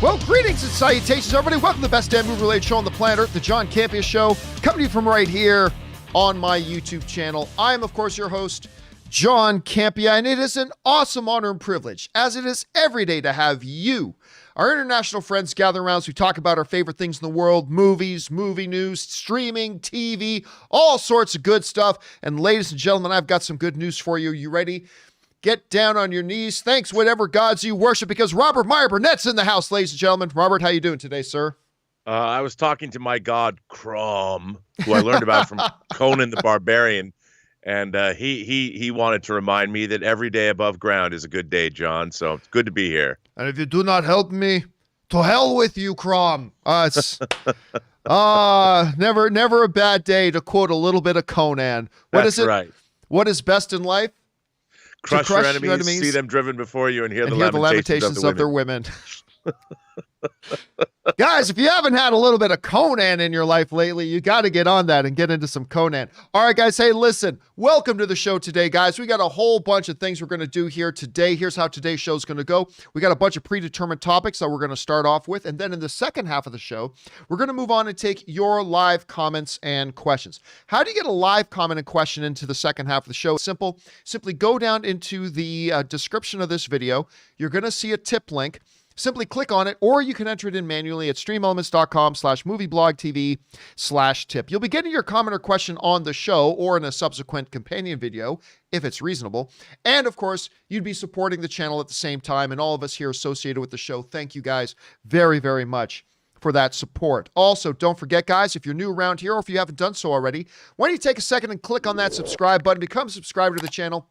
Well, greetings and salutations, everybody. Welcome to the best damn movie-related show on the planet Earth, the John Campea Show, coming to you from right here on my YouTube channel. I am, of course, your host, John Campea, and it is an awesome honor and privilege, as it is every day, to have you, our international friends, gather around as we talk about our favorite things in the world, movies, movie news, streaming, TV, all sorts of good stuff. And ladies and gentlemen, I've got some good news for you. You ready? Get down on your knees. Thanks, whatever gods you worship, because Robert Meyer Burnett's in the house, ladies and gentlemen. Robert, how you doing today, sir? I was talking to my god, Crom, who I learned about from Conan the Barbarian, and he wanted to remind me that every day above ground is a good day, John, so it's good to be here. And if you do not help me, to hell with you, Crom. It's never a bad day, to quote a little bit of Conan. That's right. What is best in life? Crush your enemies, see them driven before you, and hear the lamentations of their women. Guys, if you haven't had a little bit of Conan in your life lately, you got to get on that and get into some Conan. All right, guys. Hey, listen, welcome to the show today, guys. We got a whole bunch of things we're going to do here today. Here's how today's show is going to go. We got a bunch of predetermined topics that we're going to start off with. And then in the second half of the show, we're going to move on and take your live comments and questions. How do you get a live comment and question into the second half of the show? Simple. Simply go down into the description of this video. You're going to see a tip link. Simply click on it, or you can enter it in manually at streamelements.com/movieblogtv/tip. You'll be getting your comment or question on the show or in a subsequent companion video, if it's reasonable. And of course, you'd be supporting the channel at the same time, and all of us here associated with the show, thank you guys very, very much for that support. Also, don't forget, guys, if you're new around here or if you haven't done so already, why don't you take a second and click on that subscribe button, become a subscriber to the channel.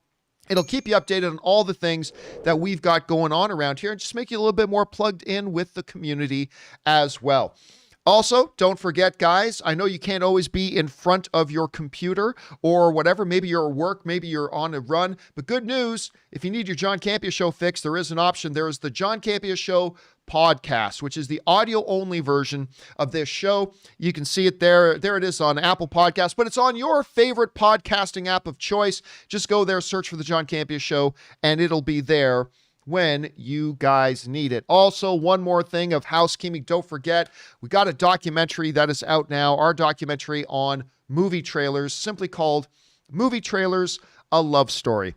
It'll keep you updated on all the things that we've got going on around here and just make you a little bit more plugged in with the community as well. Also, don't forget, guys, I know you can't always be in front of your computer or whatever. Maybe you're at work, maybe you're on a run. But good news, if you need your John Campea Show fixed, there is an option. There is the John Campea Show podcast, which is the audio-only version of this show. You can see it there. There it is on Apple Podcasts, but it's on your favorite podcasting app of choice. Just go there, search for the John Campea Show, and it'll be there when you guys need it. Also, one more thing of housekeeping. Don't forget, we got a documentary that is out now, our documentary on movie trailers, simply called Movie Trailers, A Love Story.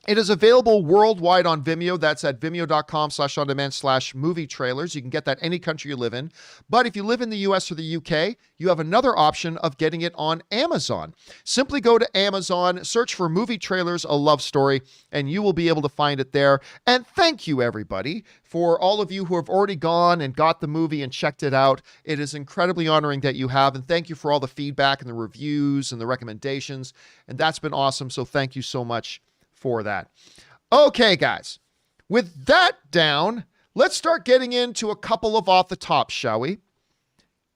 It is available worldwide on Vimeo. That's at vimeo.com/on-demand/movie trailers. You can get that any country you live in. But if you live in the US or the UK, you have another option of getting it on Amazon. Simply go to Amazon, search for Movie Trailers, A Love Story, and you will be able to find it there. And thank you, everybody, for all of you who have already gone and got the movie and checked it out. It is incredibly honoring that you have. And thank you for all the feedback and the reviews and the recommendations. And that's been awesome. So thank you so much for that. Okay, guys, with that down, let's start getting into a couple of off the top, shall we?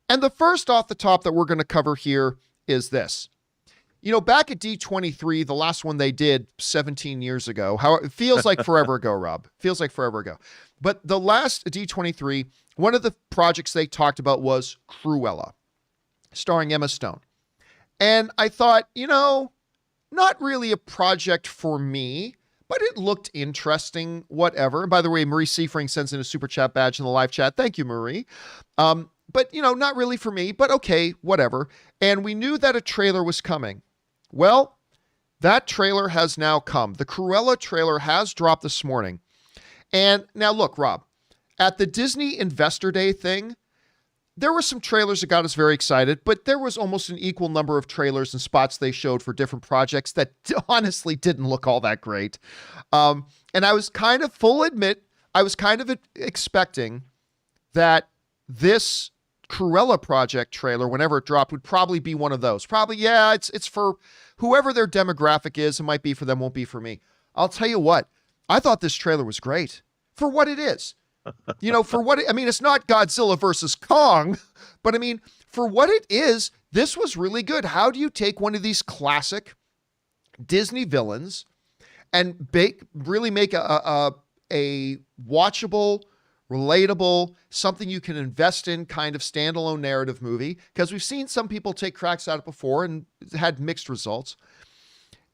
And the first off the top that we're going to cover here is this. You know, back at D23, the last one they did 17 years ago, how it feels like forever ago, Rob. Feels like forever ago. But the last D23, one of the projects they talked about was Cruella, starring Emma Stone. And I thought, you know, not really a project for me, but it looked interesting, whatever. And by the way, Marie Seafring sends in a super chat badge in the live chat. Thank you, Marie. But, you know, not really for me, but okay, whatever. And we knew that a trailer was coming. Well, that trailer has now come. The Cruella trailer has dropped this morning. And now look, Rob, at the Disney Investor Day thing, there were some trailers that got us very excited, but there was almost an equal number of trailers and spots they showed for different projects that honestly didn't look all that great. And I was kind of, I was kind of expecting that this Cruella project trailer, whenever it dropped, would probably be one of those. Probably, yeah, it's for whoever their demographic is. It might be for them, won't be for me. I'll tell you what, I thought this trailer was great for what it is. You know, for what, I mean, it's not Godzilla versus Kong, but I mean, for what it is, this was really good. How do you take one of these classic Disney villains and really make a watchable, relatable, something you can invest in kind of standalone narrative movie? Because we've seen some people take cracks at it before and had mixed results.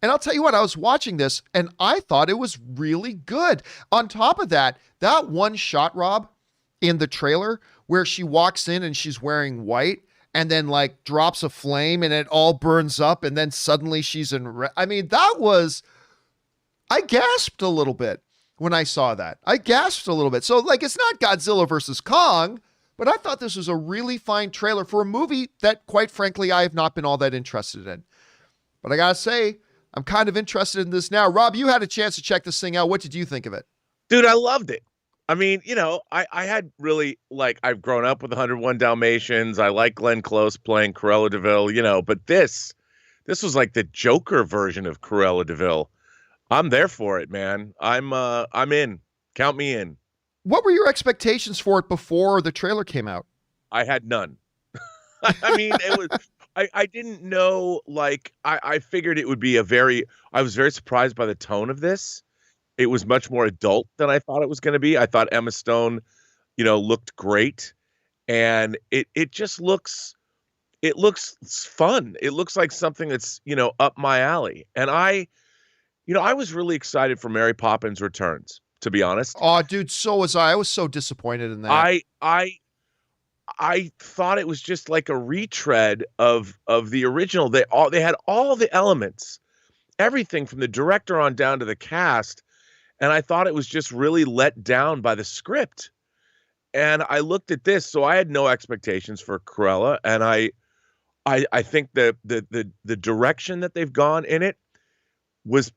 And I'll tell you what, I was watching this and I thought it was really good. On top of that, that one shot, Rob, in the trailer where she walks in and she's wearing white and then like drops a flame and it all burns up and then suddenly she's in red. I mean, I gasped a little bit when I saw that. I gasped a little bit. So like, it's not Godzilla versus Kong, but I thought this was a really fine trailer for a movie that, quite frankly, I have not been all that interested in. But I gotta say, I'm kind of interested in this now. Rob, you had a chance to check this thing out. What did you think of it? Dude, I loved it. I mean, I had really, like, I've grown up with 101 Dalmatians. I like Glenn Close playing Cruella de Vil, but this was like the Joker version of Cruella de Vil. I'm there for it, man. I'm in. Count me in. What were your expectations for it before the trailer came out? I had none. I mean, it was, I didn't know, like, I figured it would be I was very surprised by the tone of this. It was much more adult than I thought it was going to be. I thought Emma Stone, looked great. And it just looks fun. It looks like something that's, up my alley. And I was really excited for Mary Poppins Returns, to be honest. Oh, dude, so was I. I was so disappointed in that. I thought it was just like a retread of the original. They had all the elements, everything from the director on down to the cast, and I thought it was just really let down by the script. And I looked at this, so I had no expectations for Cruella, and I think the direction that they've gone in it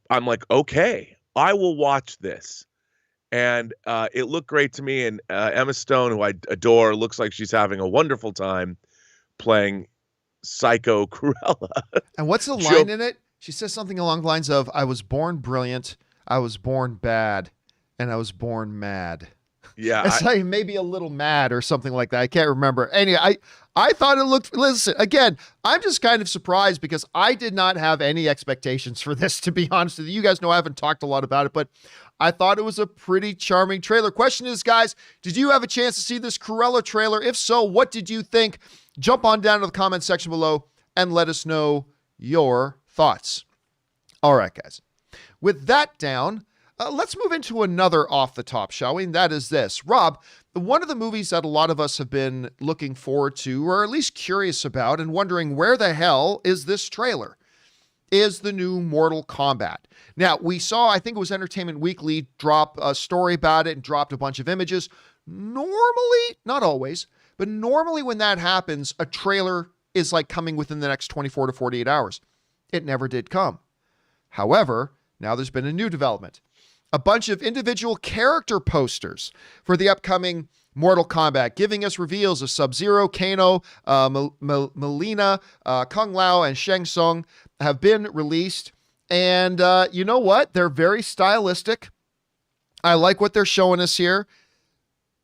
I'm like, okay, I will watch this. And it looked great to me. And Emma Stone, who I adore, looks like she's having a wonderful time playing Psycho Cruella. And what's the line in it? She says something along the lines of, I was born brilliant, I was born bad, and I was born mad. Yeah. It's like maybe a little mad or something like that. I can't remember. Anyway, I thought it looked, listen, again, I'm just kind of surprised because I did not have any expectations for this, to be honest with you. You guys know I haven't talked a lot about it, but I thought it was a pretty charming trailer. Question is, guys, did you have a chance to see this Cruella trailer? If so, what did you think? Jump on down to the comment section below and let us know your thoughts. All right, guys. With that down, let's move into another off the top, shall we? And that is this. Rob, one of the movies that a lot of us have been looking forward to, or at least curious about, and wondering where the hell is this trailer, is the new Mortal Kombat. Now, we saw, I think it was Entertainment Weekly, drop a story about it and dropped a bunch of images. Normally, not always, but normally when that happens, a trailer is like coming within the next 24 to 48 hours. It never did come. However, now there's been a new development. A bunch of individual character posters for the upcoming Mortal Kombat, giving us reveals of Sub-Zero, Kano, Melina, Kung Lao, and Shang Tsung have been released. And you know what? They're very stylistic. I like what they're showing us here.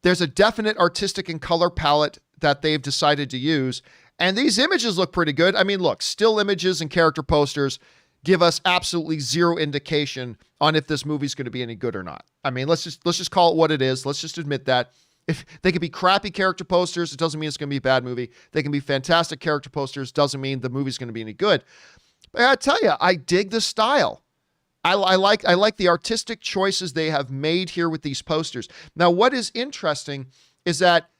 There's a definite artistic and color palette that they've decided to use. And these images look pretty good. I mean, look, still images and character posters give us absolutely zero indication on if this movie's going to be any good or not. I mean, let's just call it what it is. Let's just admit that. If they could be crappy character posters, it doesn't mean it's going to be a bad movie. They can be fantastic character posters, doesn't mean the movie's going to be any good. But I tell you, I dig the style. I like the artistic choices they have made here with these posters. Now, what is interesting is that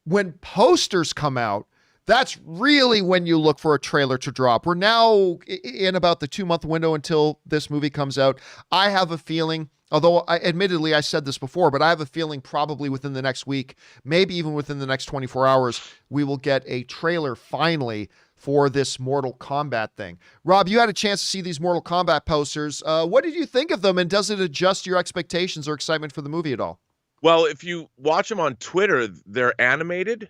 when posters come out, that's really when you look for a trailer to drop. We're now in about the 2-month window until this movie comes out. I have a feeling, although admittedly I said this before, but I have a feeling probably within the next week, maybe even within the next 24 hours, we will get a trailer finally for this Mortal Kombat thing. Rob, you had a chance to see these Mortal Kombat posters. What did you think of them, and does it adjust your expectations or excitement for the movie at all? Well, if you watch them on Twitter, they're animated.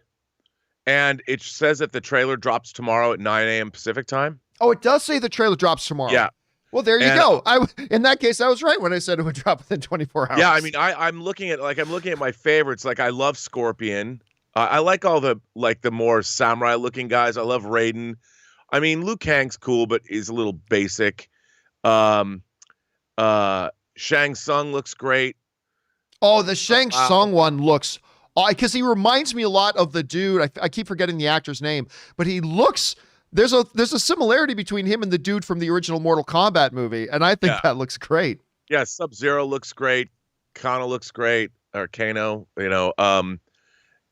And it says that the trailer drops tomorrow at 9 a.m. Pacific time. Oh, it does say the trailer drops tomorrow. Yeah. Well, there you go. In that case, I was right when I said it would drop within 24 hours. Yeah, I mean, I'm looking at my favorites. Like, I love Scorpion. I like all the more samurai looking guys. I love Raiden. I mean, Liu Kang's cool, but is a little basic. Shang Tsung looks great. Oh, the Shang Tsung one looks, because he reminds me a lot of the dude. I keep forgetting the actor's name, but he looks. There's a similarity between him and the dude from the original Mortal Kombat movie, and I think that looks great. Yeah, Sub-Zero looks great. Kano looks great, or Kano.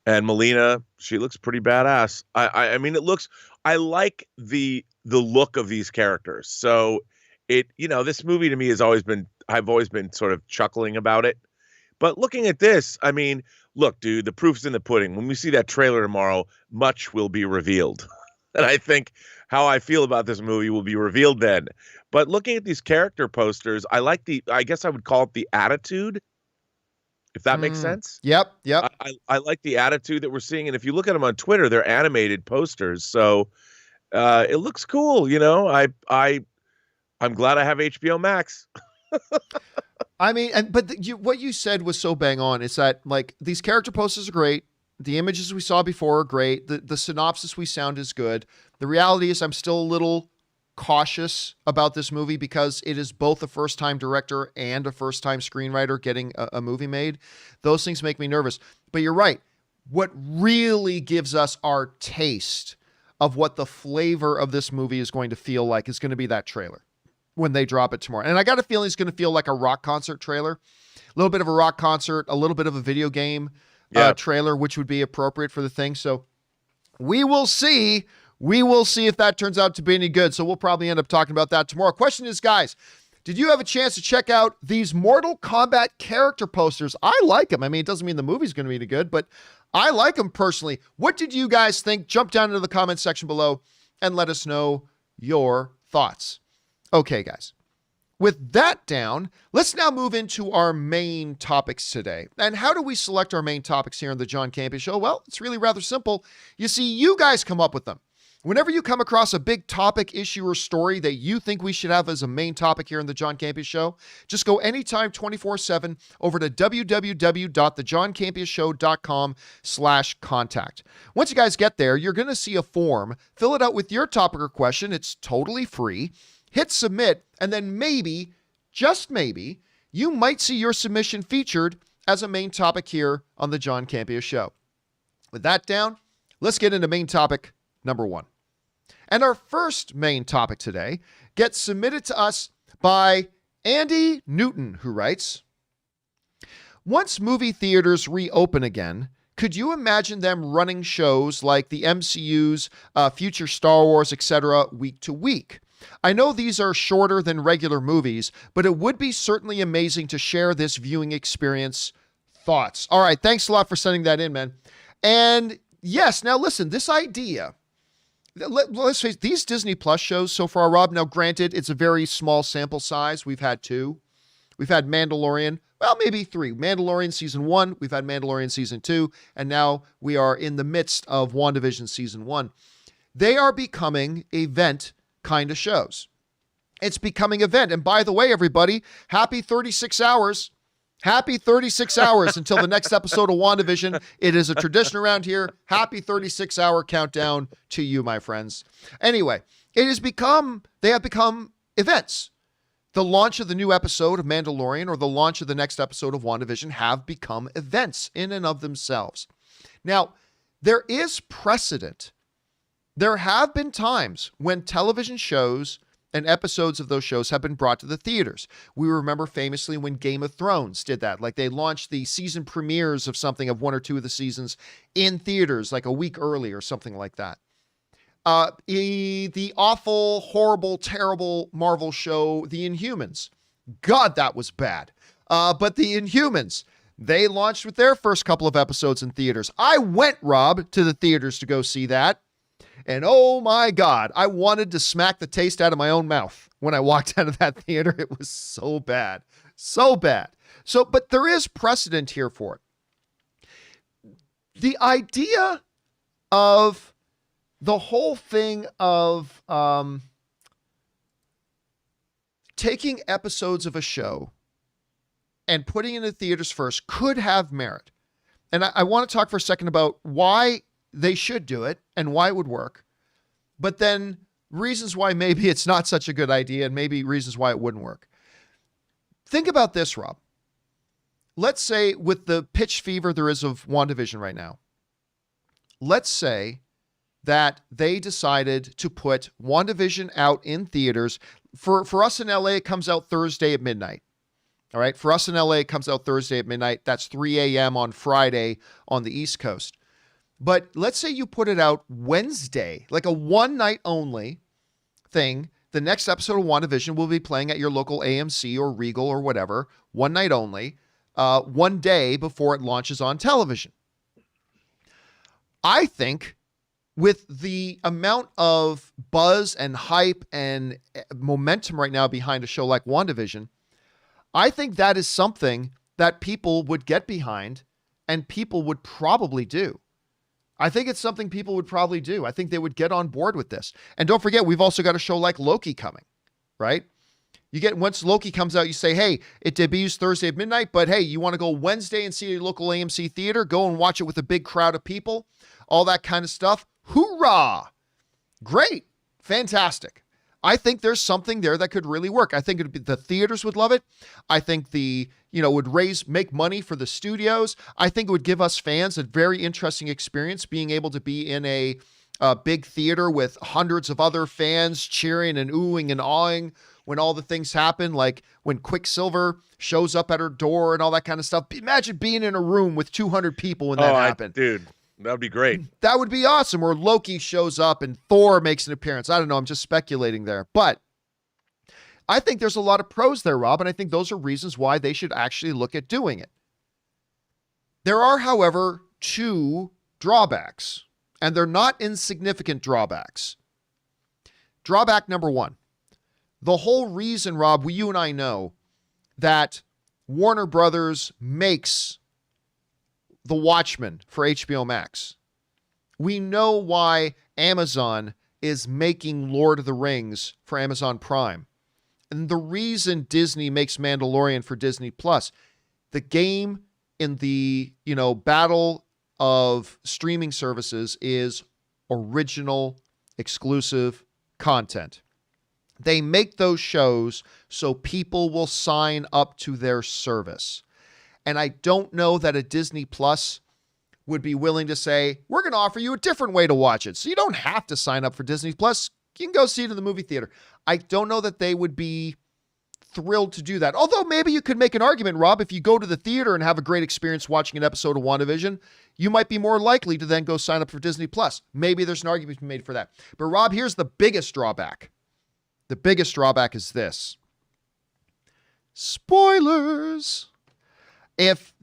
And Melina, she looks pretty badass. I mean, I like the look of these characters. So this movie to me I've always been sort of chuckling about it. But looking at this, I mean, look, dude, the proof's in the pudding. When we see that trailer tomorrow, much will be revealed. And I think how I feel about this movie will be revealed then. But looking at these character posters, I guess I would call it the attitude, if that makes sense. Yep. I like the attitude that we're seeing. And if you look at them on Twitter, they're animated posters. So it looks cool. I'm glad I have HBO Max. I mean, what you said was so bang on. Is that like these character posters are great. The images we saw before are great. The synopsis we sound is good. The reality is I'm still a little cautious about this movie because it is both a first-time director and a first-time screenwriter getting a movie made. Those things make me nervous. But you're right. What really gives us our taste of what the flavor of this movie is going to feel like is going to be that trailer when they drop it tomorrow. And I got a feeling it's going to feel like a rock concert trailer, a little bit of a rock concert, a little bit of a video game trailer, which would be appropriate for the thing. So we will see. We will see if that turns out to be any good. So we'll probably end up talking about that tomorrow. Question is, guys, did you have a chance to check out these Mortal Kombat character posters? I like them. I mean, it doesn't mean the movie's going to be any good, but I like them personally. What did you guys think? Jump down into the comments section below and let us know your thoughts. Okay, guys. With that down, let's now move into our main topics today. And how do we select our main topics here on the John Campea Show? Well, it's really rather simple. You see, you guys come up with them. Whenever you come across a big topic, issue, or story that you think we should have as a main topic here in the John Campea Show, just go anytime 24/7 over to www.thejohncampeashow.com/contact. Once you guys get there, you're going to see a form. Fill it out with your topic or question. It's totally free. Hit submit, and then maybe, just maybe, you might see your submission featured as a main topic here on the John Campea Show. With that down, let's get into main topic number 1. And our first main topic today gets submitted to us by Andy Newton, who writes, once movie theaters reopen again, could you imagine them running shows like the MCU's future Star Wars, etc., week to week? I know these are shorter than regular movies, but it would be certainly amazing to share this viewing experience. Thoughts? All right, thanks a lot for sending that in, man. And yes, now listen, this idea, let's face it, these Disney Plus shows so far, Rob, now granted, it's a very small sample size. We've had 2. We've had Mandalorian, well, maybe 3. Mandalorian season 1, we've had Mandalorian season 2, and now we are in the midst of WandaVision season 1. They are becoming event kind of shows. It's becoming event. And by the way, everybody, happy 36 hours. Happy 36 hours until the next episode of WandaVision. It is a tradition around here. Happy 36-hour countdown to you, my friends. Anyway, they have become events. The launch of the new episode of Mandalorian or the launch of the next episode of WandaVision have become events in and of themselves. Now, there is precedent. There have been times when television shows and episodes of those shows have been brought to the theaters. We remember famously when Game of Thrones did that. Like they launched the season premieres of something of 1 or 2 of the seasons in theaters like a week early or something like that. The awful, horrible, terrible Marvel show, The Inhumans. God, that was bad. But The Inhumans, they launched with their first couple of episodes in theaters. I went, Rob, to the theaters to go see that. And oh my God, I wanted to smack the taste out of my own mouth when I walked out of that theater. It was so bad. So bad. But there is precedent here for it. The idea of the whole thing of taking episodes of a show and putting it in the theaters first could have merit. And I want to talk for a second about why they should do it and why it would work, but then reasons why maybe it's not such a good idea and maybe reasons why it wouldn't work. Think about this, Rob. Let's say with the pitch fever there is of WandaVision right now, let's say that they decided to put WandaVision out in theaters. For us in LA, it comes out Thursday at midnight. All right. For us in LA, it comes out Thursday at midnight. That's 3 a.m. on Friday on the East Coast. But let's say you put it out Wednesday, like a one night only thing. The next episode of WandaVision will be playing at your local AMC or Regal or whatever, one night only, one day before it launches on television. I think with the amount of buzz and hype and momentum right now behind a show like WandaVision, I think that is something that people would get behind and people would probably do. I think it's something people would probably do. I think they would get on board with this. And don't forget, we've also got a show like Loki coming, right? Once Loki comes out, you say, hey, it debuts Thursday at midnight, but hey, you want to go Wednesday and see a local AMC theater? Go and watch it with a big crowd of people, all that kind of stuff. Hoorah! Great. Fantastic. I think there's something there that could really work. I think the theaters would love it. I think would make money for the studios. I think it would give us fans a very interesting experience being able to be in a big theater with hundreds of other fans cheering and oohing and awing when all the things happen, like when Quicksilver shows up at her door and all that kind of stuff. Imagine being in a room with 200 people when that happened. Dude. That would be great. That would be awesome. Or Loki shows up and Thor makes an appearance. I don't know. I'm just speculating there. But I think there's a lot of pros there, Rob, and I think those are reasons why they should actually look at doing it. There are, however, two drawbacks, and they're not insignificant drawbacks. Drawback number one. The whole reason, Rob, you and I know that Warner Brothers makes The Watchmen for HBO Max. We know why Amazon is making Lord of the Rings for Amazon Prime. And the reason Disney makes Mandalorian for Disney Plus, the game in the, battle of streaming services is original, exclusive content. They make those shows so people will sign up to their service. And I don't know that a Disney Plus would be willing to say, we're going to offer you a different way to watch it. So you don't have to sign up for Disney Plus. You can go see it in the movie theater. I don't know that they would be thrilled to do that. Although maybe you could make an argument, Rob, if you go to the theater and have a great experience watching an episode of WandaVision, you might be more likely to then go sign up for Disney Plus. Maybe there's an argument to be made for that. But Rob, here's the biggest drawback. The biggest drawback is this. Spoilers. If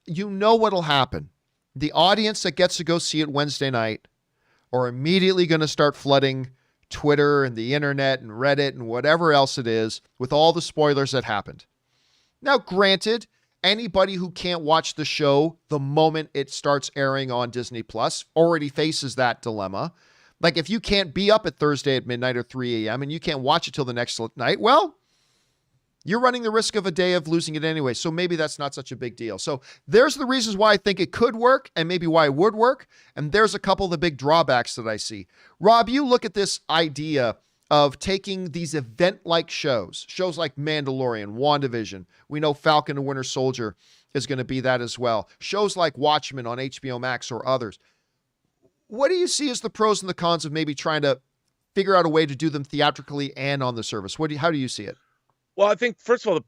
what'll happen. The audience that gets to go see it Wednesday night are immediately going to start flooding Twitter and the internet and Reddit and whatever else it is with all the spoilers that happened. Now, granted, anybody who can't watch the show the moment it starts airing on Disney Plus already faces that dilemma. Like if you can't be up at Thursday at midnight or 3 a.m. and you can't watch it till the next night, well, you're running the risk of a day of losing it anyway. So maybe that's not such a big deal. So there's the reasons why I think it could work and maybe why it would work. And there's a couple of the big drawbacks that I see. Rob, you look at this idea of taking these event-like shows like Mandalorian, WandaVision. We know Falcon and Winter Soldier is going to be that as well. Shows like Watchmen on HBO Max or others. What do you see as the pros and the cons of maybe trying to figure out a way to do them theatrically and on the service? How do you see it? Well, I think, first of all, the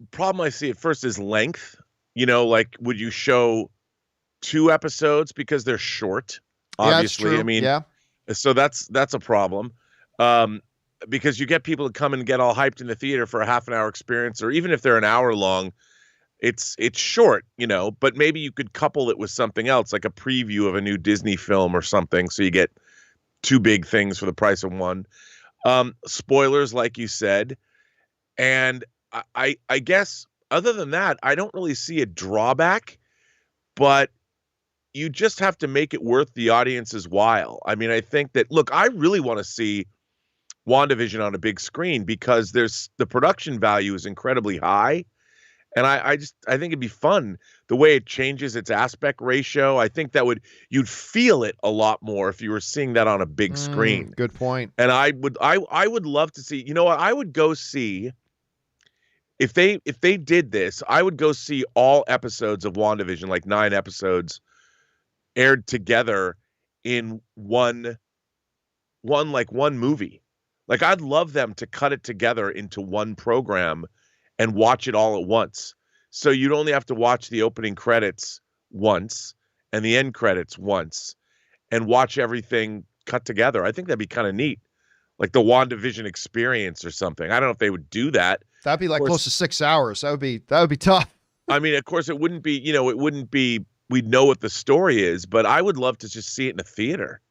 problem I see at first is length. Like, would you show 2 episodes because they're short? Obviously, yeah, that's true. So that's a problem. Because you get people to come and get all hyped in the theater for a half an hour experience, or even if they're an hour long, it's short, but maybe you could couple it with something else, like a preview of a new Disney film or something. So you get 2 big things for the price of one. Spoilers, like you said. And I guess other than that, I don't really see a drawback, but you just have to make it worth the audience's while. I mean, I think that, look, I really want to see WandaVision on a big screen because the production value is incredibly high. And I think it'd be fun the way it changes its aspect ratio. I think you'd feel it a lot more if you were seeing that on a big screen. Good point. And I would love to see, what I would go see if they did this, I would go see all episodes of WandaVision, like 9 episodes aired together in one movie. Like I'd love them to cut it together into one program and watch it all at once. So you'd only have to watch the opening credits once and the end credits once and watch everything cut together. I think that'd be kind of neat, like the WandaVision experience or something. I don't know if they would do that. That'd be like close to 6 hours. That would be tough. I mean, of course, it wouldn't be, we'd know what the story is, but I would love to just see it in a theater.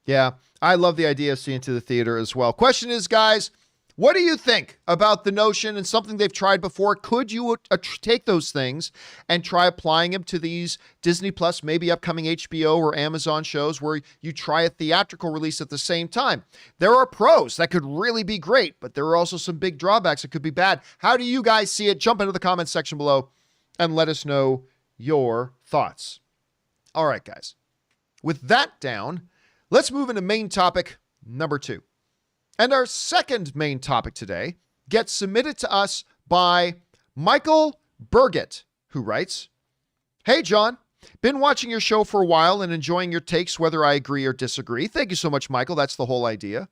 Yeah, I love the idea of seeing it to the theater as well. Question is, guys, what do you think about the notion and something they've tried before? Could you take those things and try applying them to these Disney Plus, maybe upcoming HBO or Amazon shows where you try a theatrical release at the same time? There are pros that could really be great, but there are also some big drawbacks that could be bad. How do you guys see it? Jump into the comments section below and let us know your thoughts. All right, guys. With that down, let's move into main topic number 2. And our second main topic today gets submitted to us by Michael Burgett, who writes, "Hey, John, been watching your show for a while and enjoying your takes, whether I agree or disagree." Thank you so much, Michael. That's the whole idea.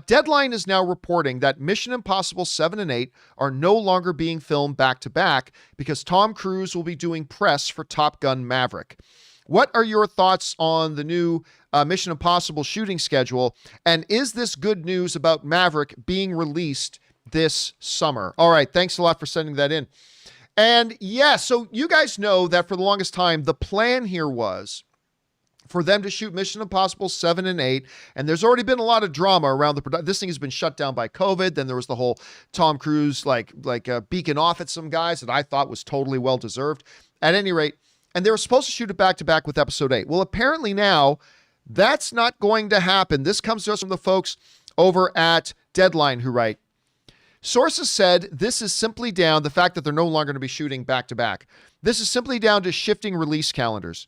Deadline is now reporting that Mission Impossible 7 and 8 are no longer being filmed back-to-back because Tom Cruise will be doing press for Top Gun Maverick. What are your thoughts on the new Mission Impossible shooting schedule? And is this good news about Maverick being released this summer? All right. Thanks a lot for sending that in. And yeah, so you guys know that for the longest time, the plan here was for them to shoot Mission Impossible 7 and 8. And there's already been a lot of drama around the production. This thing has been shut down by COVID. Then there was the whole Tom Cruise, beaking off at some guys that I thought was totally well-deserved. At any rate, and they were supposed to shoot it back-to-back with Episode 8. Well, apparently now that's not going to happen. This comes to us from the folks over at Deadline who write, "Sources said this is simply down the fact that they're no longer going to be shooting back-to-back. This is simply down to shifting release calendars.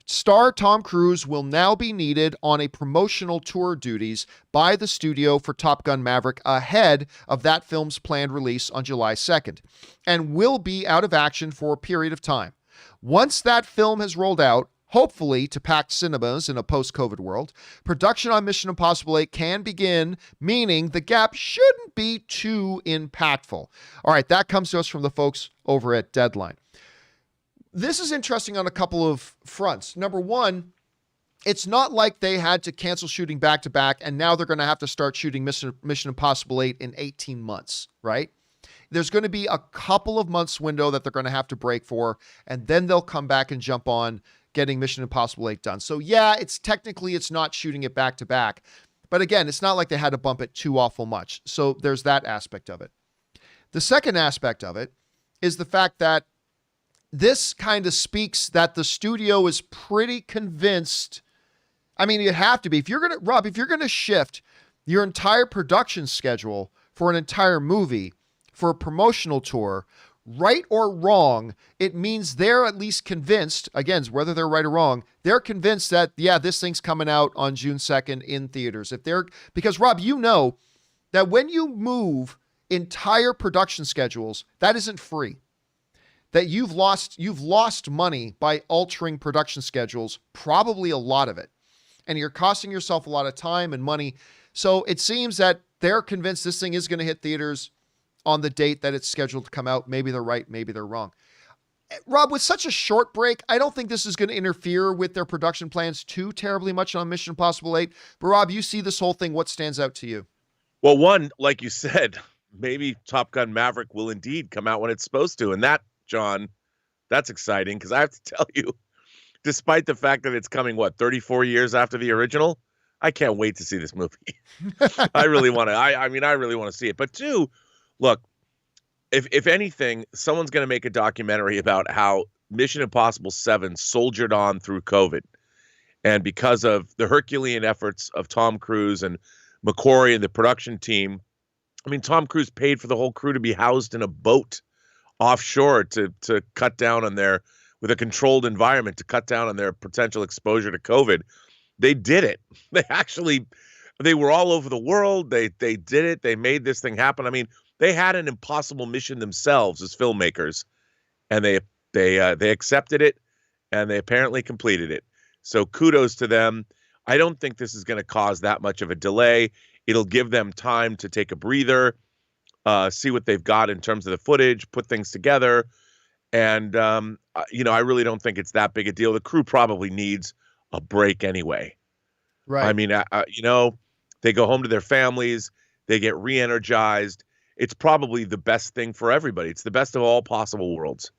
Star Tom Cruise will now be needed on a promotional tour duties by the studio for Top Gun Maverick ahead of that film's planned release on July 2nd, and will be out of action for a period of time. Once that film has rolled out, hopefully to packed cinemas in a post-COVID world, production on Mission Impossible 8 can begin, meaning the gap shouldn't be too impactful." All right, that comes to us from the folks over at Deadline. This is interesting on a couple of fronts. Number one, it's not like they had to cancel shooting back-to-back and now they're going to have to start shooting Mission Impossible 8 in 18 months, right? There's going to be a couple of months window that they're going to have to break for, and then they'll come back and jump on getting Mission Impossible 8 done. So yeah, it's not shooting it back to back, but again, it's not like they had to bump it too awful much. So there's that aspect of it. The second aspect of it is the fact that this kind of speaks that the studio is pretty convinced. I mean, you have to be, if you're going to shift your entire production schedule for an entire movie, for a promotional tour, right or wrong, it means they're at least convinced, again, whether they're right or wrong, they're convinced that, yeah, this thing's coming out on June 2nd in theaters. Because Rob, you know that when you move entire production schedules, that isn't free. That you've lost money by altering production schedules, probably a lot of it. And you're costing yourself a lot of time and money. So it seems that they're convinced this thing is going to hit theaters on the date that it's scheduled to come out. Maybe they're right, maybe they're wrong. Rob, with such a short break, I don't think this is going to interfere with their production plans too terribly much on Mission Impossible 8. But Rob, you see this whole thing. What stands out to you? Well, one, like you said, maybe Top Gun Maverick will indeed come out when it's supposed to. And that, John, that's exciting because I have to tell you, despite the fact that it's coming, 34 years after the original, I can't wait to see this movie. I really want to. I really want to see it. But two, look, if anything, someone's going to make a documentary about how Mission Impossible 7 soldiered on through COVID. And because of the Herculean efforts of Tom Cruise and McQuarrie and the production team, I mean, Tom Cruise paid for the whole crew to be housed in a boat offshore to cut down on with a controlled environment, to cut down on their potential exposure to COVID. They did it. They were all over the world. They did it. They made this thing happen. I mean, they had an impossible mission themselves as filmmakers, and they accepted it, and they apparently completed it. So kudos to them. I don't think this is going to cause that much of a delay. It'll give them time to take a breather, see what they've got in terms of the footage, put things together, And I really don't think it's that big a deal. The crew probably needs a break anyway. Right. I mean, they go home to their families, they get re-energized. It's probably the best thing for everybody. It's the best of all possible worlds.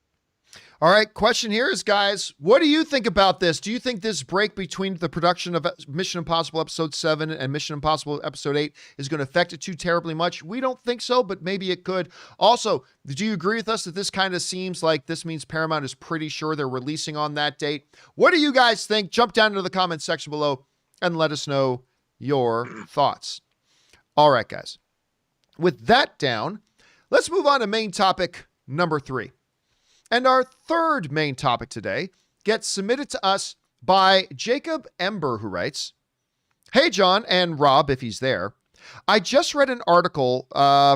All right, question here is, guys, what do you think about this? Do you think this break between the production of Mission Impossible Episode 7 and Mission Impossible Episode 8 is going to affect it too terribly much? We don't think so, but maybe it could. Also, do you agree with us that this kind of seems like this means Paramount is pretty sure they're releasing on that date? What do you guys think? Jump down into the comments section below and let us know your thoughts. All right, guys. With that down, let's move on to main topic number 3. And our third main topic today gets submitted to us by Jacob Ember, who writes, "Hey, John and Rob, if he's there. I just read an article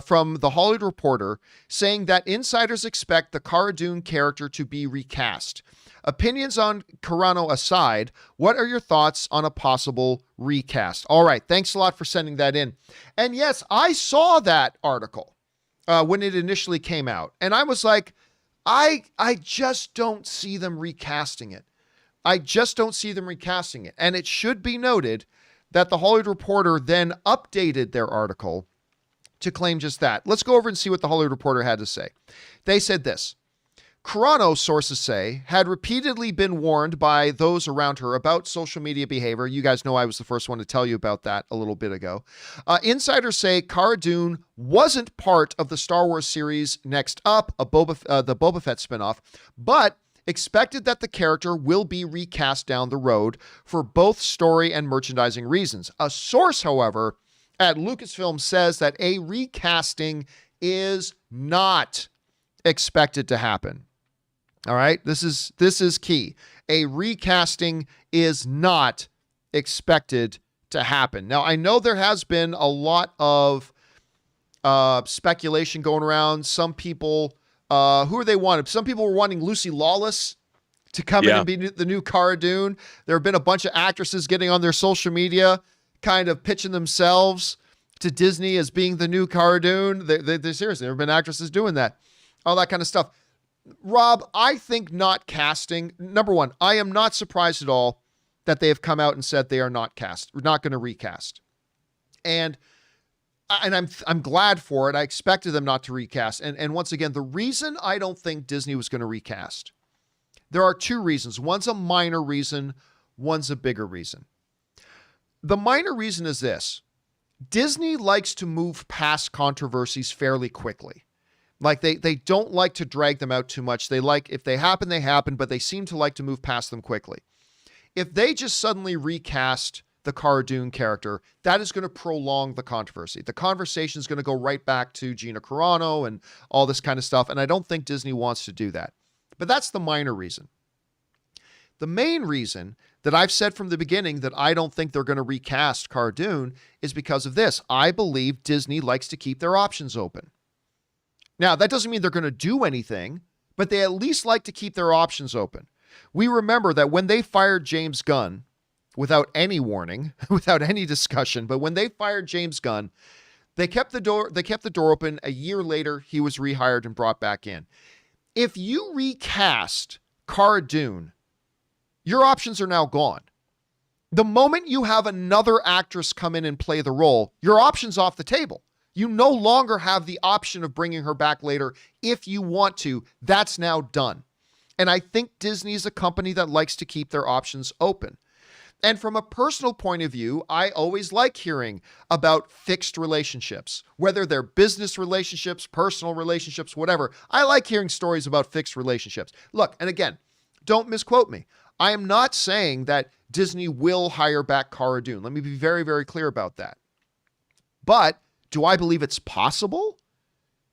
from The Hollywood Reporter saying that insiders expect the Cara Dune character to be recast. Opinions on Carano aside, what are your thoughts on a possible recast?" All right, thanks a lot for sending that in. And yes, I saw that article when it initially came out, and I was like, I just don't see them recasting it. I just don't see them recasting it. And it should be noted that the Hollywood Reporter then updated their article to claim just that. Let's go over and see what the Hollywood Reporter had to say. They said this: Carano, sources say, had repeatedly been warned by those around her about social media behavior. You guys know I was the first one to tell you about that a little bit ago. Insiders say Cara Dune wasn't part of the Star Wars series Next Up, the Boba Fett spinoff, but expected that the character will be recast down the road for both story and merchandising reasons. A source, however, at Lucasfilm says that a recasting is not expected to happen. All right, this is key. A recasting is not expected to happen. Now, I know there has been a lot of speculation going around. Some people, who are they wanting? Some people were wanting Lucy Lawless to come in and be the new Cara Dune. There have been a bunch of actresses getting on their social media, kind of pitching themselves to Disney as being the new Cara Dune. They seriously, there have been actresses doing that. All that kind of stuff. Rob, I think not casting. Number one, I am not surprised at all that they have come out and said they are not going to recast. And I'm glad for it. I expected them not to recast. And once again, the reason I don't think Disney was going to recast, there are two reasons. One's a minor reason, one's a bigger reason. The minor reason is this: Disney likes to move past controversies fairly quickly. Like they don't like to drag them out too much. They like, if they happen, they happen, but they seem to like to move past them quickly. If they just suddenly recast the Cara Dune character, that is going to prolong the controversy. The conversation is going to go right back to Gina Carano and all this kind of stuff. And I don't think Disney wants to do that. But that's the minor reason. The main reason that I've said from the beginning that I don't think they're going to recast Cara Dune is because of this. I believe Disney likes to keep their options open. Now, that doesn't mean they're going to do anything, but they at least like to keep their options open. We remember that when they fired James Gunn, without any warning, without any discussion, but when they fired James Gunn, they kept the door open. A year later, he was rehired and brought back in. If you recast Cara Dune, your options are now gone. The moment you have another actress come in and play the role, your option's off the table. You no longer have the option of bringing her back later if you want to. That's now done. And I think Disney is a company that likes to keep their options open. And from a personal point of view, I always like hearing about fixed relationships, whether they're business relationships, personal relationships, whatever. I like hearing stories about fixed relationships. Look, and again, don't misquote me. I am not saying that Disney will hire back Cara Dune. Let me be very, very clear about that. But do I believe it's possible?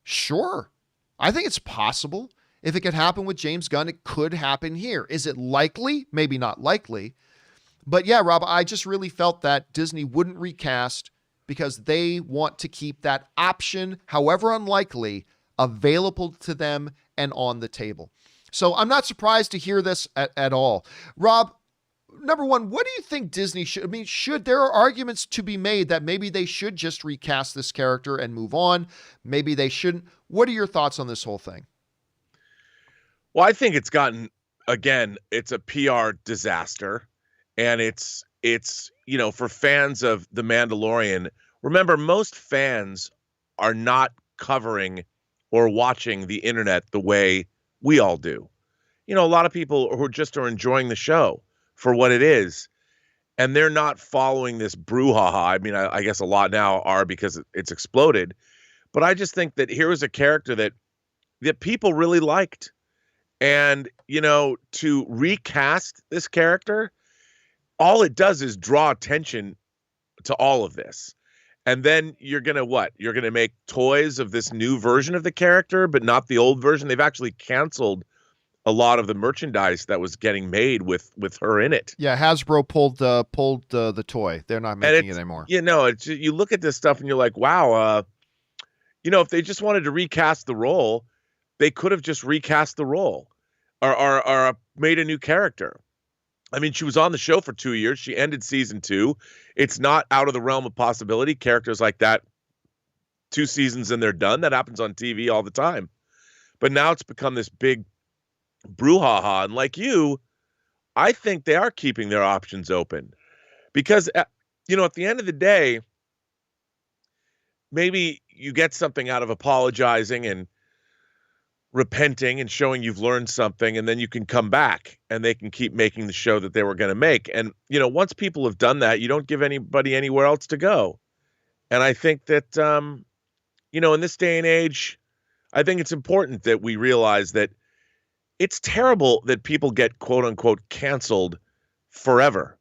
Sure. I think it's possible. If it could happen with James Gunn, it could happen here. Is it likely? Maybe not likely. But yeah, Rob, I just really felt that Disney wouldn't recast because they want to keep that option, however unlikely, available to them and on the table. So I'm not surprised to hear this at all. Rob, number one, what do you think Disney should, there are arguments to be made that maybe they should just recast this character and move on. Maybe they shouldn't. What are your thoughts on this whole thing? Well, I think it's gotten, again, it's a PR disaster, and it's for fans of The Mandalorian. Remember, most fans are not covering or watching the internet the way we all do. A lot of people who just are enjoying the show for what it is, and they're not following this brouhaha. I mean, I guess a lot now are because it's exploded, but I just think that here was a character that people really liked. And, to recast this character, all it does is draw attention to all of this. And then you're going to what? You're going to make toys of this new version of the character, but not the old version. They've actually canceled a lot of the merchandise that was getting made with her in it. Yeah, Hasbro pulled the toy. They're not making it anymore. You look at this stuff and you're like, wow, if they just wanted to recast the role, they could have just recast the role or made a new character. I mean, she was on the show for 2 years. She ended season 2. It's not out of the realm of possibility. Characters like that, 2 seasons and they're done. That happens on TV all the time. But now it's become this big brouhaha. And like you, I think they are keeping their options open because, at the end of the day, maybe you get something out of apologizing and repenting and showing you've learned something, and then you can come back and they can keep making the show that they were going to make. And, once people have done that, you don't give anybody anywhere else to go. And I think that, in this day and age, I think it's important that we realize that it's terrible that people get quote unquote canceled forever,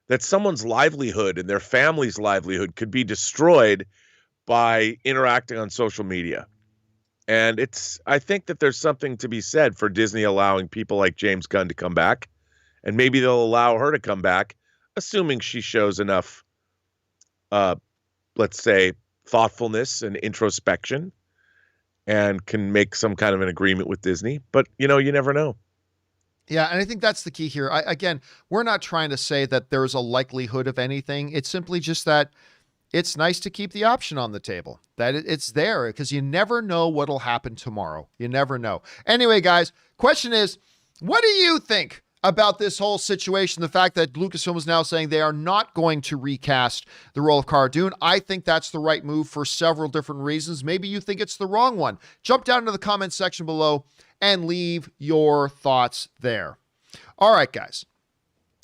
that someone's livelihood and their family's livelihood could be destroyed by interacting on social media. And I think that there's something to be said for Disney allowing people like James Gunn to come back, and maybe they'll allow her to come back, assuming she shows enough, let's say, thoughtfulness and introspection and can make some kind of an agreement with Disney. But, you never know. Yeah, and I think that's the key here. Again, we're not trying to say that there's a likelihood of anything. It's simply just that it's nice to keep the option on the table, that it's there, because you never know what'll happen tomorrow. You never know. Anyway, guys, question is, what do you think about this whole situation? The fact that Lucasfilm is now saying they are not going to recast the role of Cara Dune. I think that's the right move for several different reasons. Maybe you think it's the wrong one. Jump down into the comments section below and leave your thoughts there. All right, guys.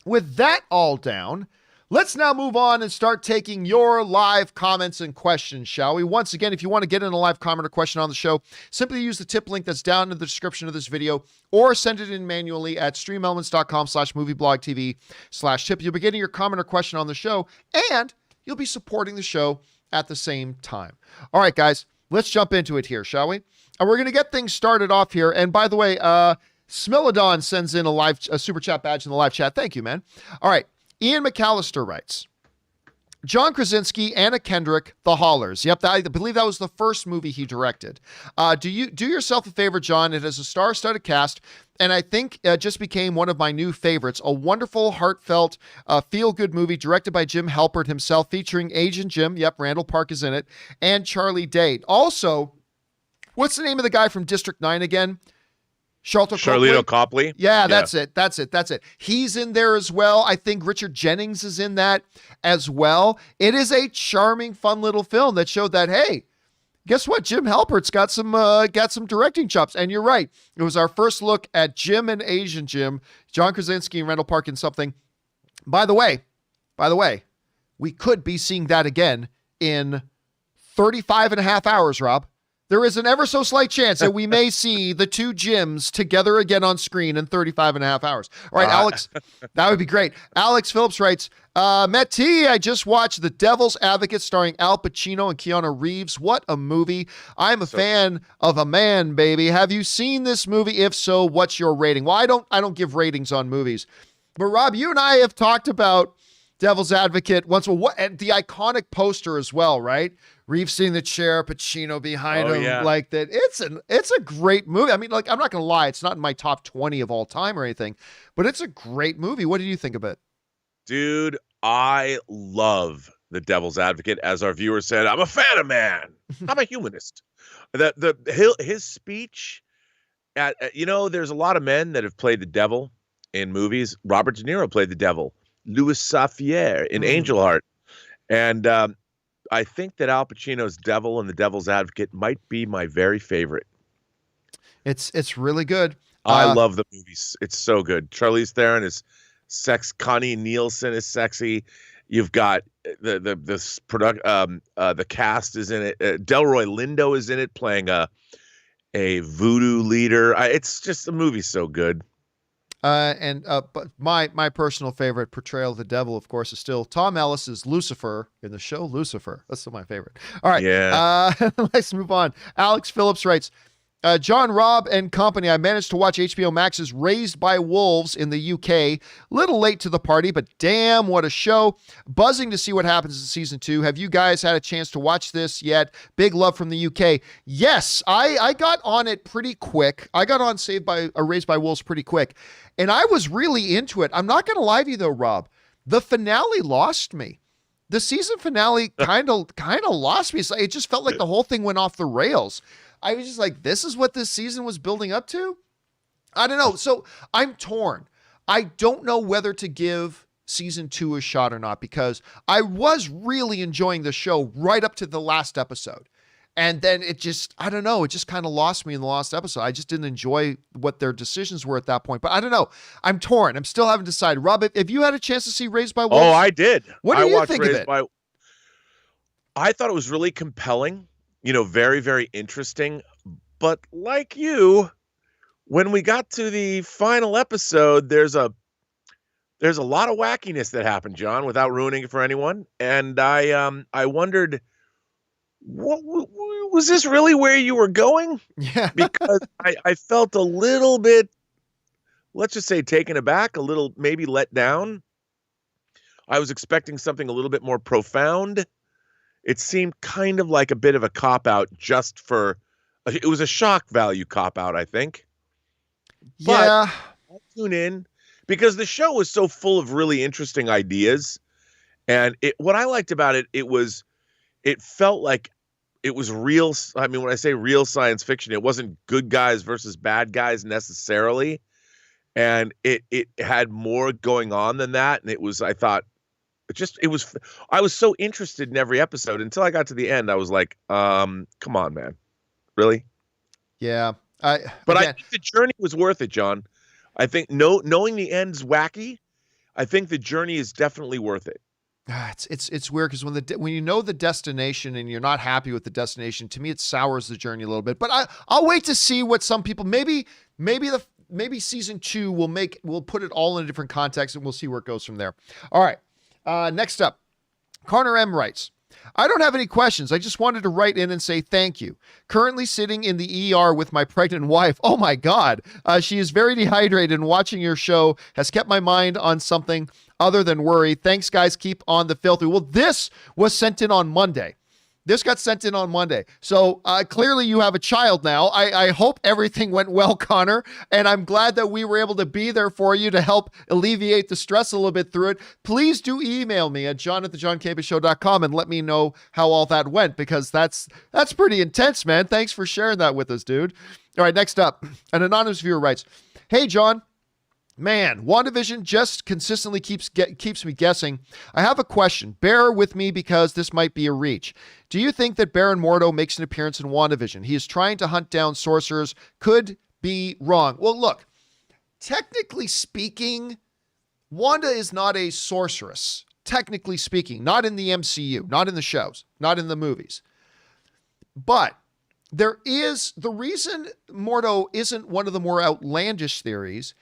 With that all down, let's now move on and start taking your live comments and questions, shall we? Once again, if you want to get in a live comment or question on the show, simply use the tip link that's down in the description of this video or send it in manually at streamelements.com/movieblogtv/tip. You'll be getting your comment or question on the show, and you'll be supporting the show at the same time. All right, guys, let's jump into it here, shall we? And we're going to get things started off here. And by the way, Smilodon sends in a super chat badge in the live chat. Thank you, man. All right. Ian McAllister writes, John Krasinski, Anna Kendrick, The Haulers. Yep, I believe that was the first movie he directed. Do yourself a favor, John. It has a star-studded cast, and I think just became one of my new favorites. A wonderful, heartfelt, feel-good movie directed by Jim Halpert himself, featuring Agent Jim. Yep, Randall Park is in it, and Charlie Day. Also, what's the name of the guy from District 9 again? Charlito Copley. Yeah, that's it. He's in there as well. I think Richard Jennings is in that as well. It is a charming, fun little film that showed that, hey, guess what? Jim Halpert's got some directing chops. And you're right. It was our first look at Jim and Asian Jim, John Krasinski and Randall Park in something. By the way, we could be seeing that again in 35 and a half hours, Rob. There is an ever so slight chance that we may see the two Jims together again on screen in 35 and a half hours. All right, Alex, that would be great. Alex Phillips writes, Matt T, I just watched The Devil's Advocate starring Al Pacino and Keanu Reeves. What a movie. I'm a fan of a man, baby. Have you seen this movie? If so, what's your rating? Well, I don't give ratings on movies. But Rob, you and I have talked about Devil's Advocate once. Well, and the iconic poster as well, right? Reeves sitting in the chair, Pacino behind him, yeah. like that. It's a great movie. I mean, like, I'm not going to lie. It's not in my top 20 of all time or anything, but it's a great movie. What did you think of it? Dude, I love The Devil's Advocate. As our viewer said, I'm a fan of man. I'm a humanist. His speech there's a lot of men that have played the devil in movies. Robert De Niro played the devil. Louis Safier in Angel Heart. And I think that Al Pacino's Devil and the Devil's Advocate might be my very favorite. It's really good. I love the movies. It's so good. Charlize Theron is sex. Connie Nielsen is sexy. You've got the cast is in it. Delroy Lindo is in it playing a voodoo leader. It's just the movie's so good. But my personal favorite portrayal of the devil, of course, is still Tom Ellis's Lucifer in the show Lucifer. That's still my favorite. All right. Yeah. Let's move on. Alex Phillips writes, John, Rob, and company, I managed to watch HBO Max's Raised by Wolves in the UK. Little late to the party, but damn, what a show. Buzzing to see what happens in season 2. Have you guys had a chance to watch this yet? Big love from the UK. Yes, I got on it pretty quick. I got on Raised by Wolves pretty quick, and I was really into it. I'm not going to lie to you though, Rob. The finale lost me. The season finale kind of lost me. It just felt like the whole thing went off the rails. I was just like, this is what this season was building up to? I don't know. So I'm torn. I don't know whether to give season 2 a shot or not, because I was really enjoying the show right up to the last episode. And then it just, I don't know, it just kind of lost me in the last episode. I just didn't enjoy what their decisions were at that point. But I don't know. I'm torn. I'm still haven't decided. Rob, have you had a chance to see Raised by Wolves? Oh, I did. What do you think of it? I thought it was really compelling. Very, very interesting. But like you, when we got to the final episode, there's a lot of wackiness that happened, John, without ruining it for anyone. And I wondered, what was this really where you were going? Yeah. Because I felt a little bit, let's just say, taken aback, a little maybe let down. I was expecting something a little bit more profound. It seemed kind of like a bit of a cop-out it was a shock value cop-out, I think. Yeah. But I'll tune in because the show was so full of really interesting ideas. And what I liked about it, it felt like it was real. I mean, when I say real science fiction, it wasn't good guys versus bad guys necessarily. And it had more going on than that. And I was so interested in every episode until I got to the end. I was like, come on, man. Really? Yeah. I think the journey was worth it, John. I think knowing the end's wacky, I think the journey is definitely worth it. It's weird because when you know the destination and you're not happy with the destination, to me it sours the journey a little bit. But I'll wait to see what some people maybe season 2 will put it all in a different context, and we'll see where it goes from there. All right. Next up, Connor M writes, I don't have any questions. I just wanted to write in and say thank you. Currently sitting in the ER with my pregnant wife. Oh my God. She is very dehydrated, and watching your show has kept my mind on something other than worry. Thanks, guys. Keep on the filthy. Well, this was sent in on Monday. This got sent in on Monday. So clearly you have a child now. I hope everything went well, Connor. And I'm glad that we were able to be there for you to help alleviate the stress a little bit through it. Please do email me at john@thejohncampeashow.com and let me know how all that went, because that's pretty intense, man. Thanks for sharing that with us, dude. All right, next up, an anonymous viewer writes, Hey, John. Man, WandaVision just consistently keeps me guessing. I have a question. Bear with me because this might be a reach. Do you think that Baron Mordo makes an appearance in WandaVision? He is trying to hunt down sorcerers. Could be wrong. Well, look, technically speaking, Wanda is not a sorceress. Technically speaking, not in the MCU, not in the shows, not in the movies. But the reason Mordo isn't one of the more outlandish theories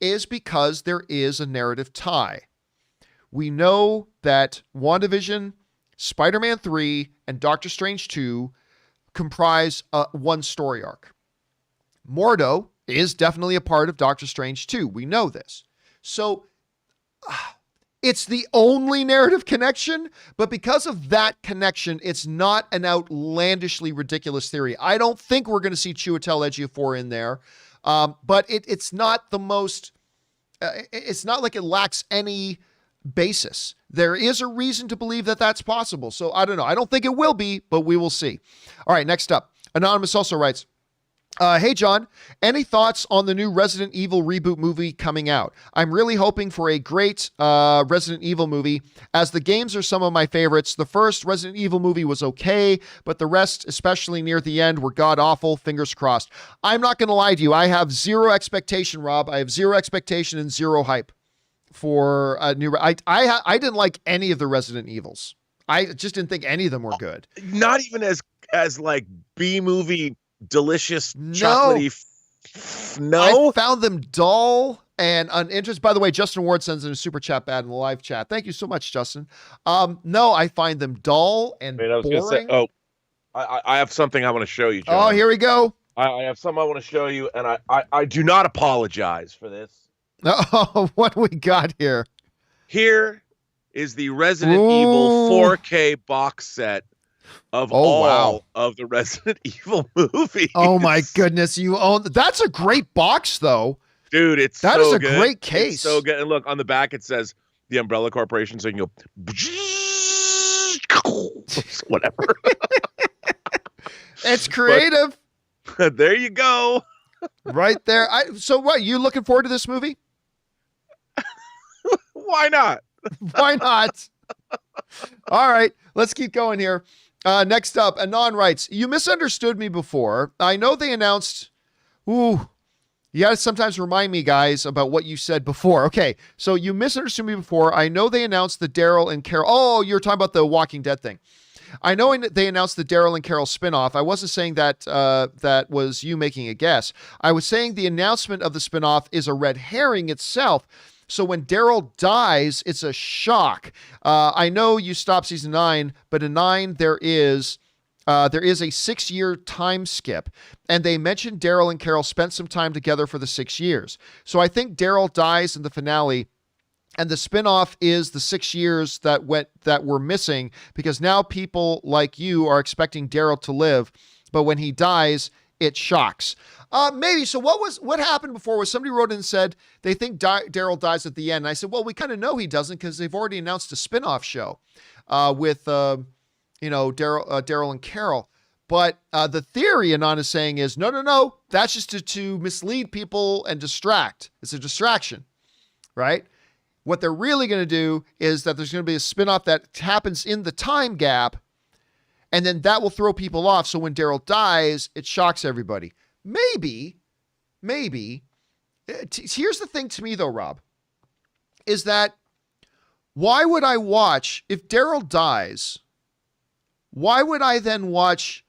is because there is a narrative tie. We know that WandaVision, Spider-Man 3, and Doctor Strange 2 comprise one story arc. Mordo is definitely a part of Doctor Strange 2. We know this. So it's the only narrative connection, but because of that connection, it's not an outlandishly ridiculous theory. I don't think we're going to see Chiwetel Ejiofor in there. But it's not the most, it's not like it lacks any basis. There is a reason to believe that that's possible. So I don't know. I don't think it will be, but we will see. All right, next up. Anonymous also writes, Hey, John, any thoughts on the new Resident Evil reboot movie coming out? I'm really hoping for a great Resident Evil movie, as the games are some of my favorites. The first Resident Evil movie was okay, but the rest, especially near the end, were god-awful. Fingers crossed. I'm not going to lie to you. I have zero expectation, Rob. I have zero expectation and zero hype for a new... I didn't like any of the Resident Evils. I just didn't think any of them were good. Not even as like B-movie... delicious No. chocolatey no I found them dull and uninteresting. By the way, Justin Ward sends in a super chat bad in the live chat. Thank you so much, Justin. No, I find them dull and boring. I have something I want to show you, John. Oh, here we go. I have something I want to show you, and I do not apologize for this. Oh, what do we got here? Here is the Resident Ooh. Evil 4K box set of all wow. of the Resident Evil movies. Oh my goodness, you own that's a great box though. Dude, that so is a good. great case. It's so good. And look, on the back it says the Umbrella Corporation, so you can go whatever. It's creative. But, there you go. Right there. So what, you looking forward to this movie? Why not? Why not? All right, let's keep going here. Next up, Anon writes, you misunderstood me before. I know they announced... Ooh, you got to sometimes remind me, guys, about what you said before. Okay, so you misunderstood me before. I know they announced the Daryl and Carol... Oh, you're talking about the Walking Dead thing. I know they announced the Daryl and Carol spinoff. I wasn't saying that that was you making a guess. I was saying the announcement of the spinoff is a red herring itself. So when Daryl dies, it's a shock. I know you stopped season 9, but in 9 there is a 6-year time skip, and they mentioned Daryl and Carol spent some time together for the 6 years. So I think Daryl dies in the finale, and the spinoff is the 6 years that were missing, because now people like you are expecting Daryl to live, but when he dies, it shocks. Maybe. So what happened before was somebody wrote in and said they think Daryl dies at the end. And I said, well, we kind of know he doesn't because they've already announced a spinoff show with Daryl and Carol. But the theory Anon is saying is no. That's just to mislead people and distract. It's a distraction, right? What they're really going to do is that there's going to be a spinoff that happens in the time gap, and then that will throw people off. So when Daryl dies, it shocks everybody. Maybe. Here's the thing to me, though, Rob, is that why would I watch, if Daryl dies, why would I then watch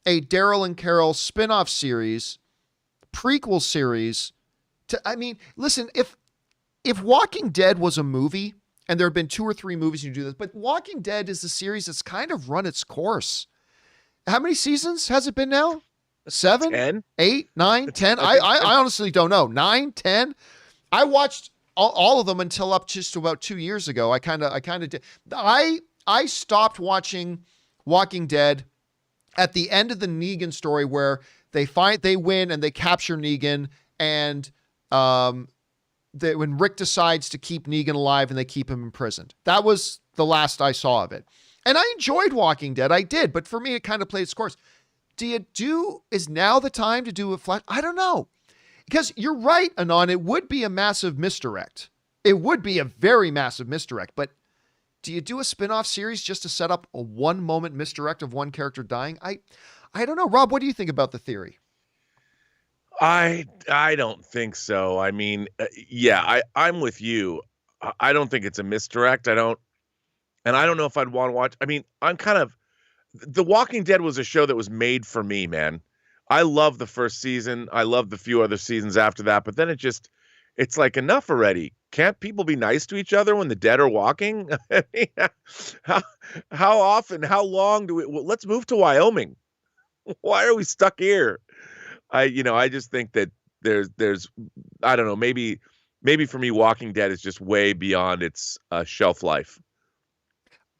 a Daryl and Carol spinoff series, prequel series? Listen, if Walking Dead was a movie, and there had been 2 or 3 movies you do this, but Walking Dead is a series that's kind of run its course. How many seasons has it been now? 7, 10? 8, 9, 10. I honestly don't know. 9, 10. I watched all of them until up just about 2 years ago. I kind of did. I stopped watching Walking Dead at the end of the Negan story, where they win and they capture Negan, and when Rick decides to keep Negan alive and they keep him imprisoned. That was the last I saw of it. And I enjoyed Walking Dead. I did, but for me, it kind of played its course. Is now the time to do a flash? I don't know. Because you're right, Anon, it would be a massive misdirect. It would be a very massive misdirect, but do you do a spinoff series just to set up a one moment misdirect of one character dying? I don't know. Rob, what do you think about the theory? I don't think so. I mean, I'm with you. I don't think it's a misdirect. I don't know if I'd want to watch. I mean, The Walking Dead was a show that was made for me, man. I love the first season. I love the few other seasons after that, but then it's like, enough already. Can't people be nice to each other when the dead are walking? I mean, how often, how long let's move to Wyoming. Why are we stuck here? I just think that there's I don't know, maybe for me, Walking Dead is just way beyond its shelf life.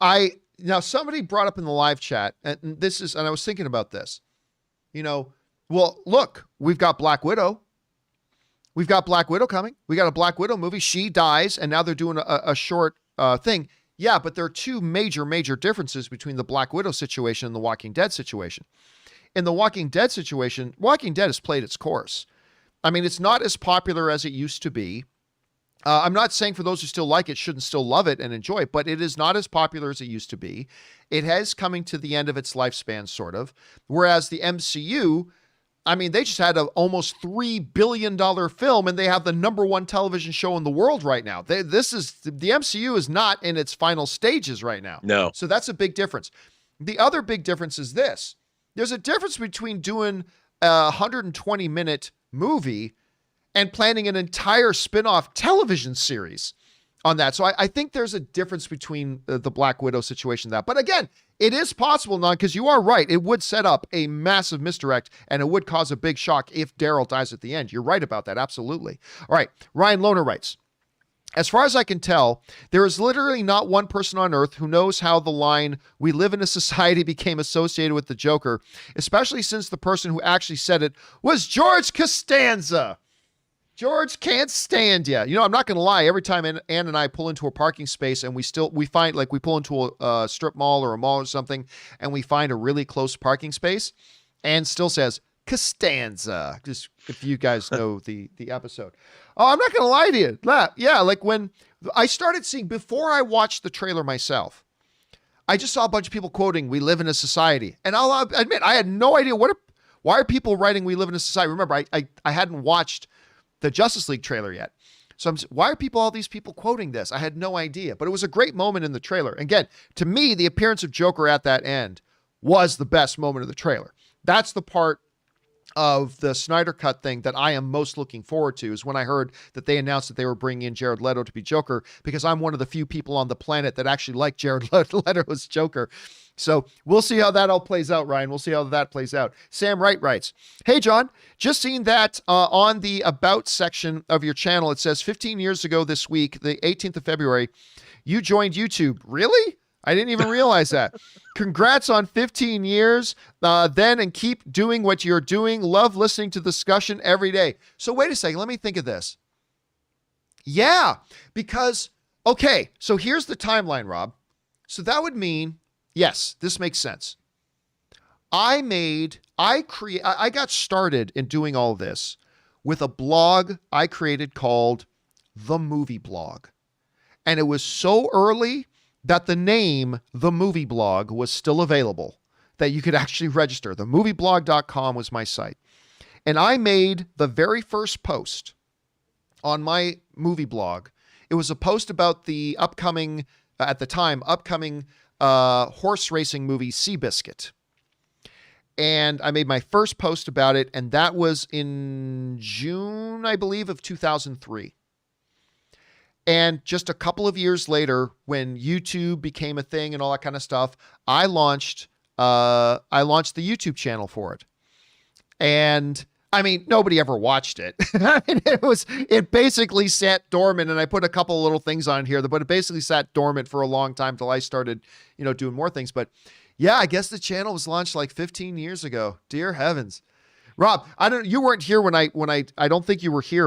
Now somebody brought up in the live chat, and I was thinking about this, well, look, we've got Black Widow. We've got Black Widow coming. We got a Black Widow movie. She dies, and now they're doing a short thing. Yeah, but there are 2 major differences between the Black Widow situation and the Walking Dead situation. in the Walking Dead situation, Walking Dead has played its course. I mean, it's not as popular as it used to be. I'm not saying for those who still like it shouldn't still love it and enjoy it, but it is not as popular as it used to be. It has coming to the end of its lifespan, sort of. Whereas the MCU, I mean, they just had an almost $3 billion film, and they have the #1 television show in the world right now. The MCU is not in its final stages right now. No. So that's a big difference. The other big difference is this. There's a difference between doing a 120-minute movie and planning an entire spin-off television series on that. So I think there's a difference between the Black Widow situation and that. But again, it is possible, Nan, because you are right. It would set up a massive misdirect, and it would cause a big shock if Daryl dies at the end. You're right about that, absolutely. All right, Ryan Lohner writes, as far as I can tell, there is literally not one person on earth who knows how the line, "we live in a society," became associated with the Joker, especially since the person who actually said it was George Costanza. George can't stand you. You know, I'm not going to lie. Every time Ann and I pull into a parking space and we find, like, we pull into a strip mall or a mall or something, and we find a really close parking space, Ann still says, Costanza. Just if you guys know the episode. Oh, I'm not going to lie to you. Yeah, like when I started seeing, before I watched the trailer myself, I just saw a bunch of people quoting, "We live in a society." And I'll admit, I had no idea why are people writing "we live in a society." Remember, I hadn't watched the Justice League trailer yet. So why are all these people quoting this? I had no idea, but it was a great moment in the trailer. Again, to me, the appearance of Joker at that end was the best moment of the trailer. That's the part of the Snyder Cut thing that I am most looking forward to, is when I heard that they announced that they were bringing in Jared Leto to be Joker, because I'm one of the few people on the planet that actually like Jared Leto as Joker. So we'll see how that all plays out, Ryan. We'll see how that plays out. Sam Wright writes, "Hey, John, just seen that on the About section of your channel. It says 15 years ago this week, the 18th of February, you joined YouTube." Really? I didn't even realize that. Congrats on 15 years then, and keep doing what you're doing. Love listening to the discussion every day. So wait a second. Let me think of this. Yeah, because, okay, so here's the timeline, Rob. So that would mean, yes, this makes sense. I got started in doing all this with a blog I created called The Movie Blog. And it was so early that the name The Movie Blog was still available, that you could actually register. TheMovieBlog.com was my site. And I made the very first post on my movie blog. It was a post about the upcoming horse racing movie Seabiscuit. And I made my first post about it, and that was in June, I believe, of 2003. And just a couple of years later, when YouTube became a thing and all that kind of stuff, I launched the YouTube channel for it. And I mean, nobody ever watched it. It basically sat dormant, and I put a couple of little things on here, but it basically sat dormant for a long time till I started, doing more things. But yeah, I guess the channel was launched like 15 years ago. Dear heavens. Rob, you weren't here when I don't think you were here,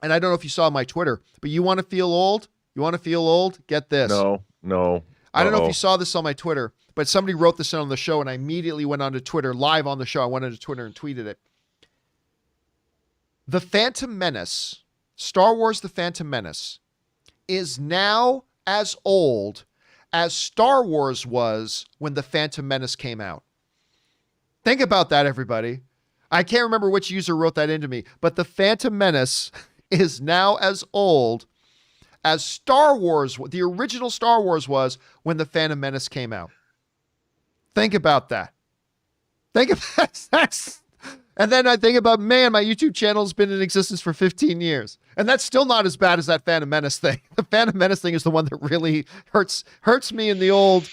and I don't know if you saw my Twitter, but you want to feel old? You want to feel old? Get this. No. I don't know if you saw this on my Twitter, but somebody wrote this in on the show, and I immediately went onto Twitter, live on the show. I went onto Twitter and tweeted it. The Phantom Menace, Star Wars The Phantom Menace, is now as old as Star Wars was when The Phantom Menace came out. Think about that, everybody. I can't remember which user wrote that into me, but The Phantom Menace is now as old as Star Wars, the original Star Wars was when The Phantom Menace came out. Think about that. Think of that. And then I think about, man, my YouTube channel has been in existence for 15 years. And that's still not as bad as that Phantom Menace thing. The Phantom Menace thing is the one that really hurts me in the old,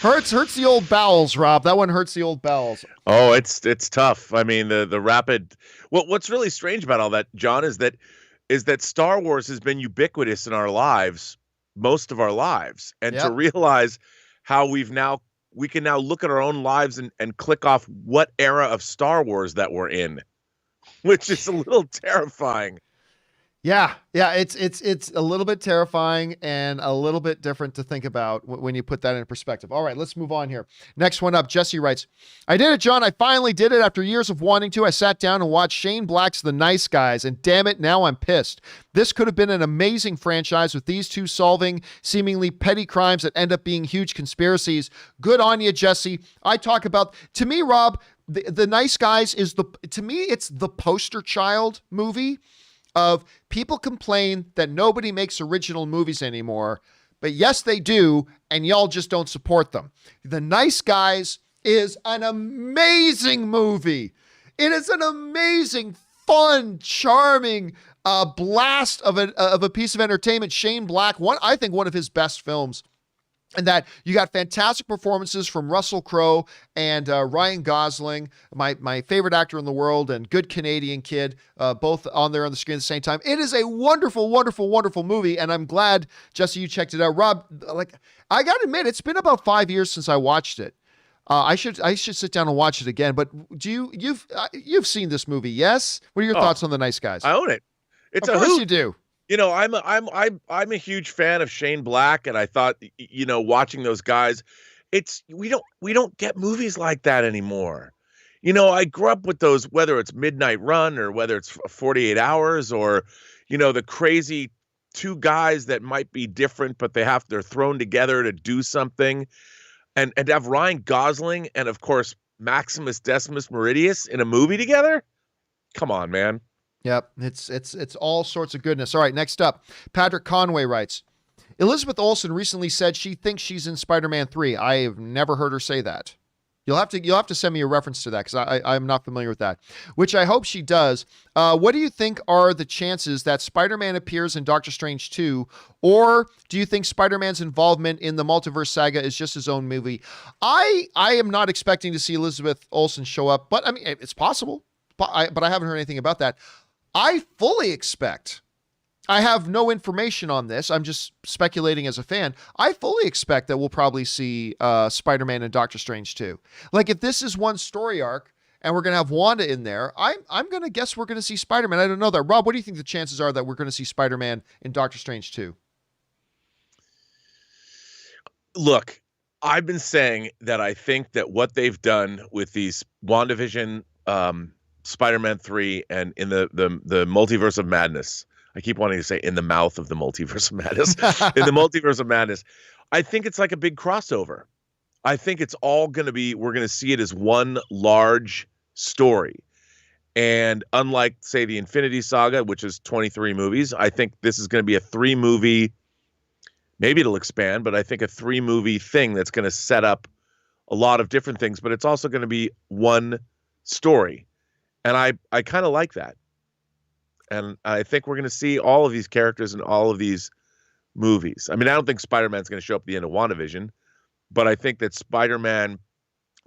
hurts the old bowels, Rob. That one hurts the old bowels. Oh, it's tough. I mean, the rapid, what's really strange about all that, John, is that Star Wars has been ubiquitous in our lives, most of our lives. And to realize how we can now look at our own lives and click off what era of Star Wars that we're in, which is a little terrifying. Yeah, it's a little bit terrifying and a little bit different to think about when you put that in perspective. All right, let's move on here. Next one up, Jesse writes, I did it, John. I finally did it after years of wanting to. I sat down and watched Shane Black's The Nice Guys, and damn it, now I'm pissed. This could have been an amazing franchise with these two solving seemingly petty crimes that end up being huge conspiracies. Good on you, Jesse. I talk about, to me, Rob, the Nice Guys is to me, it's the poster child movie of people complain that nobody makes original movies anymore, but yes, they do, and y'all just don't support them. The Nice Guys is an amazing movie. It is an amazing, fun, charming blast of a piece of entertainment. Shane Black, I think one of his best films. And that you got fantastic performances from Russell Crowe and Ryan Gosling, my favorite actor in the world, and good Canadian kid, both on there on the screen at the same time. It is a wonderful, wonderful, wonderful movie, and I'm glad, Jesse, you checked it out. Rob, I got to admit, it's been about 5 years since I watched it. I should sit down and watch it again. But you've seen this movie? Yes. What are your thoughts on The Nice Guys? I own it. It's of course you do. You know, I'm a huge fan of Shane Black, and I thought, watching those guys, we don't get movies like that anymore. I grew up with those, whether it's Midnight Run or whether it's 48 Hours or, the crazy two guys that might be different, but they're thrown together to do something, and to have Ryan Gosling and of course Maximus Decimus Meridius in a movie together. Come on, man. Yep, it's all sorts of goodness. All right, next up, Patrick Conway writes, Elizabeth Olsen recently said she thinks she's in Spider-Man 3. I have never heard her say that. You'll have to send me a reference to that because I'm not familiar with that, which I hope she does. What do you think are the chances that Spider-Man appears in Doctor Strange 2, or do you think Spider-Man's involvement in the multiverse saga is just his own movie? I am not expecting to see Elizabeth Olsen show up, but I mean, it's possible, but I haven't heard anything about that. I fully expect, I have no information on this, I'm just speculating as a fan, I fully expect that we'll probably see Spider-Man and Doctor Strange 2. Like, if this is one story arc and we're going to have Wanda in there, I'm going to guess we're going to see Spider-Man. I don't know that. Rob, what do you think the chances are that we're going to see Spider-Man in Doctor Strange 2? Look, I've been saying that I think that what they've done with these WandaVision, Spider-Man 3, and in the Multiverse of Madness. I keep wanting to say in the mouth of the Multiverse of Madness. In the Multiverse of Madness. I think it's like a big crossover. I think it's all going to be, we're going to see it as one large story. And unlike, say, the Infinity Saga, which is 23 movies, I think this is going to be a 3-movie, maybe it'll expand, but I think a 3-movie thing that's going to set up a lot of different things, but it's also going to be one story. And I kind of like that. And I think we're going to see all of these characters in all of these movies. I mean, I don't think Spider-Man's going to show up at the end of WandaVision, but I think that Spider-Man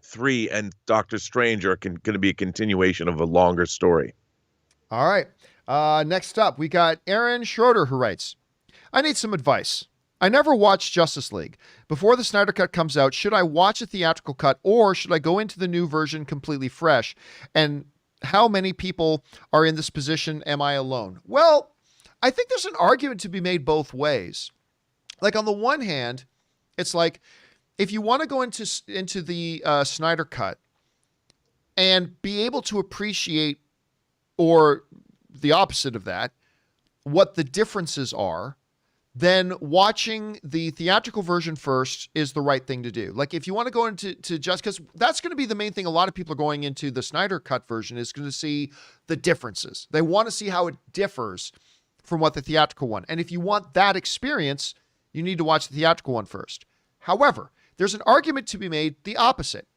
3 and Doctor Strange are going to be a continuation of a longer story. All right. Next up, we got Aaron Schroeder, who writes, I need some advice. I never watched Justice League. Before the Snyder Cut comes out, should I watch a theatrical cut or should I go into the new version completely fresh? And how many people are in this position? Am I alone? Well, I think there's an argument to be made both ways. Like, on the one hand, it's like, if you want to go into the Snyder Cut and be able to appreciate, or the opposite of that, what the differences are, then watching the theatrical version first is the right thing to do. Like, if you want to go into just, because that's going to be the main thing. A lot of people are going into the Snyder Cut version is going to see the differences. They want to see how it differs from what the theatrical one. And if you want that experience, you need to watch the theatrical one first. However, there's an argument to be made the opposite,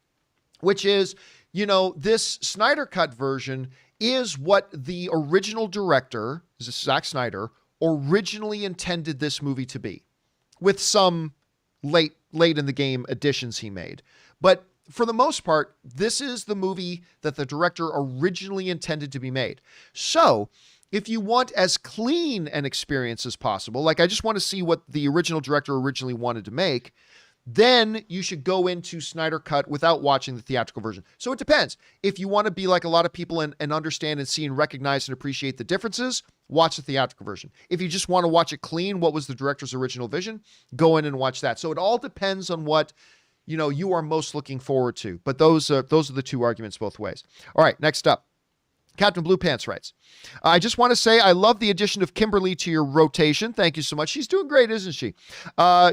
which is, this Snyder Cut version is what the original director, Zack Snyder, originally intended this movie to be, with some late in the game additions he made. But for the most part, this is the movie that the director originally intended to be made. So if you want as clean an experience as possible, like, I just want to see what the original director originally wanted to make, then you should go into Snyder Cut without watching the theatrical version. So it depends. If you want to be like a lot of people and understand and see and recognize and appreciate the differences, watch the theatrical version. If you just want to watch it clean, what was the director's original vision, go in and watch that. So it all depends on what, you are most looking forward to. But those are the two arguments both ways. All right, next up. Captain Blue Pants writes, I just want to say I love the addition of Kimberly to your rotation. Thank you so much. She's doing great, isn't she?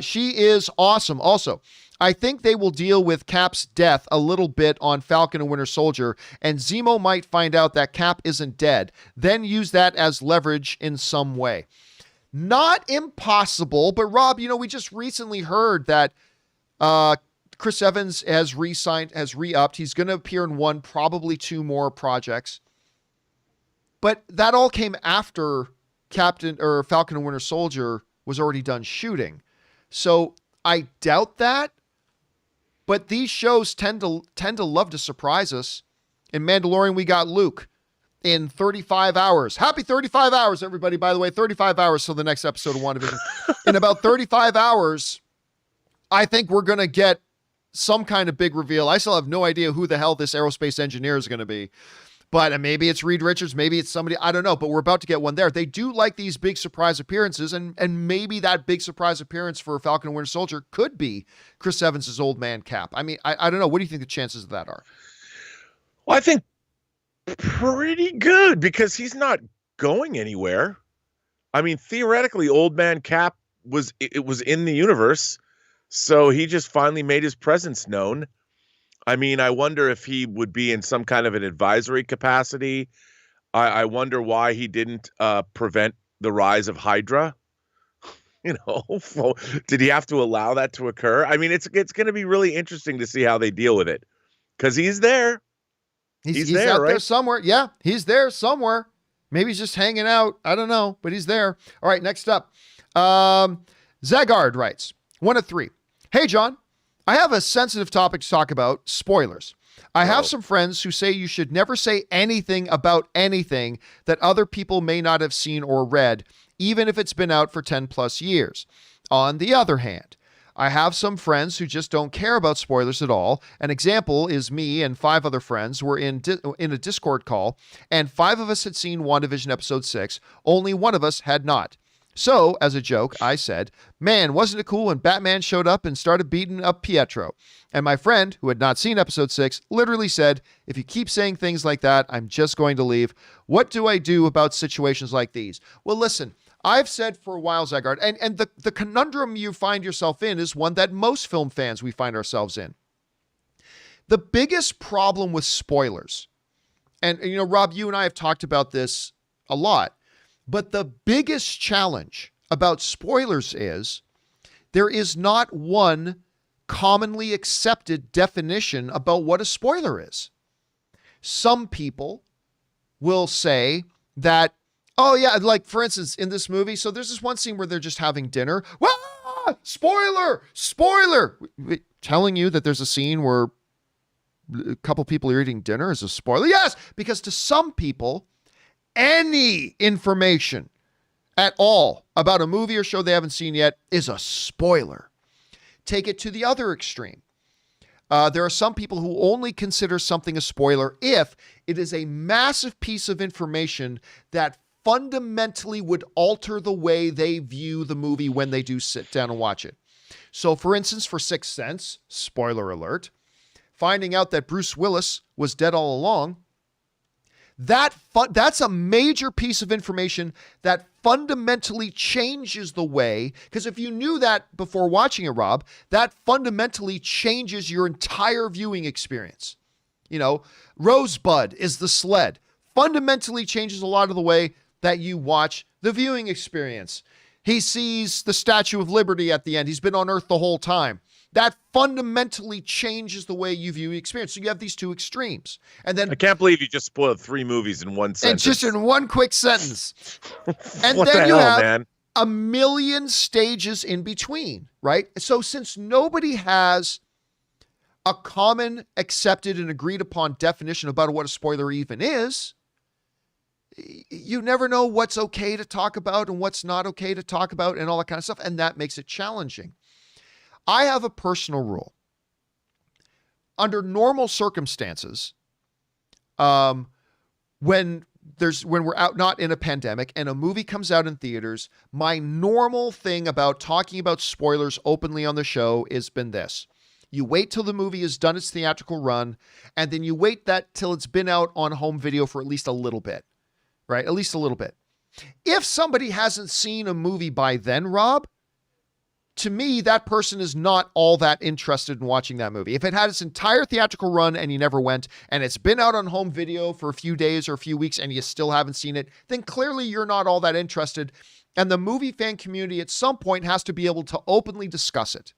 She is awesome. Also, I think they will deal with Cap's death a little bit on Falcon and Winter Soldier, and Zemo might find out that Cap isn't dead, then use that as leverage in some way. Not impossible, but Rob, we just recently heard that Chris Evans has re-upped. He's going to appear in one, probably two more projects. But that all came after Falcon and Winter Soldier was already done shooting. So I doubt that. But these shows tend to love to surprise us. In Mandalorian, we got Luke in 35 hours. Happy 35 hours, everybody. By the way, 35 hours till the next episode of WandaVision. In about 35 hours, I think we're going to get some kind of big reveal. I still have no idea who the hell this aerospace engineer is going to be. But maybe it's Reed Richards, maybe it's somebody, I don't know, but we're about to get one there. They do like these big surprise appearances, and maybe that big surprise appearance for Falcon and Winter Soldier could be Chris Evans' old man Cap. I mean, I don't know. What do you think the chances of that are? Well, I think pretty good, because he's not going anywhere. I mean, theoretically, old man Cap was in the universe, so he just finally made his presence known. I mean, I wonder if he would be in some kind of an advisory capacity. I wonder why he didn't prevent the rise of Hydra. Did he have to allow that to occur? I mean, it's going to be really interesting to see how they deal with it, because he's there. He's there, out right? there somewhere. Yeah, he's there somewhere. Maybe he's just hanging out. I don't know, but he's there. All right, next up. Zagard writes, 1 of 3. Hey, John. I have a sensitive topic to talk about, spoilers. I have some friends who say you should never say anything about anything that other people may not have seen or read, even if it's been out for 10 plus years. On the other hand, I have some friends who just don't care about spoilers at all. An example is me and 5 other friends were in a Discord call, and 5 of us had seen WandaVision episode 6. Only 1 of us had not. So, as a joke, I said, man, wasn't it cool when Batman showed up and started beating up Pietro? And my friend, who had not seen episode 6, literally said, if you keep saying things like that, I'm just going to leave. What do I do about situations like these? Well, listen, I've said for a while, Zagard, and the conundrum you find yourself in is one that most film fans we find ourselves in. The biggest problem with spoilers, and Rob, you and I have talked about this a lot, but the biggest challenge about spoilers is there is not one commonly accepted definition about what a spoiler is. Some people will say that, oh yeah, like for instance, in this movie, so there's this one scene where they're just having dinner. Well, spoiler! Telling you that there's a scene where a couple people are eating dinner is a spoiler? Yes, because to some people, any information at all about a movie or show they haven't seen yet is a spoiler. Take it to the other extreme. There are some people who only consider something a spoiler if it is a massive piece of information that fundamentally would alter the way they view the movie when they do sit down and watch it. So, for instance, for Sixth Sense, spoiler alert, finding out that Bruce Willis was dead all along, that's a major piece of information that fundamentally changes the way, because if you knew that before watching it, Rob, that fundamentally changes your entire viewing experience. Rosebud is the sled. Fundamentally changes a lot of the way that you watch the viewing experience. He sees the Statue of Liberty at the end. He's been on Earth the whole time. That fundamentally changes the way you view the experience. So you have these two extremes. And then I can't believe you just spoiled 3 movies in one sentence. And just in one quick sentence. And what then the you hell, have man? a million stages in between, right? So since nobody has a common, accepted, and agreed upon definition about what a spoiler even is, you never know what's okay to talk about and what's not okay to talk about and all that kind of stuff. And that makes it challenging. I have a personal rule. Under normal circumstances, when we're out not in a pandemic and a movie comes out in theaters, my normal thing about talking about spoilers openly on the show has been this. You wait till the movie has done its theatrical run, and then you wait till it's been out on home video for at least a little bit, right? At least a little bit. If somebody hasn't seen a movie by then, Rob, to me, that person is not all that interested in watching that movie. If it had its entire theatrical run and you never went, and it's been out on home video for a few days or a few weeks and you still haven't seen it, then clearly you're not all that interested. And the movie fan community at some point has to be able to openly discuss it.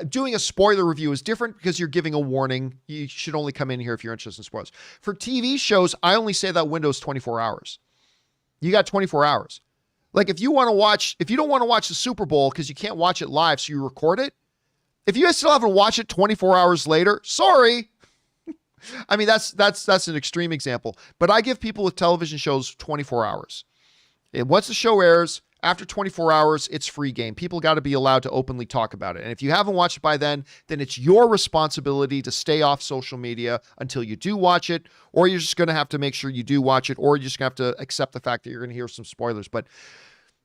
Doing a spoiler review is different because you're giving a warning. You should only come in here if you're interested in spoilers. For TV shows, I only say that window is 24 hours. You got 24 hours. Like if you don't want to watch the Super Bowl because you can't watch it live, so you record it. If you still haven't watched it 24 hours later, sorry. I mean, that's an extreme example, but I give people with television shows 24 hours. And once the show airs, after 24 hours, it's free game. People got to be allowed to openly talk about it. And if you haven't watched it by then it's your responsibility to stay off social media until you do watch it, or you're just going to have to make sure you do watch it, or you're just going to have to accept the fact that you're going to hear some spoilers. But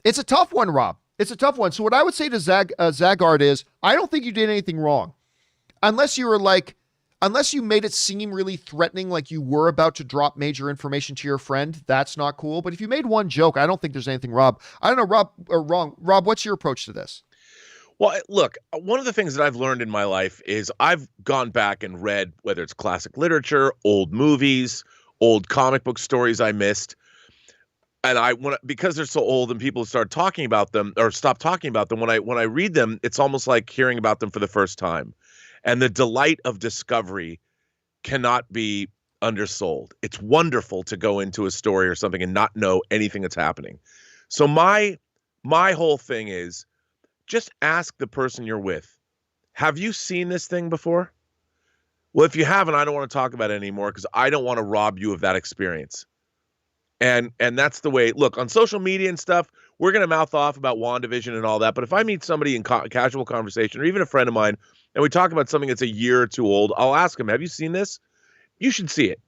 it's a tough one, Rob. It's a tough one. So what I would say to Zagard is, I don't think you did anything wrong. Unless you made it seem really threatening, like you were about to drop major information to your friend, that's not cool. But if you made one joke, I don't think there's anything wrong. Rob, what's your approach to this? Well, look, one of the things that I've learned in my life is I've gone back and read, whether it's classic literature, old movies, old comic book stories I missed. And because they're so old and people start talking about them or stop talking about them, when I read them, it's almost like hearing about them for the first time. And the delight of discovery cannot be undersold. It's wonderful to go into a story or something and not know anything that's happening. So my whole thing is just ask the person you're with, have you seen this thing before? Well, if you haven't, I don't want to talk about it anymore because I don't want to rob you of that experience. And that's the way, look, on social media and stuff, we're going to mouth off about WandaVision and all that. But if I meet somebody in casual conversation or even a friend of mine and we talk about something that's a year or two old, I'll ask them, have you seen this? You should see it.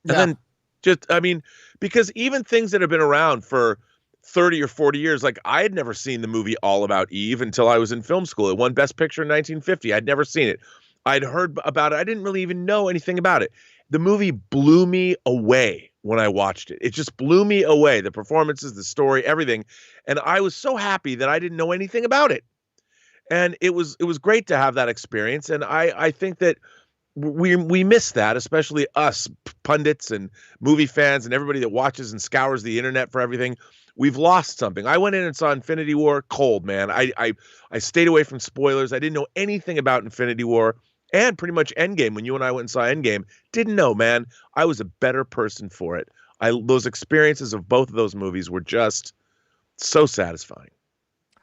And then because even things that have been around for 30 or 40 years, like I had never seen the movie All About Eve until I was in film school. It won Best Picture in 1950. I'd never seen it. I'd heard about it. I didn't really even know anything about it. The movie blew me away when I watched it. It just blew me away. The performances, the story, everything. And I was so happy that I didn't know anything about it. And it was great to have that experience. And I think that we miss that, especially us pundits and movie fans and everybody that watches and scours the internet for everything. We've lost something. I went in and saw Infinity War cold, man. I stayed away from spoilers. I didn't know anything about Infinity War. And pretty much Endgame, when you and I went and saw Endgame, didn't know, man. I was a better person for it. Those experiences of both of those movies were just so satisfying.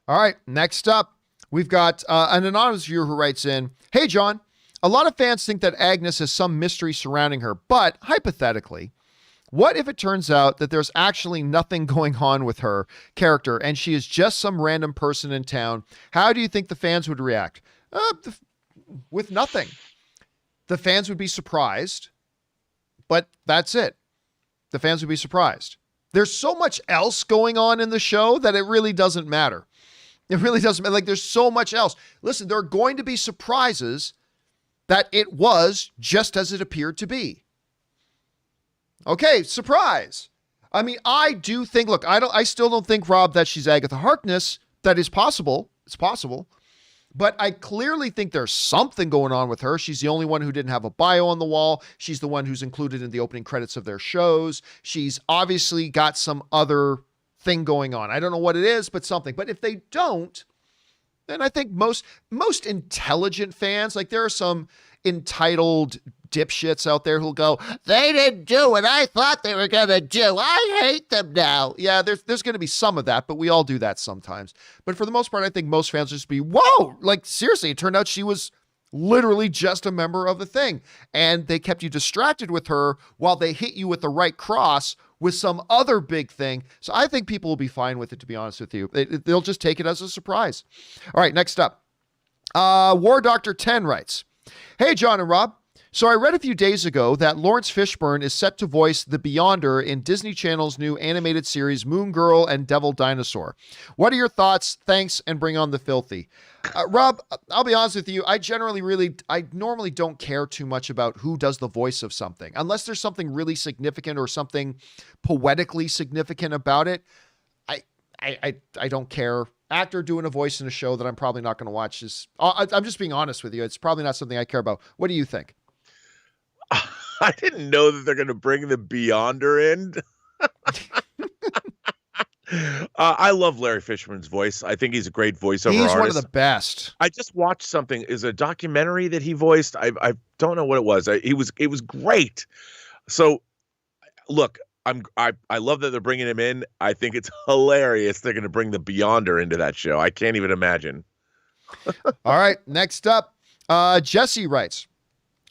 All right, next up, we've got an anonymous viewer who writes in, "Hey, John, a lot of fans think that Agnes has some mystery surrounding her, but hypothetically, what if it turns out that there's actually nothing going on with her character and she is just some random person in town? How do you think the fans would react?" With nothing. The fans would be surprised, but that's it. The fans would be surprised. There's so much else going on in the show that it really doesn't matter. It really doesn't matter. Like, there's so much else. Listen, there are going to be surprises that it was just as it appeared to be. Okay, surprise. I mean, I do think, look, I still don't think, Rob, that she's Agatha Harkness. That is possible. It's possible. But I clearly think there's something going on with her. She's the only one who didn't have a bio on the wall. She's the one who's included in the opening credits of their shows. She's obviously got some other thing going on. I don't know what it is, but something. But if they don't, then I think most intelligent fans, like there are some entitled dipshits out there who'll go, "They didn't do what I thought they were going to do. I hate them now." Yeah, there's going to be some of that, but we all do that sometimes. But for the most part, I think most fans just be, whoa, like seriously, it turned out she was literally just a member of the thing. And they kept you distracted with her while they hit you with the right cross with some other big thing. So I think people will be fine with it, to be honest with you. They'll just take it as a surprise. All right, next up. War Doctor 10 writes, "Hey, John and Rob. So I read a few days ago that Lawrence Fishburne is set to voice the Beyonder in Disney Channel's new animated series Moon Girl and Devil Dinosaur. What are your thoughts? Thanks, and bring on the filthy." Rob, I'll be honest with you. I normally don't care too much about who does the voice of something, unless there's something really significant or something poetically significant about it. I don't care. Actor doing a voice in a show that I'm probably not going to watch I'm just being honest with you. It's probably not something I care about. What do you think? I didn't know that they're going to bring the Beyonder in. I love Larry Fishburne's voice. I think he's a great voiceover artist. He's one of the best. I just watched something. Is a documentary that he voiced. I don't know what it was. It was great. So, look, I love that they're bringing him in. I think it's hilarious. They're going to bring the Beyonder into that show. I can't even imagine. All right, next up, Jesse writes,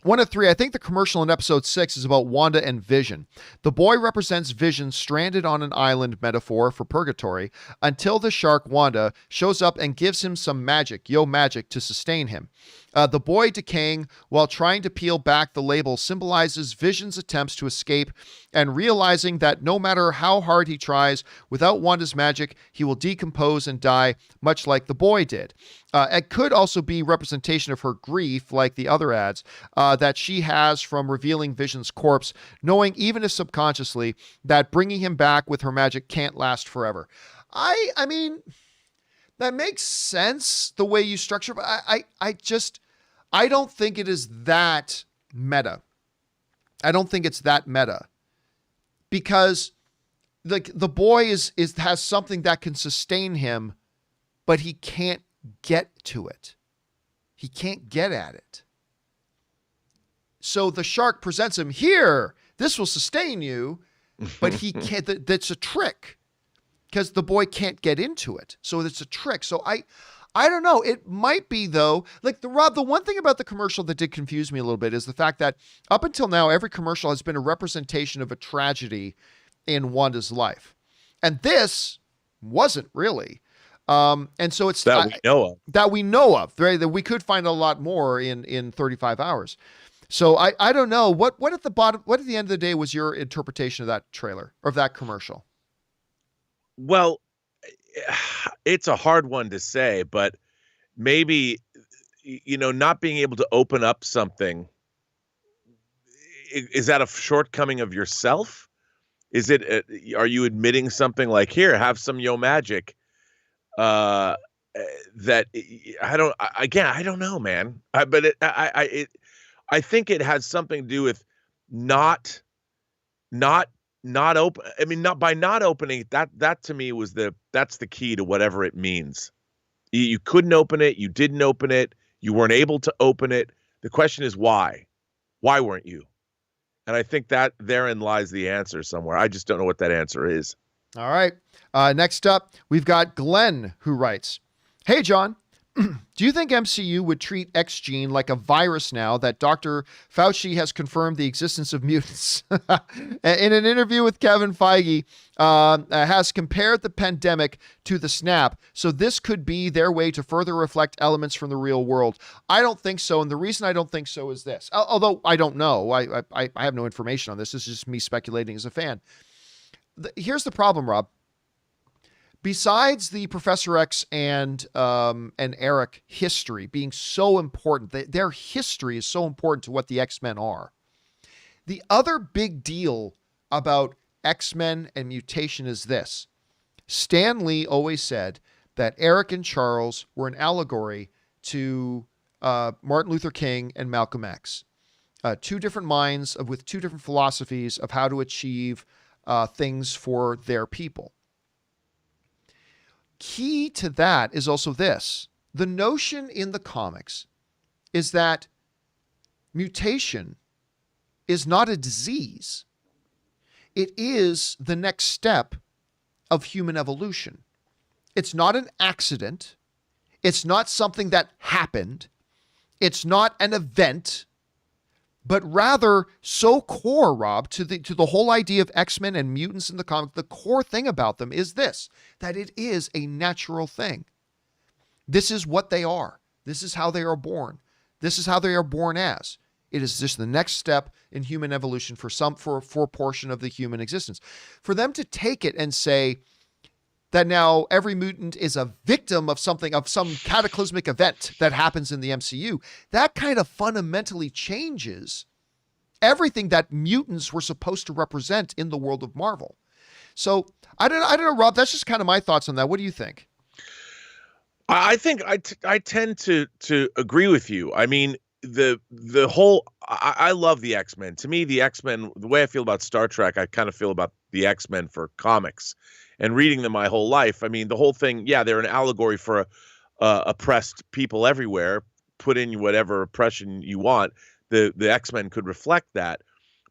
"One of three. I think the commercial in episode 6 is about Wanda and Vision. The boy represents Vision stranded on an island, metaphor for purgatory, until the shark Wanda shows up and gives him some magic, magic, to sustain him. The boy decaying while trying to peel back the label symbolizes Vision's attempts to escape and realizing that no matter how hard he tries, without Wanda's magic, he will decompose and die, much like the boy did. It could also be representation of her grief, like the other ads, that she has from revealing Vision's corpse, knowing, even if subconsciously, that bringing him back with her magic can't last forever." I mean, that makes sense the way you structure, but I don't think it is that meta. I don't think it's that meta, because the boy has something that can sustain him, but he can't get to it. He can't get at it. So the shark presents him, "Here, this will sustain you," but he can't. That's a trick, because the boy can't get into it. So it's a trick. So I don't know. It might be, though. Like, the one thing about the commercial that did confuse me a little bit is the fact that up until now, every commercial has been a representation of a tragedy in Wanda's life. And this wasn't really. And so it's that we know of. That we know of, right? That we could find a lot more in 35 hours. So I don't know. What at the end of the day was your interpretation of that trailer or of that commercial? Well, it's a hard one to say, but maybe, not being able to open up something, is that a shortcoming of yourself? Is it, are you admitting something like, "Here, have some magic"? That I don't know, man. I think it has something to do with not open. I mean, not opening that to me that's the key to whatever it means. You couldn't open it. You didn't open it. You weren't able to open it. The question is why? Why weren't you? And I think that therein lies the answer somewhere. I just don't know what that answer is. All right. Next up, we've got Glenn, who writes, "Hey, John. Do you think MCU would treat X gene like a virus now that Dr. Fauci has confirmed the existence of mutants?" In an interview with Kevin Feige, has compared the pandemic to the snap. So this could be their way to further reflect elements from the real world. I don't think so. And the reason I don't think so is this, although I don't know, I have no information on this. This is just me speculating as a fan. Here's the problem, Rob. Besides the Professor X and Eric history being so important, their history is so important to what the X-Men are. The other big deal about X-Men and mutation is this. Stan Lee always said that Eric and Charles were an allegory to Martin Luther King and Malcolm X. Two different minds with two different philosophies of how to achieve things for their people. Key to that is also this. The notion in the comics is that mutation is not a disease. It is the next step of human evolution. It's not an accident. It's not something that happened. It's not an event. but rather so core, Rob, to the whole idea of X-Men and mutants in the comic. The core thing about them is this, that it is a natural thing. This is what they are. This is how they are born. This is how they are born as. It is just the next step in human evolution for a portion of the human existence. For them to take it and say that now every mutant is a victim of some cataclysmic event that happens in the MCU, that kind of fundamentally changes everything that mutants were supposed to represent in the world of Marvel. So I don't know, Rob, that's just kind of my thoughts on that. What do you think? I think I tend to agree with you. I mean, the whole, I love the X-Men. To me, the X-Men, the way I feel about Star Trek, I kind of feel about the X-Men for comics and reading them my whole life. I mean, the whole thing, yeah, they're an allegory for oppressed people everywhere. Put in whatever oppression you want. The X-Men could reflect that.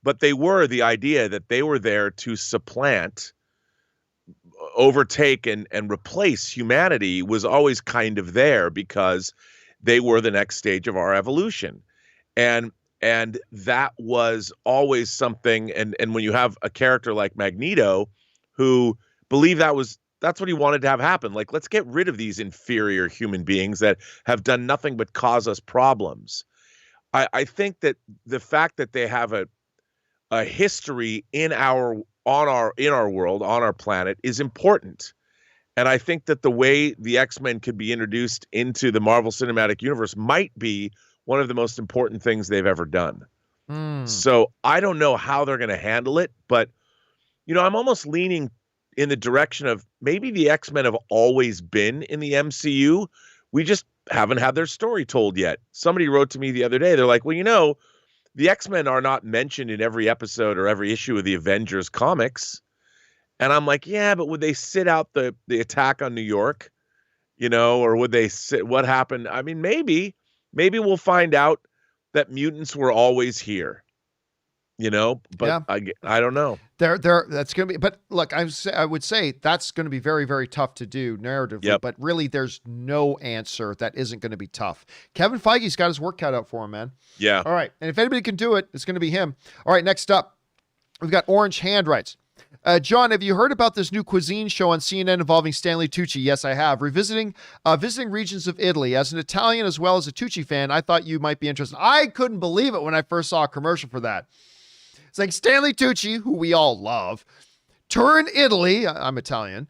But they were the idea that they were there to supplant, overtake, and replace humanity was always kind of there because they were the next stage of our evolution. And that was always something. And when you have a character like Magneto who believed that's what he wanted to have happen. Like, let's get rid of these inferior human beings that have done nothing but cause us problems. I think that the fact that they have a history in our world, on our planet, is important. And I think that the way the X-Men could be introduced into the Marvel Cinematic Universe might be one of the most important things they've ever done. So I don't know how they're going to handle it, but I'm almost leaning in the direction of maybe the X-Men have always been in the MCU. We just haven't had their story told yet. Somebody wrote to me the other day. They're like, well, the X-Men are not mentioned in every episode or every issue of the Avengers comics. And I'm like, yeah, but would they sit out the attack on New York, or would they sit, what happened? I mean, maybe we'll find out that mutants were always here, but yeah. I don't know. That's going to be, but look, I would say that's going to be very, very tough to do narratively, yep. But really there's no answer that isn't going to be tough. Kevin Feige's got his work cut out for him, man. Yeah. All right. And if anybody can do it, it's going to be him. All right. Next up, we've got Orange Hand Writes. John, have you heard about this new cuisine show on CNN involving Stanley Tucci? Yes, I have. Visiting regions of Italy. As an Italian as well as a Tucci fan, I thought you might be interested. I couldn't believe it when I first saw a commercial for that. It's like Stanley Tucci, who we all love, touring Italy. I'm Italian,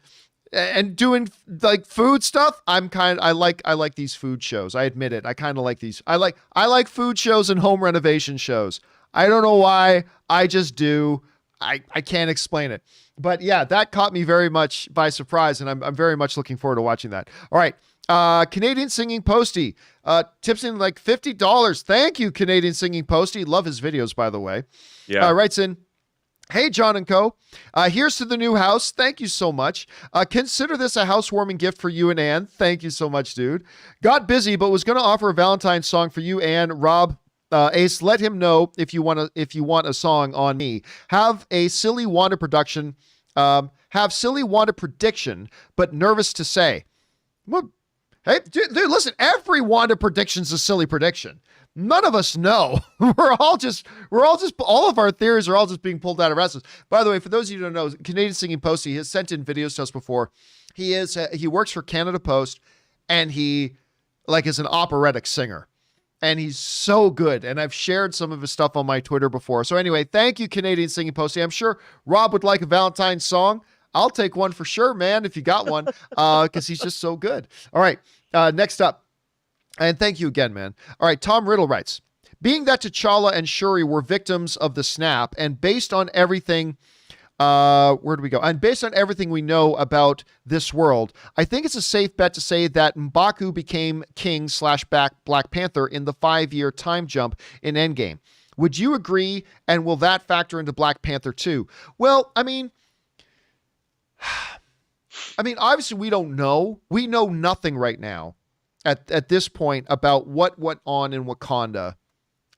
and doing like food stuff. I like these food shows. I admit it. I kind of like these. I like food shows and home renovation shows. I don't know why. I just do. I can't explain it. But yeah, that caught me very much by surprise, and I'm very much looking forward to watching that. All right. Canadian Singing Posty tips in like $50. Thank you, Canadian Singing Posty. Love his videos, by the way. Yeah. Writes in, hey, John and Co. Here's to the new house. Thank you so much. Consider this a housewarming gift for you and Ann. Thank you so much, dude. Got busy, but was going to offer a Valentine's song for you, Ann. Rob, Ace, let him know if you want a song on me. Have a silly Wanda production. Have silly Wanda prediction, but nervous to say. What? Hey, dude, listen, every Wanda prediction's a silly prediction. None of us know. All of our theories are all just being pulled out of wrestlers. By the way, for those of you who don't know, Canadian Singing Posty has sent in videos to us before. He works for Canada Post, and he is an operatic singer. And he's so good. And I've shared some of his stuff on my Twitter before. So anyway, thank you, Canadian Singing Posty. I'm sure Rob would like a Valentine's song. I'll take one for sure, man, if you got one, because he's just so good. All right, next up. And thank you again, man. All right, Tom Riddle writes, being that T'Challa and Shuri were victims of the snap, and based on everything, where do we go? And based on everything we know about this world, I think it's a safe bet to say that M'Baku became King / Black Panther in the 5-year time jump in Endgame. Would you agree? And will that factor into Black Panther 2? Well, I mean, obviously we don't know. We know nothing right now at this point about what went on in Wakanda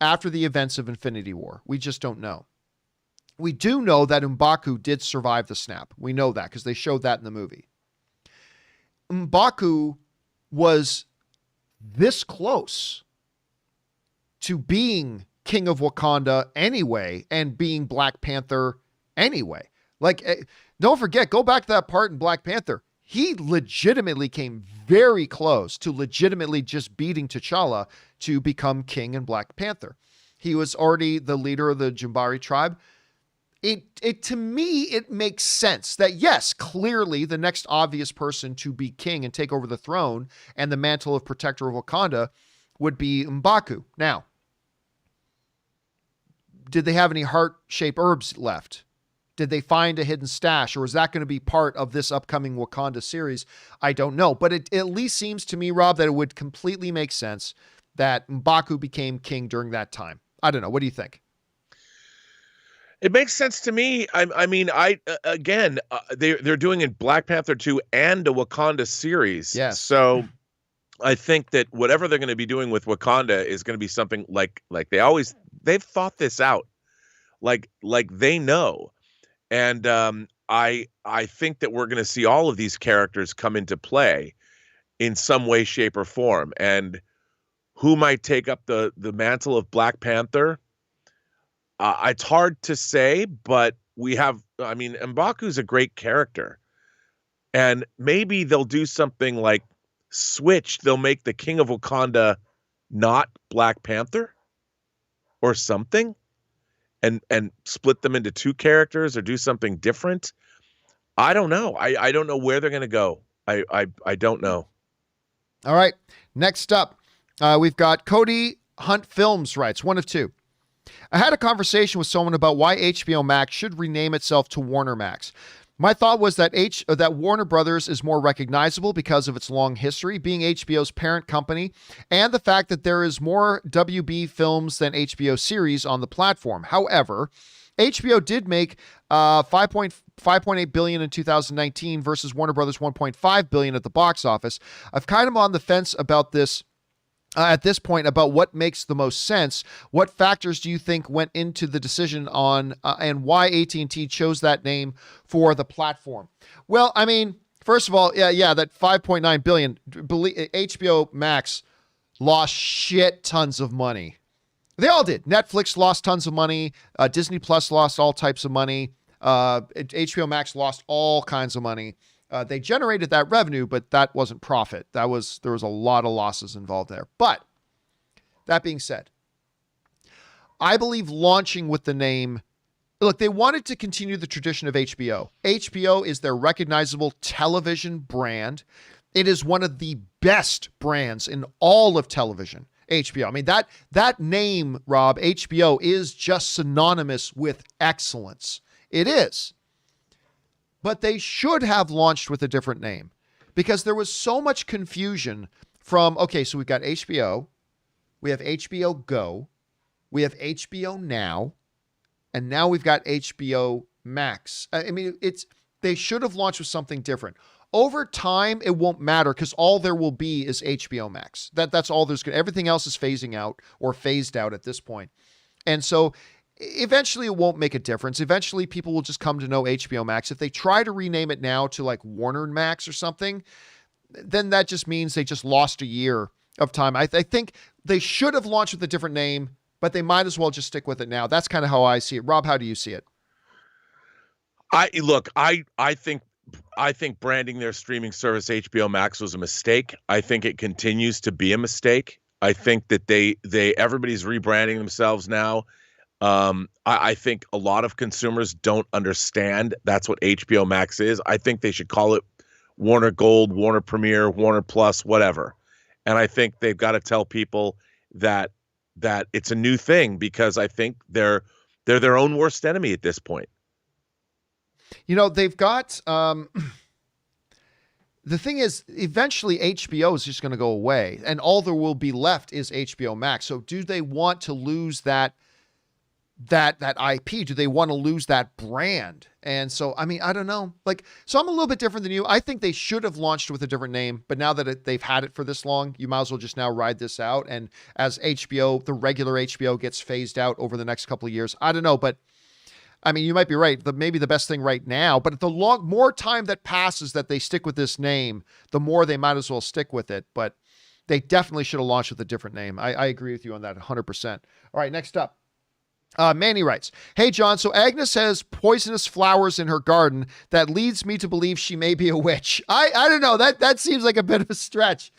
after the events of Infinity War. We just don't know. We do know that M'Baku did survive the snap. We know that because they showed that in the movie. M'Baku was this close to being King of Wakanda anyway and being Black Panther anyway. Like, don't forget, go back to that part in Black Panther. He legitimately came very close to legitimately just beating T'Challa to become king in Black Panther. He was already the leader of the Jambari tribe. It to me, it makes sense that yes, clearly the next obvious person to be king and take over the throne and the mantle of protector of Wakanda would be M'Baku. Now, did they have any heart-shaped herbs left? Did they find a hidden stash, or is that going to be part of this upcoming Wakanda series? I don't know, but it at least seems to me, Rob, that it would completely make sense that M'Baku became king during that time. I don't know. What do you think? It makes sense to me. They're doing in Black Panther 2 and a Wakanda series. Yes. So I think that whatever they're going to be doing with Wakanda is going to be something like they've thought this out. Like they know. And I think that we're going to see all of these characters come into play in some way, shape, or form. And who might take up the mantle of Black Panther? It's hard to say, but M'Baku's a great character. And maybe they'll do something like switch. They'll make the King of Wakanda not Black Panther or something and split them into two characters or do something different. I don't know. I don't know where they're going to go. I don't know. All right. Next up, we've got Cody Hunt Films writes, one of two. I had a conversation with someone about why HBO Max should rename itself to Warner Max. My thought was that that Warner Brothers is more recognizable because of its long history, being HBO's parent company, and the fact that there is more WB films than HBO series on the platform. However, HBO did make $5.8 billion in 2019 versus Warner Brothers $1.5 billion at the box office. I've kind of on the fence about this. At this point, about what makes the most sense. What factors do you think went into the decision on and why AT&T chose that name for the platform? Well, I mean, first of all, yeah, that $5.9 billion, HBO Max lost shit tons of money. They all did. Netflix lost tons of money. Disney Plus lost all types of money. HBO Max lost all kinds of money. They generated that revenue, but that wasn't profit. There was a lot of losses involved there. But that being said, I believe launching with the name, look, they wanted to continue the tradition of HBO. HBO is their recognizable television brand. It is one of the best brands in all of television. HBO. I mean, that name, Rob, HBO, is just synonymous with excellence. It is. But they should have launched with a different name because there was so much confusion from, okay, so we've got HBO, we have HBO Go, we have HBO Now, and now we've got HBO Max. I mean, they should have launched with something different. Over time, it won't matter because all there will be is HBO Max. That's all there's going to, everything else is phasing out or phased out at this point. And so eventually it won't make a difference. Eventually people will just come to know HBO Max. If they try to rename it now to like Warner Max or something, then that just means they just lost a year of time. I think they should have launched with a different name, but they might as well just stick with it now. That's kind of how I see it. Rob, how do you see it? I think branding their streaming service HBO Max was a mistake. I think it continues to be a mistake. I think that everybody's rebranding themselves now. I think a lot of consumers don't understand that's what HBO Max is. I think they should call it Warner Gold, Warner Premiere, Warner Plus, whatever. And I think they've got to tell people that it's a new thing because I think they're their own worst enemy at this point. You know, they've got the thing is, eventually HBO is just going to go away, and all there will be left is HBO Max. So, do they want to lose that IP? Do they want to lose that brand? And so, I mean, I don't know. So I'm a little bit different than you. I think they should have launched with a different name, but now that they've had it for this long, you might as well just now ride this out. And as HBO, the regular HBO gets phased out over the next couple of years, I don't know, but I mean, you might be right. Maybe the best thing right now, but the more time that passes that they stick with this name, the more they might as well stick with it. But They definitely should have launched with a different name. I agree with you on that 100%. All right, next up. Manny writes, "Hey, John, so Agnes has poisonous flowers in her garden that leads me to believe she may be a witch." I don't know. That seems like a bit of a stretch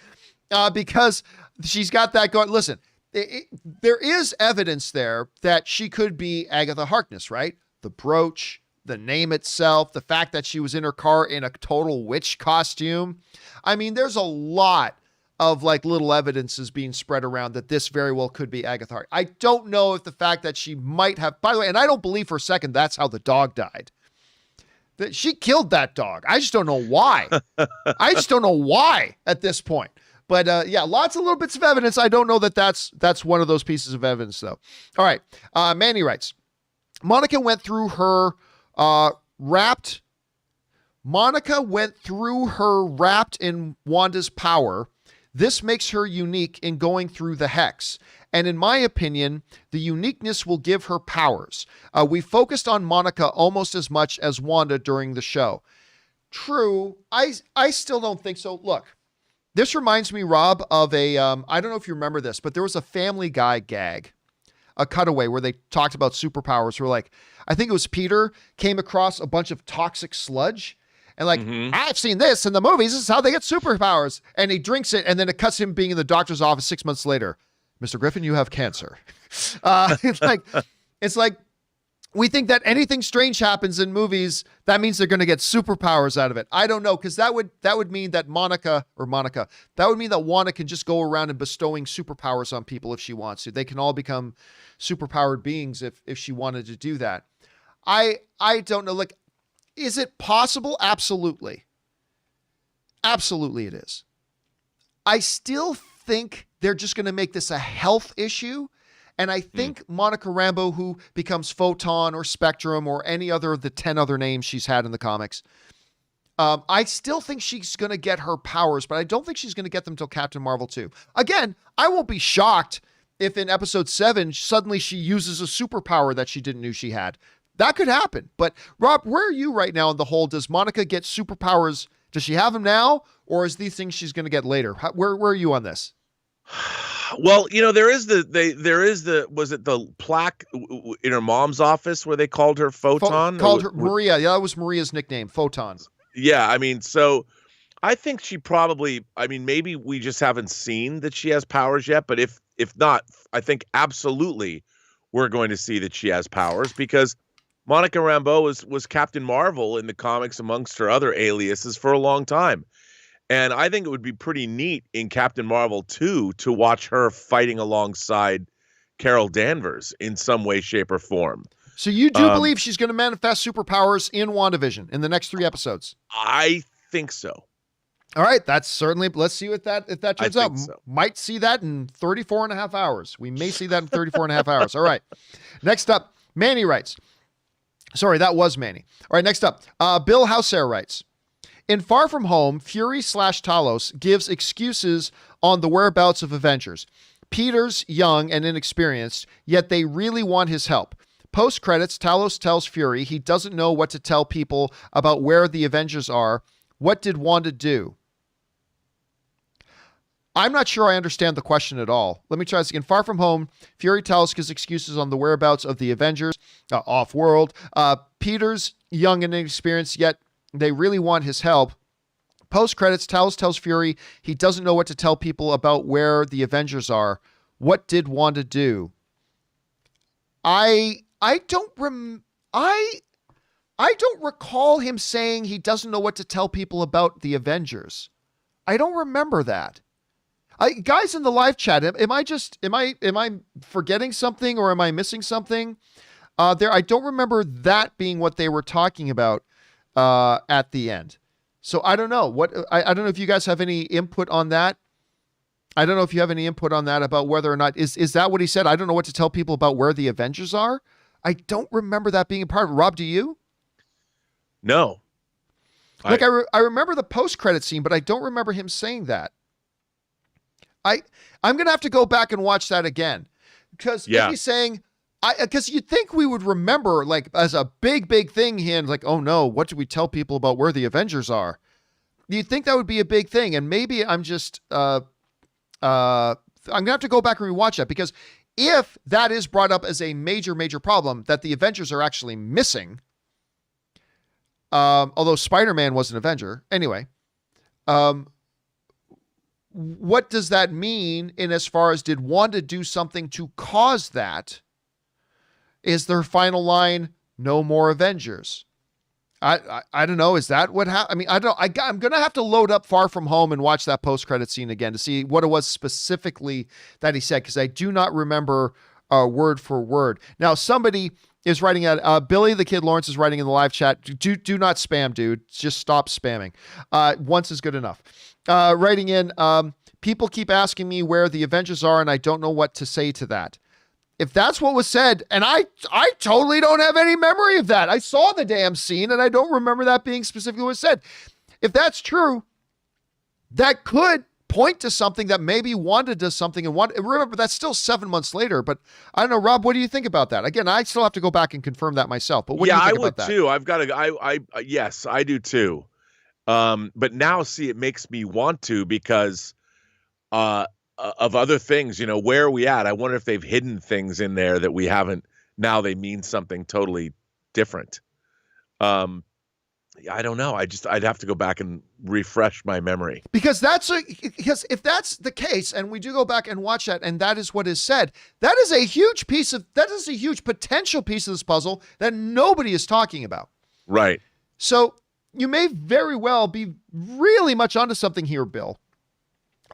because she's got that going. Listen, there is evidence there that she could be Agatha Harkness, right? The brooch, the name itself, the fact that she was in her car in a total witch costume. I mean, there's a lot of like little evidences being spread around that this very well could be Agatha Harkness. I don't know if the fact that she might have, by the way, and I don't believe for a second that's how the dog died. That she killed that dog. I just don't know why. I just don't know why at this point. But yeah, lots of little bits of evidence. I don't know that that's one of those pieces of evidence though. All right. Manny writes, Monica went through her wrapped in Wanda's power. This makes her unique in going through the hex. And in my opinion, the uniqueness will give her powers. We focused on Monica almost as much as Wanda during the show. True. I still don't think so. Look, this reminds me, Rob, of a, I don't know if you remember this, but there was a Family Guy gag, a cutaway where they talked about superpowers where like, I think it was Peter came across a bunch of toxic sludge. And like, I've seen this in the movies. This is how they get superpowers. And he drinks it. And then it cuts him being in the doctor's office 6 months later. Mr. Griffin, you have cancer. It's like we think that anything strange happens in movies. That means they're going to get superpowers out of it. I don't know. Cause that would mean that that would mean that Wanda can just go around and bestowing superpowers on people if she wants to. They can all become superpowered beings if she wanted to do that. I don't know. Like, is it possible? Absolutely. Absolutely it is. I still think they're just going to make this a health issue. And I think Monica Rambeau, who becomes Photon or Spectrum or any other of the 10 other names she's had in the comics, I still think she's going to get her powers, but I don't think she's going to get them till Captain Marvel 2. Again, I won't be shocked if in episode 7, suddenly she uses a superpower that she didn't know she had. That could happen. But Rob, where are you right now in the whole, does Monica get superpowers? Does she have them now? Or is these things she's going to get later? Where are you on this? Well, you know, was it the plaque in her mom's office where they called her Photon? Called her Maria. Yeah, that was Maria's nickname, Photon. Yeah, I mean, so I think she probably, I mean, maybe we just haven't seen that she has powers yet, but if not, I think absolutely we're going to see that she has powers because Monica Rambeau was Captain Marvel in the comics amongst her other aliases for a long time. And I think it would be pretty neat in Captain Marvel 2 to watch her fighting alongside Carol Danvers in some way, shape, or form. So you do believe she's going to manifest superpowers in WandaVision in the next 3 episodes? I think so. All right. That's certainly, let's see if that turns out. So. Might see that in 34 and a half hours. We may see that in 34 and a half hours. All right. Next up, Manny writes. Sorry, that was Manny. All right, next up. Bill Hauser writes, in Far From Home, Fury/Talos gives excuses on the whereabouts of Avengers. Peter's young and inexperienced, yet they really want his help. Post-credits, Talos tells Fury he doesn't know what to tell people about where the Avengers are. What did Wanda do? I'm not sure I understand the question at all. Let me try this again. Far From Home, Fury Talos gives excuses on the whereabouts of the Avengers, off-world. Peter's young and inexperienced, yet they really want his help. Post-credits, Talos tells Fury he doesn't know what to tell people about where the Avengers are. What did Wanda do? I don't recall him saying he doesn't know what to tell people about the Avengers. I don't remember that. Guys in the live chat, am I forgetting something or am I missing something? I don't remember that being what they were talking about at the end. So I don't know I don't know if you guys have any input on that. I don't know if you have any input on that about whether or not is that what he said? I don't know what to tell people about where the Avengers are. I don't remember that being a part of it. Rob, do you? No. Like I remember the post-credit scene, but I don't remember him saying that. I'm going to have to go back and watch that again because maybe saying, because you'd think we would remember like as a big thing here, like, oh no, what do we tell people about where the Avengers are? You'd think that would be a big thing. And maybe I'm just, I'm gonna have to go back and rewatch that, because if that is brought up as a major problem that the Avengers are actually missing, although Spider-Man was an Avenger anyway, what does that mean in as far as, did Wanda do something to cause that? Is their final line no more Avengers? I don't know. Is that what happened? I mean, I don't. I'm gonna have to load up Far From Home and watch that post-credit scene again to see what it was specifically that he said, because I do not remember word for word. Now, somebody is writing at Billy the Kid Lawrence is writing in the live chat. Do not spam, dude. Just stop spamming. Once is good enough. Writing in, people keep asking me where the Avengers are, and I don't know what to say to that. If that's what was said, and I totally don't have any memory of that. I saw the damn scene, and I don't remember that being specifically what was said. If that's true, that could point to something that maybe Wanda does something. And remember, that's still 7 months later. But I don't know, Rob, what do you think about that? Again, I still have to go back and confirm that myself. But what do you think about that? Yeah, I would too. I've got to. Yes, I do too. But now, see, it makes me want to, because of other things, where are we at? I wonder if they've hidden things in there that we haven't. Now they mean something totally different. I don't know. I'd have to go back and refresh my memory. Because if that's the case, and we do go back and watch that, and that is what is said, that is a huge potential piece of this puzzle that nobody is talking about. Right. So you may very well be really much onto something here, Bill.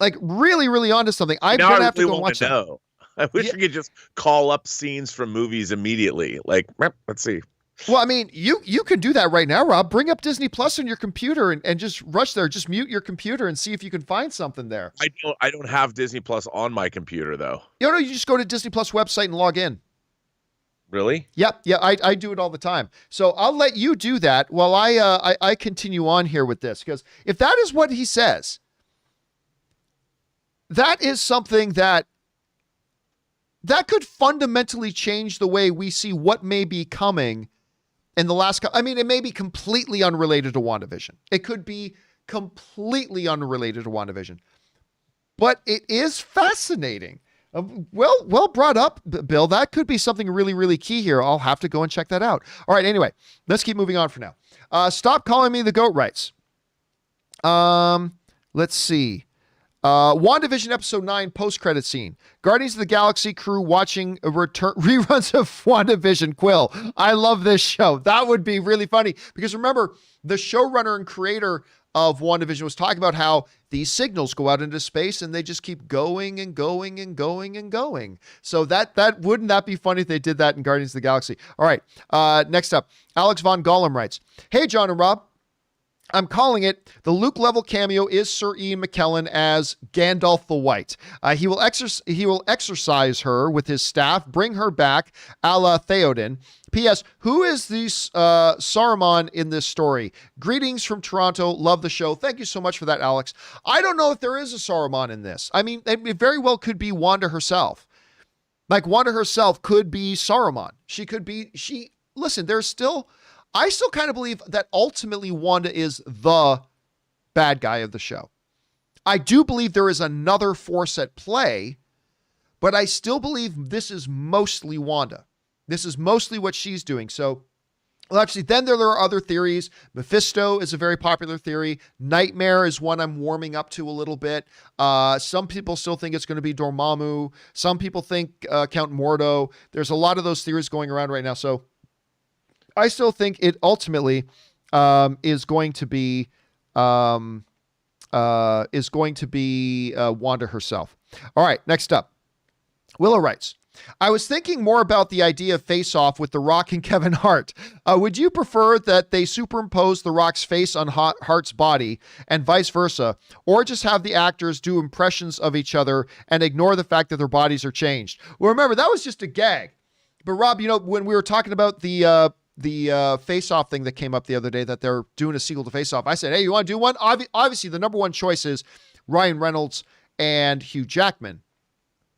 Like really onto something. I'm going to have to go and watch that. I wish we could just call up scenes from movies immediately. Like, let's see. Well, I mean, you can do that right now, Rob. Bring up Disney Plus on your computer and just rush there. Just mute your computer and see if you can find something there. I don't have Disney Plus on my computer, though. You just go to Disney Plus website and log in. Really? Yep. Yeah, I do it all the time. So I'll let you do that while I continue on here with this, because if that is what he says, that is something that could fundamentally change the way we see what may be coming in the last. I mean, it may be completely unrelated to WandaVision. It could be completely unrelated to WandaVision, but it is fascinating. Well brought up, Bill. That could be something really key here. I'll have to go and check that out. All right. Anyway, let's keep moving on for now. Stop calling me the goat rights. Let's see. WandaVision episode 9 post-credit scene. Guardians of the Galaxy crew watching reruns of WandaVision. Quill, I love this show. That would be really funny, because remember, the showrunner and creator of WandaVision was talking about how these signals go out into space and they just keep going and going and going and going. So wouldn't that be funny if they did that in Guardians of the Galaxy? All right. Next up, Alex Von Gollum writes, "Hey, John and Rob. I'm calling it. The Luke level cameo is Sir Ian McKellen as Gandalf the White. He will exercise her with his staff, bring her back, a la Theoden. P.S. Who is the Saruman in this story? Greetings from Toronto. Love the show." Thank you so much for that, Alex. I don't know if there is a Saruman in this. I mean, it very well could be Wanda herself. Like, Wanda herself could be Saruman. Listen, I still kind of believe that ultimately Wanda is the bad guy of the show. I do believe there is another force at play, but I still believe this is mostly Wanda. This is mostly what she's doing. So, well, actually, then there are other theories. Mephisto is a very popular theory. Nightmare is one I'm warming up to a little bit. Some people still think it's going to be Dormammu. Some people think Count Mordo. There's a lot of those theories going around right now. So I still think it ultimately is going to be Wanda herself. All right, next up, Willow writes, "I was thinking more about the idea of face-off with The Rock and Kevin Hart. Would you prefer that they superimpose The Rock's face on Hart's body and vice versa, or just have the actors do impressions of each other and ignore the fact that their bodies are changed?" Well, remember, that was just a gag. But Rob, when we were talking about the Face-Off thing that came up the other day, that they're doing a sequel to Face-Off, I said, hey, you want to do one? Obviously, the number one choice is Ryan Reynolds and Hugh Jackman.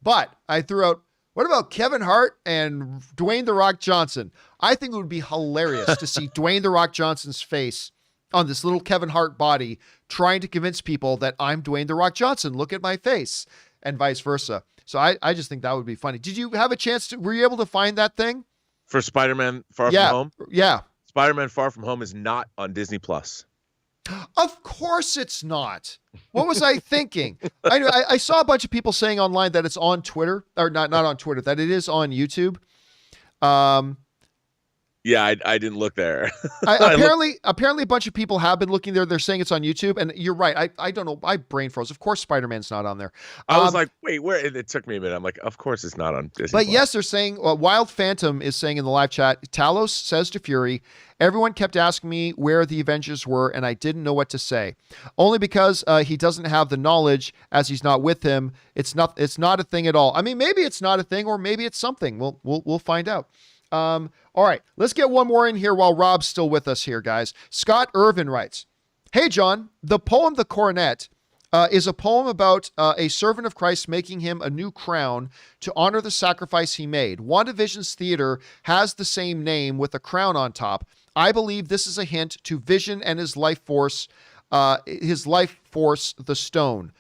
But I threw out, what about Kevin Hart and Dwayne The Rock Johnson? I think it would be hilarious to see Dwayne The Rock Johnson's face on this little Kevin Hart body trying to convince people that I'm Dwayne The Rock Johnson. Look at my face. and vice versa. So I just think that would be funny. Did you have a chance to, were you able to find that thing? For Spider-Man Far From Home? Yeah. Spider-Man Far From Home is not on Disney Plus. Of course it's not. What was I thinking? I saw a bunch of people saying online that it's on Twitter, or not on Twitter, that it is on YouTube. Yeah, I didn't look there. Apparently a bunch of people have been looking there. They're saying it's on YouTube, and you're right. I don't know. My brain froze. Of course, Spider-Man's not on there. I was like, wait, where? It took me a minute. I'm like, of course it's not on Disney But Plus. yes, they're saying, Wild Phantom is saying in the live chat, Talos says to Fury, everyone kept asking me where the Avengers were, and I didn't know what to say. Only because he doesn't have the knowledge as he's not with him. It's not a thing at all. I mean, maybe it's not a thing, or maybe it's something. We'll find out. All right, let's get one more in here while Rob's still with us here, guys. Scott Irvin writes, hey, John, the poem The Coronet is a poem about a servant of Christ making him a new crown to honor the sacrifice he made. WandaVision's theater has the same name with a crown on top. I believe this is a hint to Vision and his life force, the stone.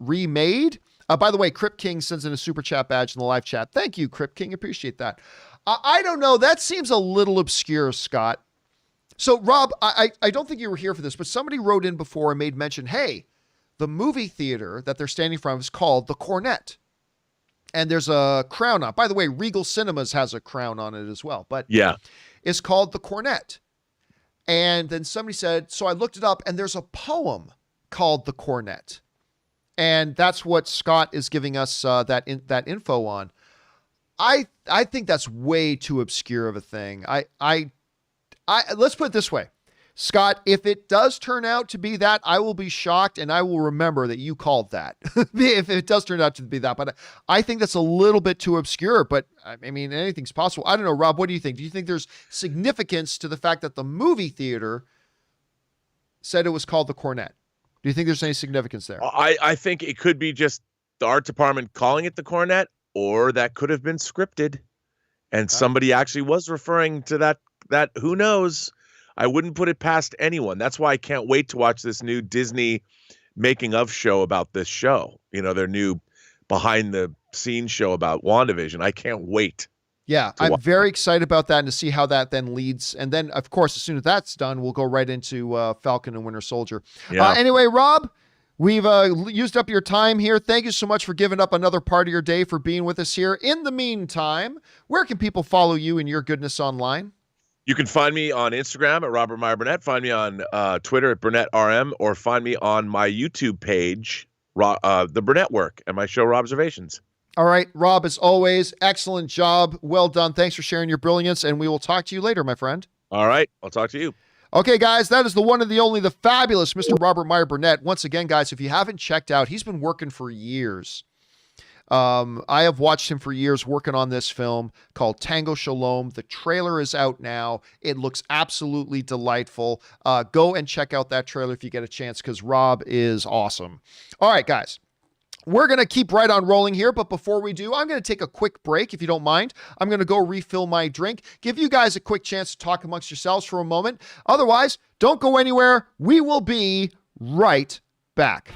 Remade? By the way, Crip King sends in a super chat badge in the live chat. Thank you, Crip King. Appreciate that. I don't know. That seems a little obscure, Scott. So, Rob, I don't think you were here for this, but somebody wrote in before and made mention, hey, the movie theater that they're standing from is called The Cornet. And there's a crown on. By the way, Regal Cinemas has a crown on it as well. But yeah, it's called The Cornet. And then somebody said, so I looked it up, and there's a poem called The Cornet. And that's what Scott is giving us that info on. I think that's way too obscure of a thing. I let's put it this way, Scott, if it does turn out to be that, I will be shocked and I will remember that you called that. If it does turn out to be that, but I think that's a little bit too obscure, but I mean, anything's possible. I don't know, Rob, what do you think? Do you think there's significance to the fact that the movie theater said it was called The Cornet? Do you think there's any significance there? I think it could be just the art department calling it The Cornet, or that could have been scripted and somebody actually was referring to that. Who knows? I wouldn't put it past anyone. That's why I can't wait to watch this new Disney making of show about this show. You know, their new behind the scenes show about WandaVision. I can't wait. Yeah, I'm very excited about that and to see how that then leads. And then, of course, as soon as that's done, we'll go right into Falcon and Winter Soldier. Yeah. Anyway, Rob, we've used up your time here. Thank you so much for giving up another part of your day for being with us here. In the meantime, where can people follow you and your goodness online? You can find me on Instagram at Robert Meyer Burnett. Find me on Twitter at BurnettRM, or find me on my YouTube page, The Burnett Work, and my show, Robservations. All right, Rob, as always, excellent job. Well done. Thanks for sharing your brilliance, and we will talk to you later, my friend. All right, I'll talk to you. Okay, guys, that is the one and the only, the fabulous Mr. Robert Meyer Burnett. Once again, guys, if you haven't checked out, he's been working for years. I have watched him for years working on this film called Tango Shalom. The trailer is out now. It looks absolutely delightful. Go and check out that trailer if you get a chance, because Rob is awesome. All right, guys. We're going to keep right on rolling here, but before we do, I'm going to take a quick break, if you don't mind. I'm going to go refill my drink, give you guys a quick chance to talk amongst yourselves for a moment. Otherwise, don't go anywhere. We will be right back.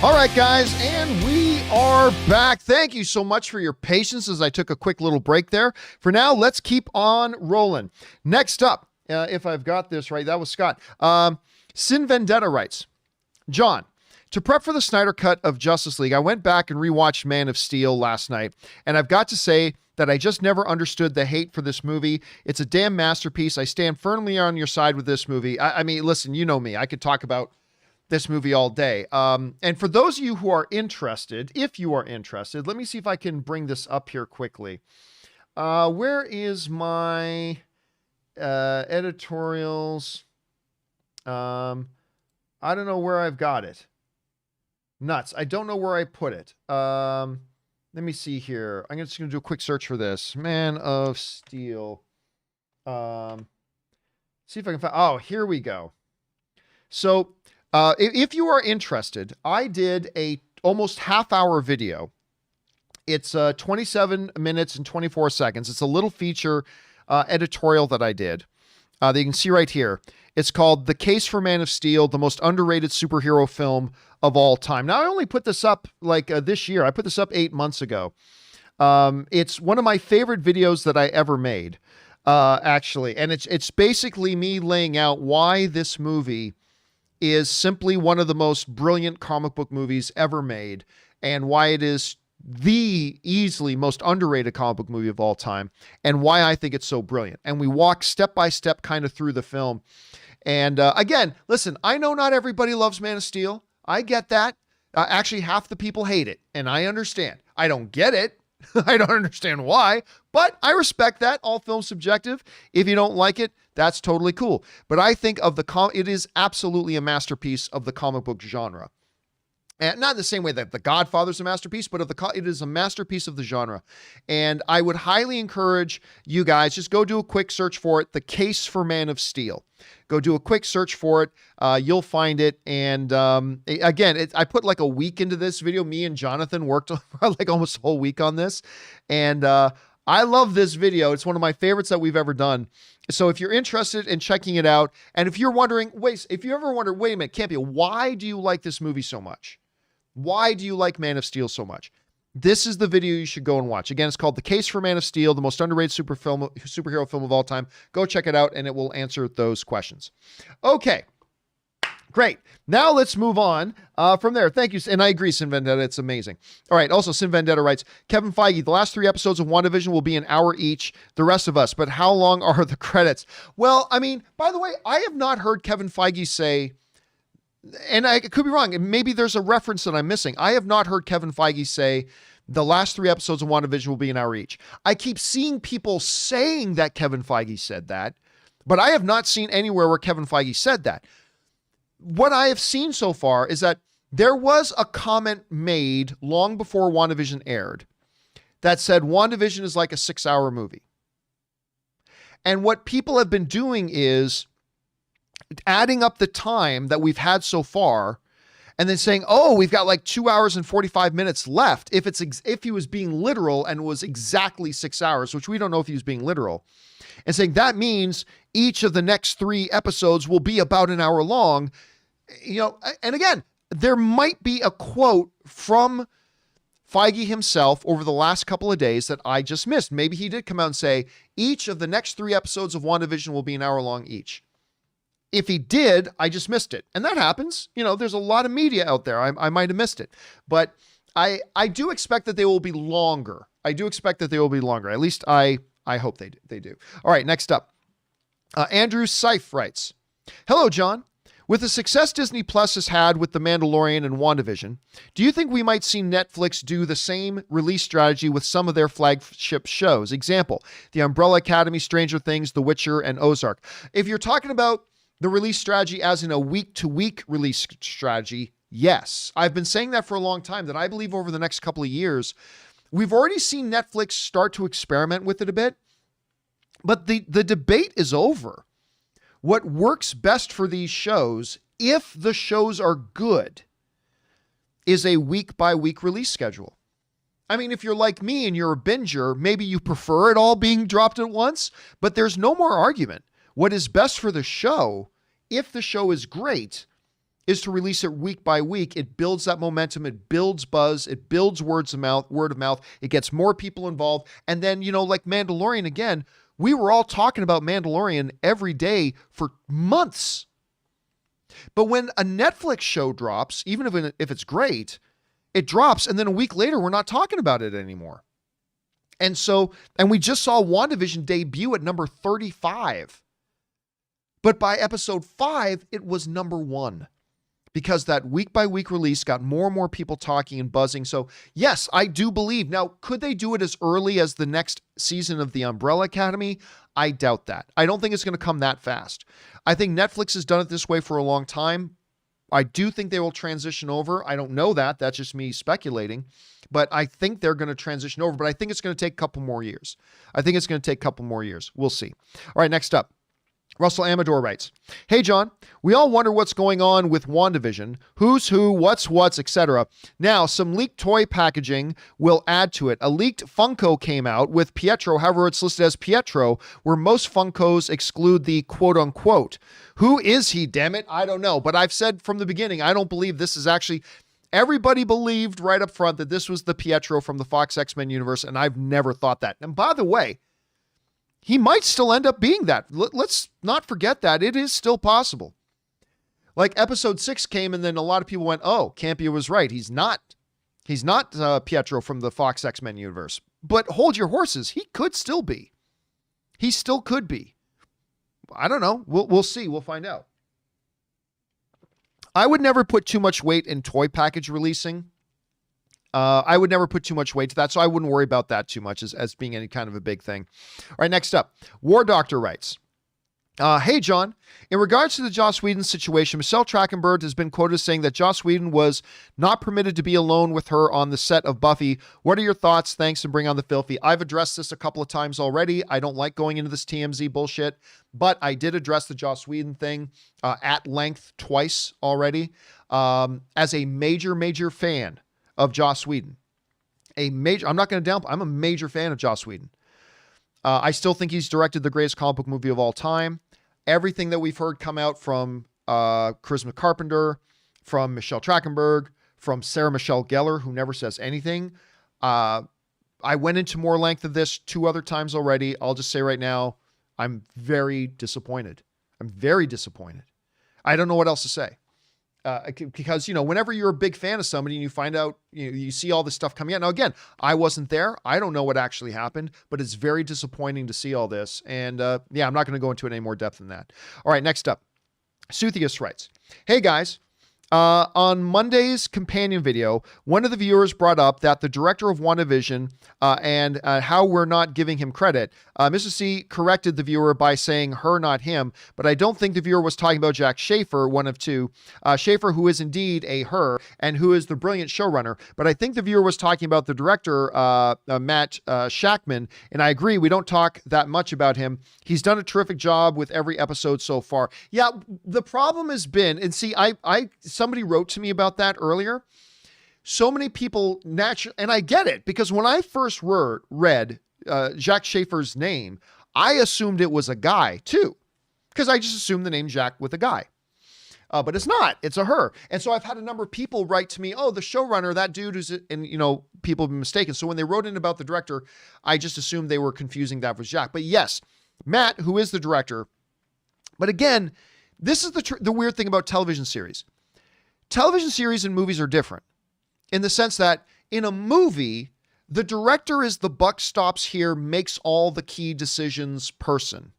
All right, guys, and we are back. Thank you so much for your patience as I took a quick little break there. For now, let's keep on rolling. Next up, if I've got this right, that was Scott. Sin Vendetta writes, John, to prep for the Snyder Cut of Justice League, I went back and rewatched Man of Steel last night, and I've got to say that I just never understood the hate for this movie. It's a damn masterpiece. I stand firmly on your side with this movie. I mean, listen, you know me. I could talk about this movie all day. And for those of you who are interested, if you are interested, let me see if I can bring this up here quickly. Where is my editorials? I don't know where I've got it. Nuts. I don't know where I put it. Let me see here. I'm just going to do a quick search for this. Man of Steel. See if I can find... Oh, here we go. So... if you are interested, I did a almost half-hour video. It's 27 minutes and 24 seconds. It's a little feature editorial that I did that you can see right here. It's called The Case for Man of Steel, the most underrated superhero film of all time. Now, I only put this up like this year. I put this up 8 months ago. It's one of my favorite videos that I ever made, actually. And it's basically me laying out why this movie is simply one of the most brilliant comic book movies ever made, and why it is the easily most underrated comic book movie of all time, and why I think it's so brilliant. And we walk step by step kind of through the film. And again, listen, I know not everybody loves Man of Steel. I get that. Actually, half the people hate it, and I understand. I don't get it. I don't understand why, but I respect that. All film's subjective. If you don't like it, that's totally cool. But I think of it is absolutely a masterpiece of the comic book genre. And not in the same way that The Godfather's a masterpiece, but it is a masterpiece of the genre. And I would highly encourage you guys, just go do a quick search for it, The Case for Man of Steel. Go do a quick search for it. You'll find it. And again, I put like a week into this video. Me and Jonathan worked like almost a whole week on this. And I love this video. It's one of my favorites that we've ever done. So if you're interested in checking it out, and if you're wondering, if you ever wonder, wait a minute, Campea, why do you like this movie so much? Why do you like Man of Steel so much? This is the video you should go and watch. Again, it's called The Case for Man of Steel, the most underrated superhero film of all time. Go check it out, and it will answer those questions. Okay, great. Now let's move on from there. Thank you. And I agree, Sin Vendetta, it's amazing. All right, also, Sin Vendetta writes, Kevin Feige, the last 3 episodes of WandaVision will be an hour each, the rest of us, but how long are the credits? Well, I mean, by the way, I have not heard Kevin Feige say... And I could be wrong. Maybe there's a reference that I'm missing. I have not heard Kevin Feige say the last 3 episodes of WandaVision will be an hour each. I keep seeing people saying that Kevin Feige said that, but I have not seen anywhere where Kevin Feige said that. What I have seen so far is that there was a comment made long before WandaVision aired that said WandaVision is like a 6-hour movie. And what people have been doing is adding up the time that we've had so far and then saying, oh, we've got like 2 hours and 45 minutes left. If he was being literal and was exactly 6 hours, which we don't know if he was being literal, and saying that means each of the next 3 episodes will be about an hour long, you know, and again, there might be a quote from Feige himself over the last couple of days that I just missed. Maybe he did come out and say each of the next 3 episodes of WandaVision will be an hour long each. If he did, I just missed it. And that happens. You know, there's a lot of media out there. I might have missed it. But I do expect that they will be longer. I do expect that they will be longer. At least I hope they do. All right, next up. Andrew Seif writes, hello, John. With the success Disney Plus has had with The Mandalorian and WandaVision, do you think we might see Netflix do the same release strategy with some of their flagship shows? Example, The Umbrella Academy, Stranger Things, The Witcher, and Ozark. If you're talking about the release strategy as in a week-to-week release strategy, yes. I've been saying that for a long time, that I believe over the next couple of years, we've already seen Netflix start to experiment with it a bit, but the debate is over. What works best for these shows, if the shows are good, is a week-by-week release schedule. I mean, if you're like me and you're a binger, maybe you prefer it all being dropped at once, but there's no more argument. What is best for the show, if the show is great, is to release it week by week. It builds that momentum. It builds buzz. It builds word of mouth. It gets more people involved. And then, like Mandalorian again, we were all talking about Mandalorian every day for months. But when a Netflix show drops, even if it's great, it drops. And then a week later, we're not talking about it anymore. And we just saw WandaVision debut at number 35. But by episode 5, it was number 1. Because that week-by-week release got more and more people talking and buzzing. So, yes, I do believe. Now, could they do it as early as the next season of The Umbrella Academy? I doubt that. I don't think it's going to come that fast. I think Netflix has done it this way for a long time. I do think they will transition over. I don't know that. That's just me speculating. But I think they're going to transition over. But I think it's going to take a couple more years. We'll see. All right, next up. Russell Amador writes, "Hey, John, we all wonder what's going on with WandaVision, who's who, what's, etc. Now, some leaked toy packaging will add to it. A leaked Funko came out with Pietro, however it's listed as Pietro, where most Funkos exclude the quote-unquote. Who is he, damn it? I don't know. But I've said from the beginning, I don't believe this is actually... Everybody believed right up front that this was the Pietro from the Fox X-Men universe, and I've never thought that. And by the way, he might still end up being that. Let's not forget that. It is still possible. Like episode 6 came and then a lot of people went, oh, Campea was right. He's not Pietro from the Fox X-Men universe. But hold your horses. He could still be. He still could be. I don't know. We'll see. We'll find out. I would never put too much weight in toy package releasing. I would never put too much weight to that, so I wouldn't worry about that too much as being any kind of a big thing. All right, next up. War Doctor writes, hey, John, in regards to the Joss Whedon situation, Michelle Trachtenberg has been quoted as saying that Joss Whedon was not permitted to be alone with her on the set of Buffy. What are your thoughts? Thanks, and bring on the filthy. I've addressed this a couple of times already. I don't like going into this TMZ bullshit, but I did address the Joss Whedon thing at length twice already. As a major fan of Joss Whedon. I'm not going to downplay. I'm a major fan of Joss Whedon. I still think he's directed the greatest comic book movie of all time. Everything that we've heard come out from Charisma Carpenter, from Michelle Trachtenberg, from Sarah Michelle Gellar, who never says anything. I went into more length of this 2 other times already. I'll just say right now, I'm very disappointed. I don't know what else to say. Because, whenever you're a big fan of somebody and you find out, you see all this stuff coming out. Now, again, I wasn't there. I don't know what actually happened, but it's very disappointing to see all this. And I'm not going to go into it any more depth than that. All right, next up. Suthius writes, hey, guys. On Monday's companion video, one of the viewers brought up that the director of WandaVision and how we're not giving him credit. Mr. C corrected the viewer by saying her, not him, but I don't think the viewer was talking about Jack Schaefer, one of 2. Schaefer, who is indeed a her, and who is the brilliant showrunner. But I think the viewer was talking about the director, Matt Shackman, and I agree, we don't talk that much about him. He's done a terrific job with every episode so far. Yeah, the problem has been, and see, somebody wrote to me about that earlier. So many people naturally, and I get it, because when I first read Jack Schaefer's name, I assumed it was a guy too, because I just assumed the name Jack with a guy. But it's not, it's a her. And so I've had a number of people write to me, oh, the showrunner, that dude who's, and people have been mistaken. So when they wrote in about the director, I just assumed they were confusing that with Jack. But yes, Matt, who is the director. But again, this is the weird thing about television series. Television series and movies are different in the sense that in a movie, the director is the buck stops here, makes all the key decisions person.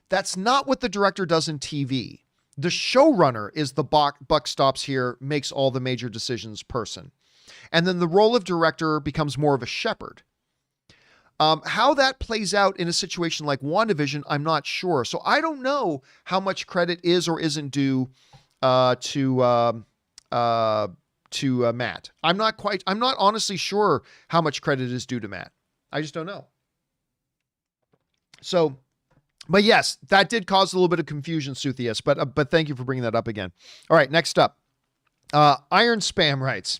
That's not what the director does in TV. The showrunner is the buck stops here, makes all the major decisions person. And then the role of director becomes more of a shepherd. How that plays out in a situation like WandaVision, I'm not sure. So I don't know how much credit is or isn't due to Matt. I'm not honestly sure how much credit is due to Matt. I just don't know. So, but yes, that did cause a little bit of confusion, Suthius, but thank you for bringing that up again. All right, next up. Iron Spam writes,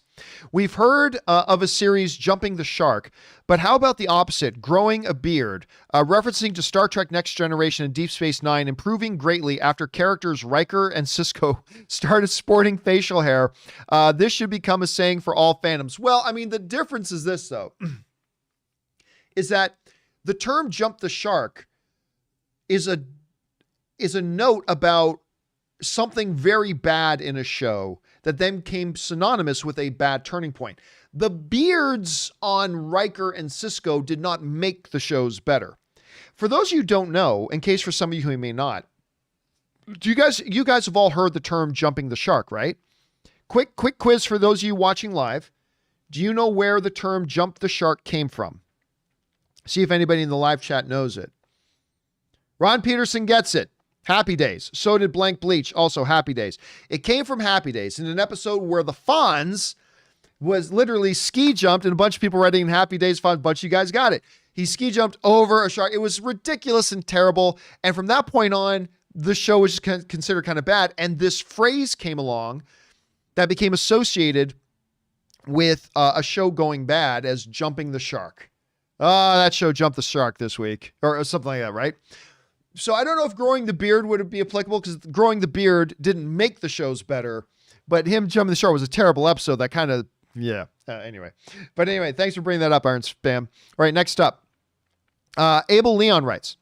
we've heard of a series jumping the shark, but how about the opposite, growing a beard? Referencing to Star Trek Next Generation and Deep Space Nine improving greatly after characters Riker and Sisko started sporting facial hair. This should become a saying for all fandoms. Well, I mean, the difference is this, though, is that the term jump the shark is a note about something very bad in a show that then came synonymous with a bad turning point. The beards on Riker and Sisko did not make the shows better. For those of you who don't know, in case for some of you who may not, you guys have all heard the term jumping the shark, right? Quick quiz for those of you watching live. Do you know where the term jump the shark came from? See if anybody in the live chat knows it. Ron Peterson gets it. Happy Days. So did Blank Bleach. Also Happy Days. It came from Happy Days in an episode where the Fonz was literally ski jumped and a bunch of people writing Happy Days Fonz. A bunch of you guys got it. He ski jumped over a shark. It was ridiculous and terrible. And from that point on, the show was just considered kind of bad. And this phrase came along that became associated with a show going bad as jumping the shark. That show jumped the shark this week or something like that, right? So I don't know if growing the beard would be applicable because growing the beard didn't make the shows better, but him jumping the shark was a terrible episode. That kind of, yeah. Anyway, thanks for bringing that up, Iron Spam. All right, next up, Abel Leon writes,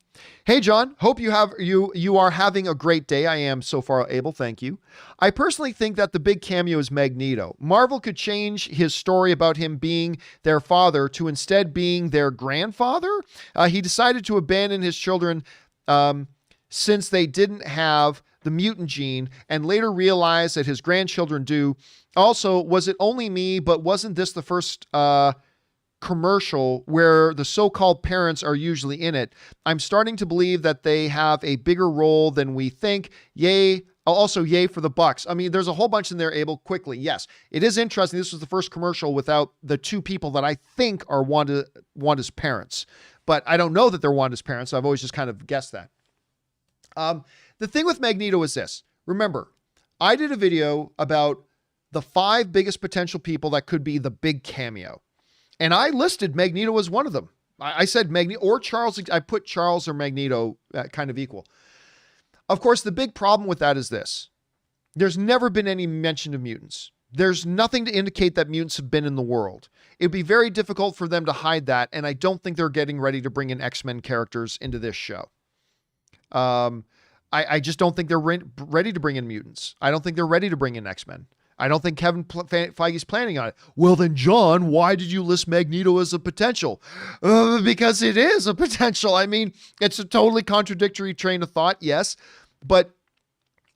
"Hey John, hope you are having a great day. I am so far, Abel. Thank you. I personally think that the big cameo is Magneto. Marvel could change his story about him being their father to instead being their grandfather. He decided to abandon his children." Since they didn't have the mutant gene and later realized that his grandchildren do. Also, was it only me, but wasn't this the first commercial where the so-called parents are usually in it? I'm starting to believe that they have a bigger role than we think. Yay. Also, yay for the Bucks. I mean, there's a whole bunch in there, Abel. Quickly. Yes, it is interesting. This was the first commercial without the two people that I think are Wanda's parents. But I don't know that they're Wanda's parents. So I've always just kind of guessed that. The thing with Magneto is this. Remember, I did a video about the 5 biggest potential people that could be the big cameo. And I listed Magneto as one of them. I said Magneto or Charles. I put Charles or Magneto kind of equal. Of course, the big problem with that is this. There's never been any mention of mutants. There's nothing to indicate that mutants have been in the world. It'd be very difficult for them to hide that, and I don't think they're getting ready to bring in X-Men characters into this show. I just don't think they're ready to bring in mutants. I don't think they're ready to bring in X-Men. I don't think Kevin Feige's planning on it. Well, then, John, why did you list Magneto as a potential? Because it is a potential. I mean, it's a totally contradictory train of thought, yes. But,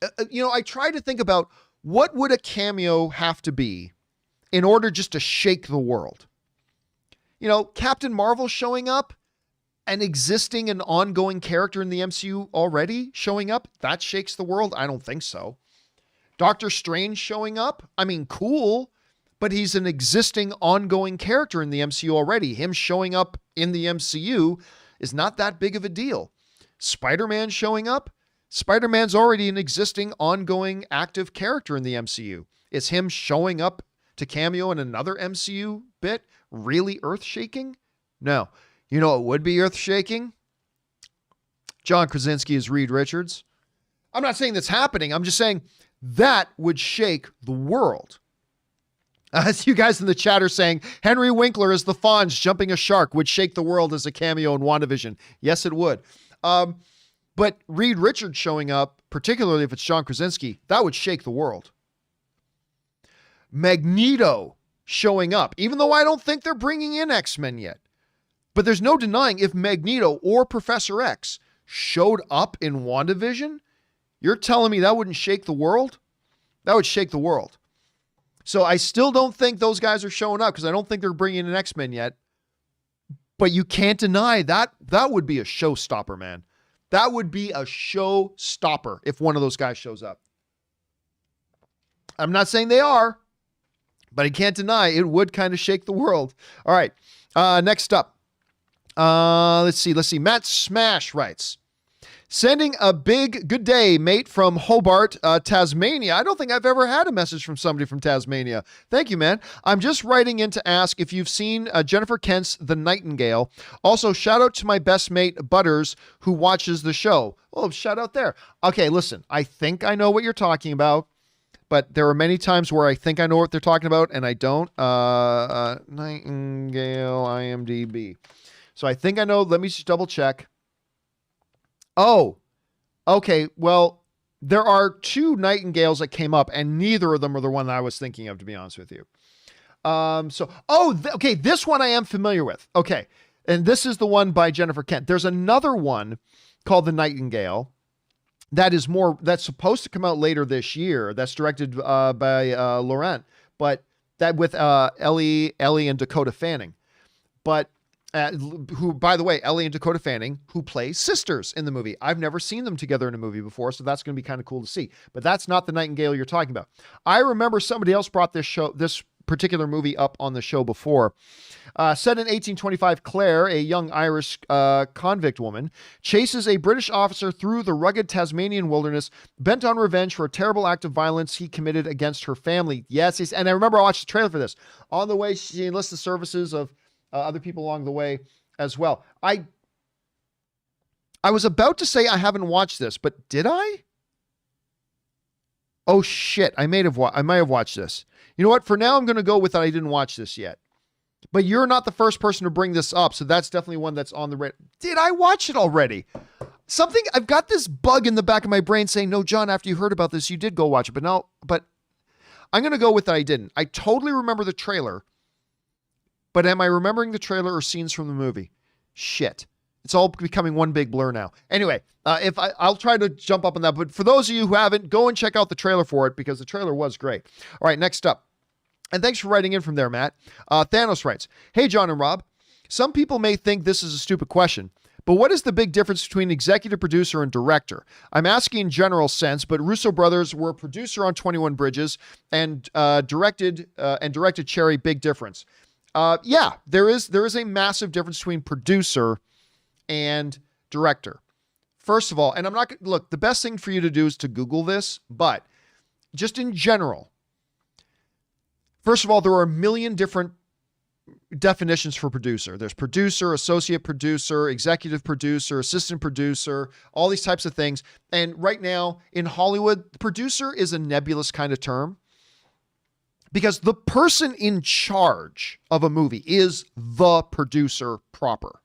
I try to think about what would a cameo have to be in order just to shake the world? Captain Marvel showing up, an existing and ongoing character in the MCU already showing up, that shakes the world? I don't think so. Doctor Strange showing up, I mean, cool, but he's an existing ongoing character in the MCU already. Him showing up in the MCU is not that big of a deal. Spider-Man showing up, Spider-Man's already an existing ongoing active character in the MCU. Is him showing up to cameo in another MCU bit really earth-shaking? No. You know what would be earth-shaking? John Krasinski as Reed Richards. I'm not saying that's happening. I'm just saying that would shake the world. As you guys in the chat are saying, Henry Winkler as the Fonz jumping a shark would shake the world as a cameo in WandaVision. Yes, it would. But Reed Richards showing up, particularly if it's John Krasinski, that would shake the world. Magneto showing up, even though I don't think they're bringing in X-Men yet. But there's no denying if Magneto or Professor X showed up in WandaVision, you're telling me that wouldn't shake the world? That would shake the world. So I still don't think those guys are showing up because I don't think they're bringing in X-Men yet. But you can't deny that would be a showstopper, man. That would be a showstopper if one of those guys shows up. I'm not saying they are, but I can't deny it would kind of shake the world. All right. Next up. Let's see. Matt Smash writes, Sending a big good day, mate, from Hobart, Tasmania. I don't think I've ever had a message from somebody from Tasmania. Thank you, man. I'm just writing in to ask if you've seen Jennifer Kent's The Nightingale. Also, shout out to my best mate, Butters, who watches the show. Oh, shout out there. Okay, listen, I think I know what you're talking about, but there are many times where I think I know what they're talking about and I don't. Nightingale, IMDb. So I think I know. Let me just double check. Oh, okay. Well, there are 2 Nightingales that came up, and neither of them are the one that I was thinking of, to be honest with you. Okay, this one I am familiar with. Okay, and this is the one by Jennifer Kent. There's another one called The Nightingale that's supposed to come out later this year. That's directed by Laurent, but that with Ellie and Dakota Fanning. But who, by the way, Ellie and Dakota Fanning, who play sisters in the movie. I've never seen them together in a movie before, so that's going to be kind of cool to see. But that's not The Nightingale you're talking about. I remember somebody else brought this particular movie up on the show before. Set in 1825, Claire, a young Irish convict woman, chases a British officer through the rugged Tasmanian wilderness, bent on revenge for a terrible act of violence he committed against her family. Yes, and I remember I watched the trailer for this. On the way, she enlists the services of other people along the way as well. I was about to say I haven't watched this, but did I? Oh shit, I might have watched this. You know what? For now, I'm going to go with that. I didn't watch this yet. But you're not the first person to bring this up, so that's definitely one that's on the radar. Did I watch it already? I've got this bug in the back of my brain saying, no, John, after you heard about this, you did go watch it. But I'm going to go with that I didn't. I totally remember the trailer. But am I remembering the trailer or scenes from the movie? Shit. It's all becoming one big blur now. Anyway, I'll try to jump up on that. But for those of you who haven't, go and check out the trailer for it because the trailer was great. All right, next up. And thanks for writing in from there, Matt. Thanos writes, hey, John and Rob. Some people may think this is a stupid question, but what is the big difference between executive producer and director? I'm asking in general sense, but Russo brothers were a producer on 21 Bridges and directed Cherry. Big difference. Yeah, there is a massive difference between producer and director. First of all, and look, the best thing for you to do is to Google this, but just in general, first of all, there are a million different definitions for producer. There's producer, associate producer, executive producer, assistant producer, all these types of things. And right now in Hollywood, producer is a nebulous kind of term. Because the person in charge of a movie is the producer proper.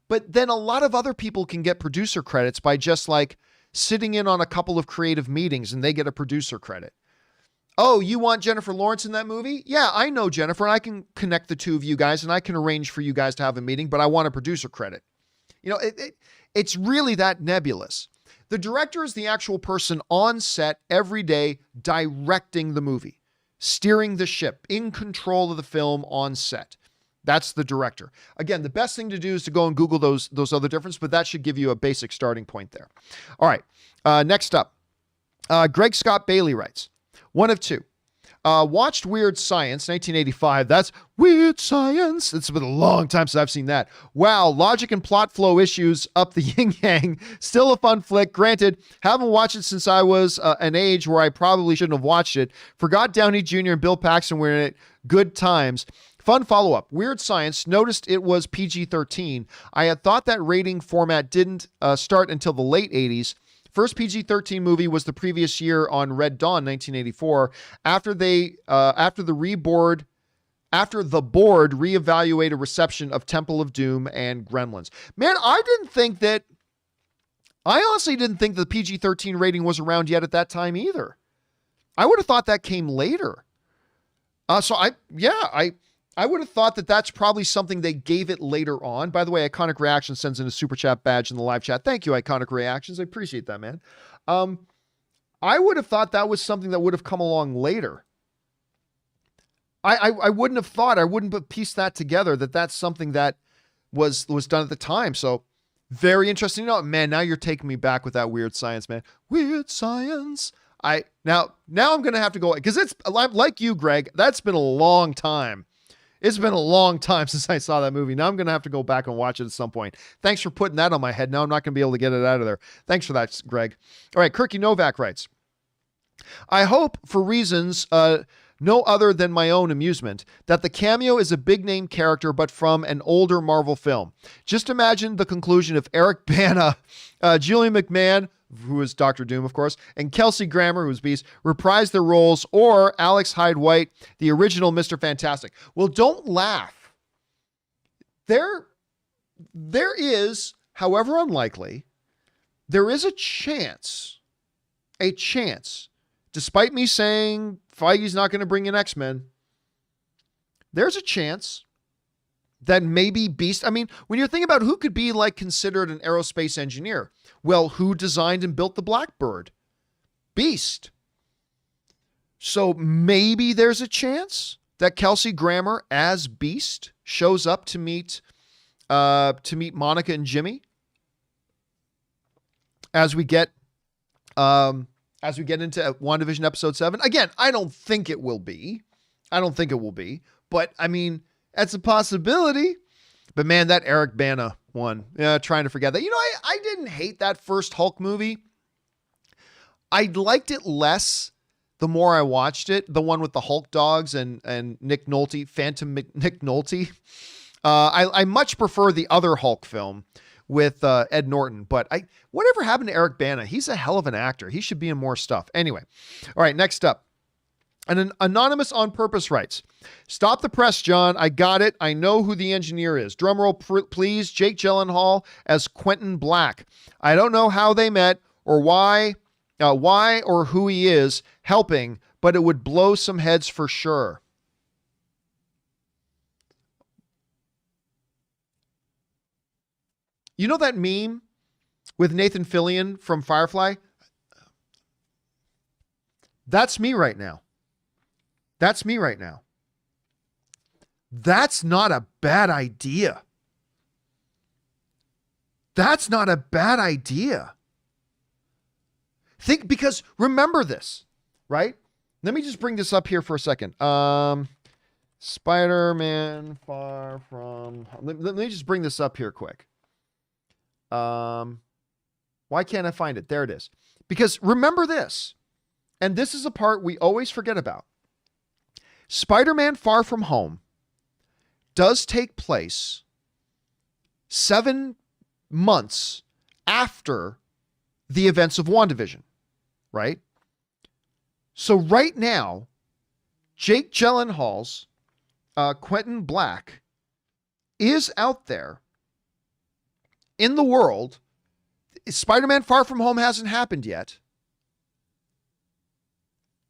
But then a lot of other people can get producer credits by just like sitting in on a couple of creative meetings and they get a producer credit. Oh, you want Jennifer Lawrence in that movie? Yeah, I know Jennifer and I can connect the two of you guys and I can arrange for you guys to have a meeting, but I want a producer credit. You know, it's really that nebulous. The director is the actual person on set every day directing the movie. Steering the ship, in control of the film on set. That's the director. Again, the best thing to do is to go and Google those other differences, but that should give you a basic starting point there. All right, next up. Greg Scott Bailey writes, one of 2. Watched Weird Science, 1985. That's Weird Science. It's been a long time since I've seen that. Wow, logic and plot flow issues up the yin-yang. Still a fun flick. Granted, haven't watched it since I was an age where I probably shouldn't have watched it. Forgot Downey Jr. and Bill Paxton were in it. Good times. Fun follow-up. Weird Science. Noticed it was PG-13. I had thought that rating format didn't start until the late 80s. First PG-13 movie was the previous year on Red Dawn, 1984. After the board reevaluated reception of Temple of Doom and Gremlins. Man, I honestly didn't think the PG-13 rating was around yet at that time either. I would have thought that came later. I would have thought that that's probably something they gave it later on. By the way, Iconic Reaction sends in a super chat badge in the live chat. Thank you, Iconic Reactions. I appreciate that, man. I would have thought that was something that would have come along later. I wouldn't have thought, I wouldn't have pieced that together, that that's something that was done at the time. So very interesting. You know, man, now you're taking me back with that Weird Science, man. Weird Science. Now I'm going to have to go, because it's like you, Greg, that's been a long time. It's been a long time since I saw that movie. Now I'm going to have to go back and watch it at some point. Thanks for putting that on my head. Now I'm not going to be able to get it out of there. Thanks for that, Greg. All right, Kirky Novak writes, I hope for reasons no other than my own amusement that the cameo is a big-name character but from an older Marvel film. Just imagine the conclusion if Eric Bana, Julian McMahon, who is Dr. Doom, of course, and Kelsey Grammer, who's Beast, reprise their roles, or Alex Hyde White, the original Mr. Fantastic. Well, don't laugh. There is, however unlikely, there is a chance, despite me saying Feige's not going to bring in X-Men, there's a chance that maybe Beast, I mean, when you're thinking about who could be like considered an aerospace engineer, well, who designed and built the Blackbird? Beast. So maybe there's a chance that Kelsey Grammer as Beast shows up to meet Monica and Jimmy as we get into WandaVision episode 7. Again, I don't think it will be, but I mean, that's a possibility. But man, that Eric Bana one, trying to forget that. You know, I didn't hate that first Hulk movie. I liked it less the more I watched it. The one with the Hulk dogs and Nick Nolte, Phantom Nick Nolte. I much prefer the other Hulk film with Ed Norton. But whatever happened to Eric Bana? He's a hell of an actor. He should be in more stuff. Anyway, all right, next up. An anonymous on purpose writes, stop the press, John. I got it. I know who the engineer is. Drumroll, please. Jake Gyllenhaal as Quentin Black. I don't know how they met or why or who he is helping, but it would blow some heads for sure. You know that meme with Nathan Fillion from Firefly? That's me right now. That's not a bad idea. Because remember this, right? Let me just bring this up here for a second. Spider-Man Far From... Let me just bring this up here quick. Why can't I find it? There it is. Because remember this, and this is a part we always forget about. Spider-Man Far From Home does take place 7 months after the events of WandaVision, right? So right now, Jake Gyllenhaal's Quentin Black is out there in the world. Spider-Man Far From Home hasn't happened yet.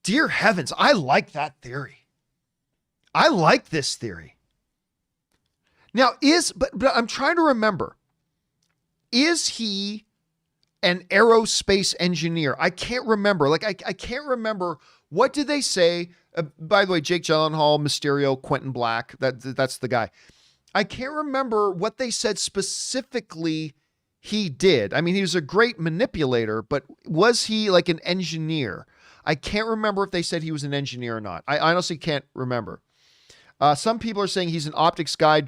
Dear heavens, I like that theory. I like this theory. Now, but I'm trying to remember, is he an aerospace engineer? I can't remember. I can't remember. What did they say? By the way, Jake Gyllenhaal, Mysterio, Quentin Black, that's the guy. I can't remember what they said specifically he did. I mean, he was a great manipulator, but was he like an engineer? I can't remember if they said he was an engineer or not. I honestly can't remember. Some people are saying he's an optics guy.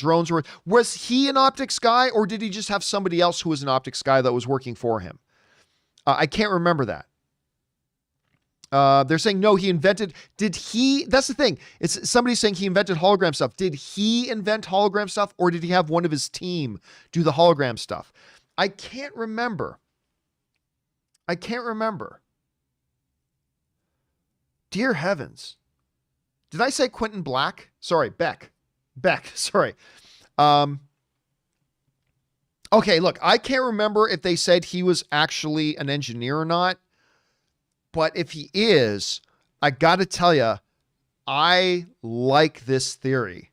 Was he an optics guy, or did he just have somebody else who was an optics guy that was working for him? I can't remember that. They're saying, no, he invented, that's the thing. It's somebody saying he invented hologram stuff. Did he invent hologram stuff, or did he have one of his team do the hologram stuff? I can't remember. Dear heavens. Did I say Quentin Black? Sorry, Beck, sorry. Okay, look, I can't remember if they said he was actually an engineer or not, but if he is, I got to tell you, I like this theory.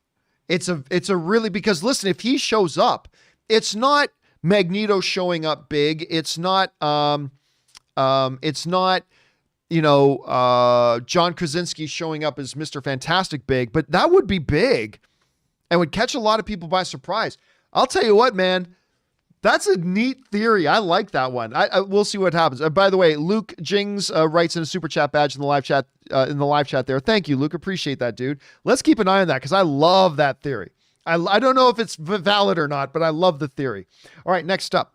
It's a really, because listen, if he shows up, it's not Magneto showing up big. It's not, John Krasinski showing up as Mr. Fantastic big, but that would be big and would catch a lot of people by surprise. I'll tell you what, man, That's a neat theory. I like that one. We'll see what happens. By the way, Luke Jings writes in a super chat badge in the live chat. There. Thank you, Luke. Appreciate that, dude. Let's keep an eye on that because I love that theory. I don't know if it's valid or not, but I love the theory. All right, next up.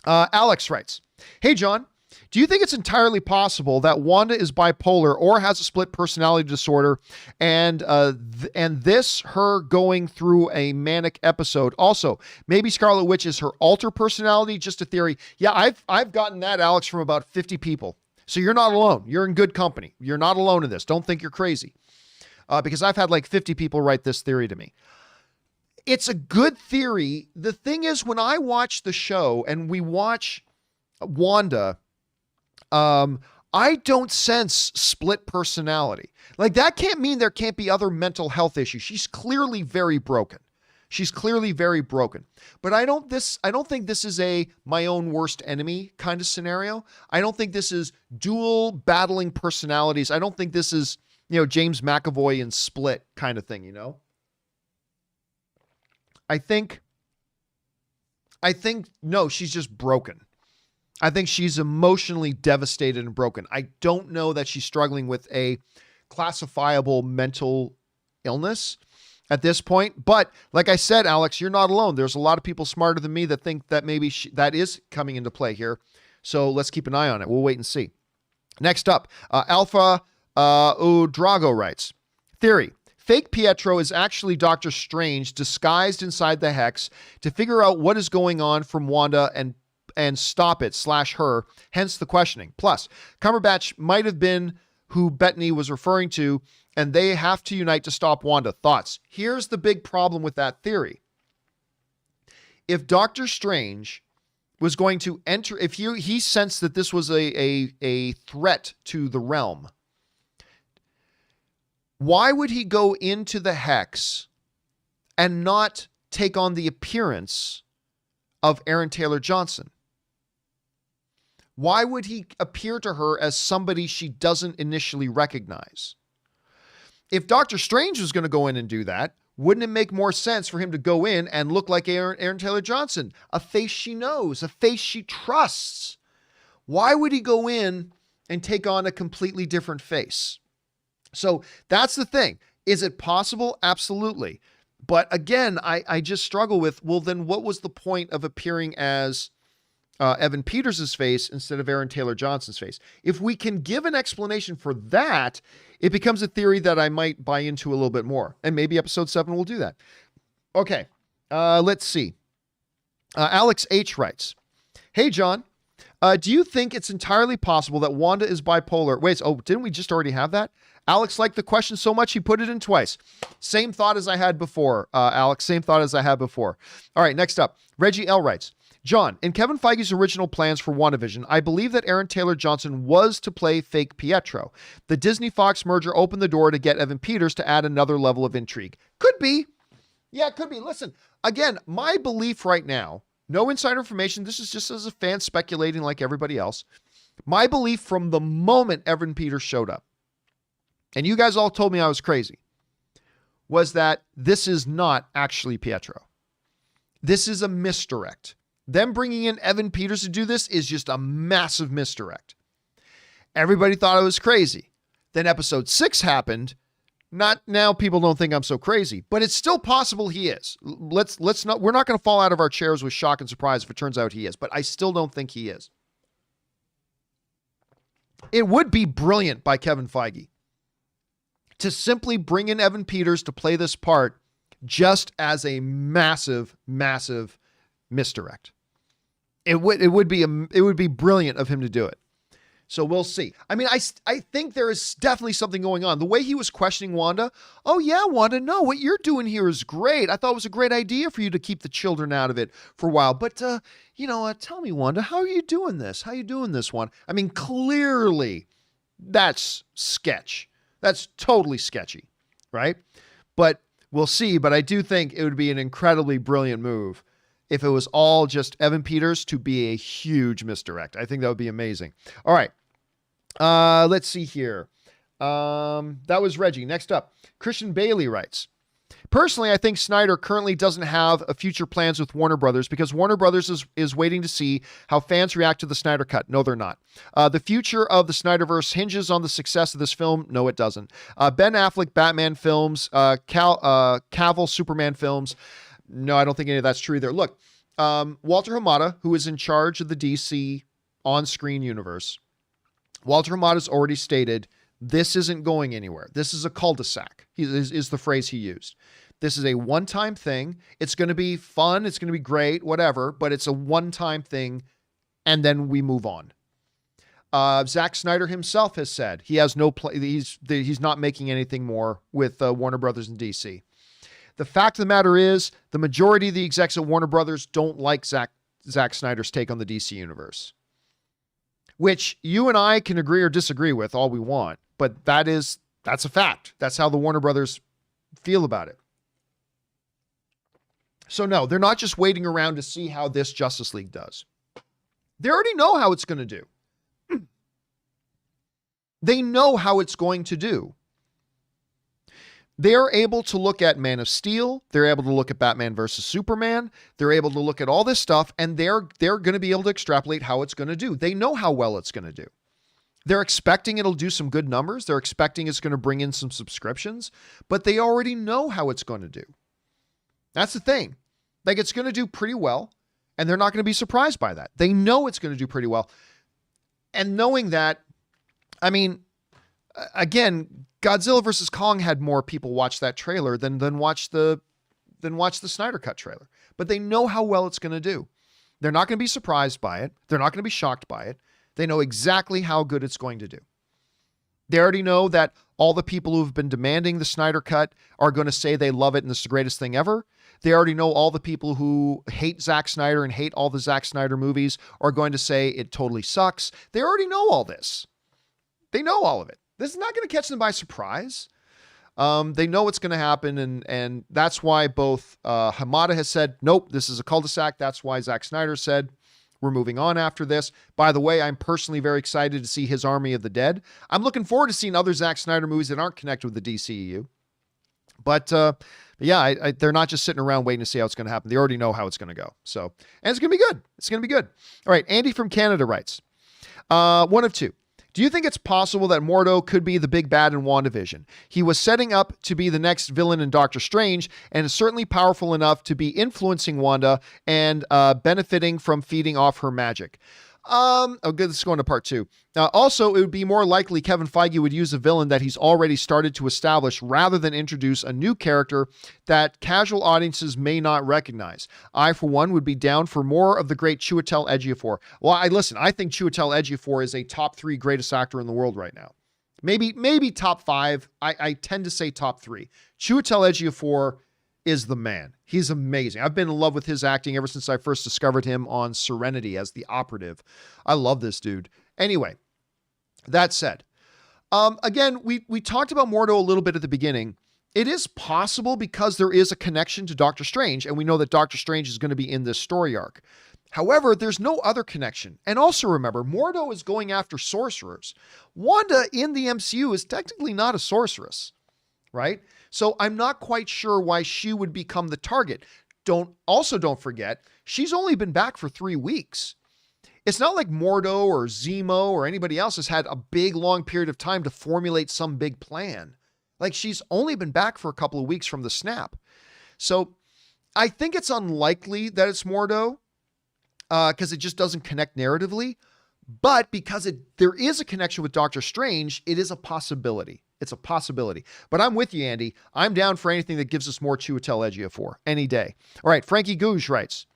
Alex writes, "Hey, John, do you think it's entirely possible that Wanda is bipolar or has a split personality disorder and this her going through a manic episode? Also, maybe Scarlet Witch is her alter personality, just a theory." Yeah, I've gotten that, Alex, from about 50 people. So you're not alone. You're in good company. You're not alone in this. Don't think you're crazy. Because I've had like 50 people write this theory to me. It's a good theory. The thing is, when I watch the show and we watch Wanda, I don't sense split personality. Like, that can't mean there can't be other mental health issues. She's clearly very broken. But I don't think this is a my own worst enemy kind of scenario. I don't think this is dual battling personalities. I don't think this is, James McAvoy and Split kind of thing, I think no, she's just broken. I think she's emotionally devastated and broken. I don't know that she's struggling with a classifiable mental illness at this point. But like I said, Alex, you're not alone. There's a lot of people smarter than me that think that maybe that is coming into play here. So let's keep an eye on it. We'll wait and see. Next up, Alpha Udrago writes, "Theory. Fake Pietro is actually Doctor Strange disguised inside the Hex to figure out what is going on from Wanda and stop it / her, hence the questioning. Plus, Cumberbatch might have been who Bettany was referring to, and they have to unite to stop Wanda. Thoughts?" Here's the big problem with that theory. If Doctor Strange was going to enter, if he sensed that this was a threat to the realm, why would he go into the Hex and not take on the appearance of Aaron Taylor Johnson? Why would he appear to her as somebody she doesn't initially recognize? If Doctor Strange was going to go in and do that, wouldn't it make more sense for him to go in and look like Aaron Taylor Johnson? A face she knows, a face she trusts. Why would he go in and take on a completely different face? So that's the thing. Is it possible? Absolutely. But again, I just struggle with, well, then what was the point of appearing as Evan Peters' face instead of Aaron Taylor Johnson's face? If we can give an explanation for that, it becomes a theory that I might buy into a little bit more. And maybe episode 7 will do that. Okay, let's see. Alex H. writes, "Hey, John, do you think it's entirely possible that Wanda is bipolar?" Wait, didn't we just already have that? Alex liked the question so much, he put it in twice. Same thought as I had before, Alex. Same thought as I had before. All right, next up. Reggie L. writes, "John, in Kevin Feige's original plans for WandaVision, I believe that Aaron Taylor Johnson was to play fake Pietro. The Disney-Fox merger opened the door to get Evan Peters to add another level of intrigue." Could be. Yeah, it could be. Listen, again, my belief right now, no insider information, this is just as a fan speculating like everybody else. My belief from the moment Evan Peters showed up, and you guys all told me I was crazy, was that this is not actually Pietro. This is a misdirect. Them bringing in Evan Peters to do this is just a massive misdirect. Everybody thought I was crazy. Then episode 6 happened. Not now, people don't think I'm so crazy, but it's still possible he is. We're not going to fall out of our chairs with shock and surprise if it turns out he is, but I still don't think he is. It would be brilliant by Kevin Feige to simply bring in Evan Peters to play this part just as a massive, massive misdirect. It would be brilliant of him to do it. So we'll see. I mean, I think there is definitely something going on. The way he was questioning Wanda, "Oh yeah, Wanda, no, what you're doing here is great. I thought it was a great idea for you to keep the children out of it for a while. But, tell me, Wanda, how are you doing this? How are you doing this one?" I mean, clearly that's sketch. That's totally sketchy, right? But we'll see. But I do think it would be an incredibly brilliant move if it was all just Evan Peters to be a huge misdirect. I think that would be amazing. All right. Let's see here. That was Reggie. Next up, Christian Bailey writes, Personally, I think Snyder currently doesn't have a future plans with Warner Brothers because Warner Brothers is waiting to see how fans react to the Snyder Cut. No, they're not. The future of the Snyderverse hinges on the success of this film. No, it doesn't. Ben Affleck Batman films, Cavill Superman films. No, I don't think any of that's true either. Look, Walter Hamada, who is in charge of the DC on-screen universe, Walter Hamada's already stated this isn't going anywhere. This is a cul-de-sac, is the phrase he used. This is a one-time thing. It's going to be fun. It's going to be great, whatever, but it's a one-time thing, and then we move on. Zack Snyder himself has said he has no play. He's not making anything more with Warner Brothers and DC. The fact of the matter is, the majority of the execs at Warner Brothers don't like Zack Snyder's take on the DC universe, which you and I can agree or disagree with all we want, but that's a fact. That's how the Warner Brothers feel about it. So no, they're not just waiting around to see how this Justice League does. They already know how it's going to do. They know how it's going to do. They're able to look at Man of Steel. They're able to look at Batman versus Superman. They're able to look at all this stuff, and they're going to be able to extrapolate how it's going to do. They know how well it's going to do. They're expecting it'll do some good numbers. They're expecting it's going to bring in some subscriptions, but they already know how it's going to do. That's the thing. Like, it's going to do pretty well, and they're not going to be surprised by that. They know it's going to do pretty well. And knowing that, I mean, again, Godzilla vs. Kong had more people watch that trailer than watch the Snyder Cut trailer. But they know how well it's going to do. They're not going to be surprised by it. They're not going to be shocked by it. They know exactly how good it's going to do. They already know that all the people who've been demanding the Snyder Cut are going to say they love it and this is the greatest thing ever. They already know all the people who hate Zack Snyder and hate all the Zack Snyder movies are going to say it totally sucks. They already know all this. They know all of it. This is not going to catch them by surprise. They know what's going to happen, and that's why both Hamada has said, nope, this is a cul-de-sac. That's why Zack Snyder said, we're moving on after this. By the way, I'm personally very excited to see his Army of the Dead. I'm looking forward to seeing other Zack Snyder movies that aren't connected with the DCEU. But yeah, they're not just sitting around waiting to see how it's going to happen. They already know how it's going to go. So, and it's going to be good. It's going to be good. All right, Andy from Canada writes, one of two. Do you think it's possible that Mordo could be the big bad in WandaVision? He was setting up to be the next villain in Doctor Strange and is certainly powerful enough to be influencing Wanda and benefiting from feeding off her magic. Oh, good. This is going to part two. Also, it would be more likely Kevin Feige would use a villain that he's already started to establish rather than introduce a new character that casual audiences may not recognize. I, for one, would be down for more of the great Chiwetel Ejiofor. Well, I think Chiwetel Ejiofor is a top 3 greatest actor in the world right now. Maybe top 5. I tend to say top 3. Chiwetel Ejiofor is the man. He's amazing. I've been in love with his acting ever since I first discovered him on Serenity as the operative. I love this dude. Anyway, that said, again, we talked about Mordo a little bit at the beginning. It is possible because there is a connection to Doctor Strange, and we know that Doctor Strange is going to be in this story arc. However, there's no other connection. And also remember, Mordo is going after sorcerers. Wanda in the MCU is technically not a sorceress, right? So I'm not quite sure why she would become the target. Don't forget, she's only been back for 3 weeks. It's not like Mordo or Zemo or anybody else has had a big, long period of time to formulate some big plan. Like, she's only been back for a couple of weeks from the snap. So I think it's unlikely that it's Mordo because it just doesn't connect narratively. But because there is a connection with Doctor Strange, it is a possibility. It's a possibility. But I'm with you, Andy. I'm down for anything that gives us more Chiwetel Ejiofor any day. All right, Frankie Gouge writes,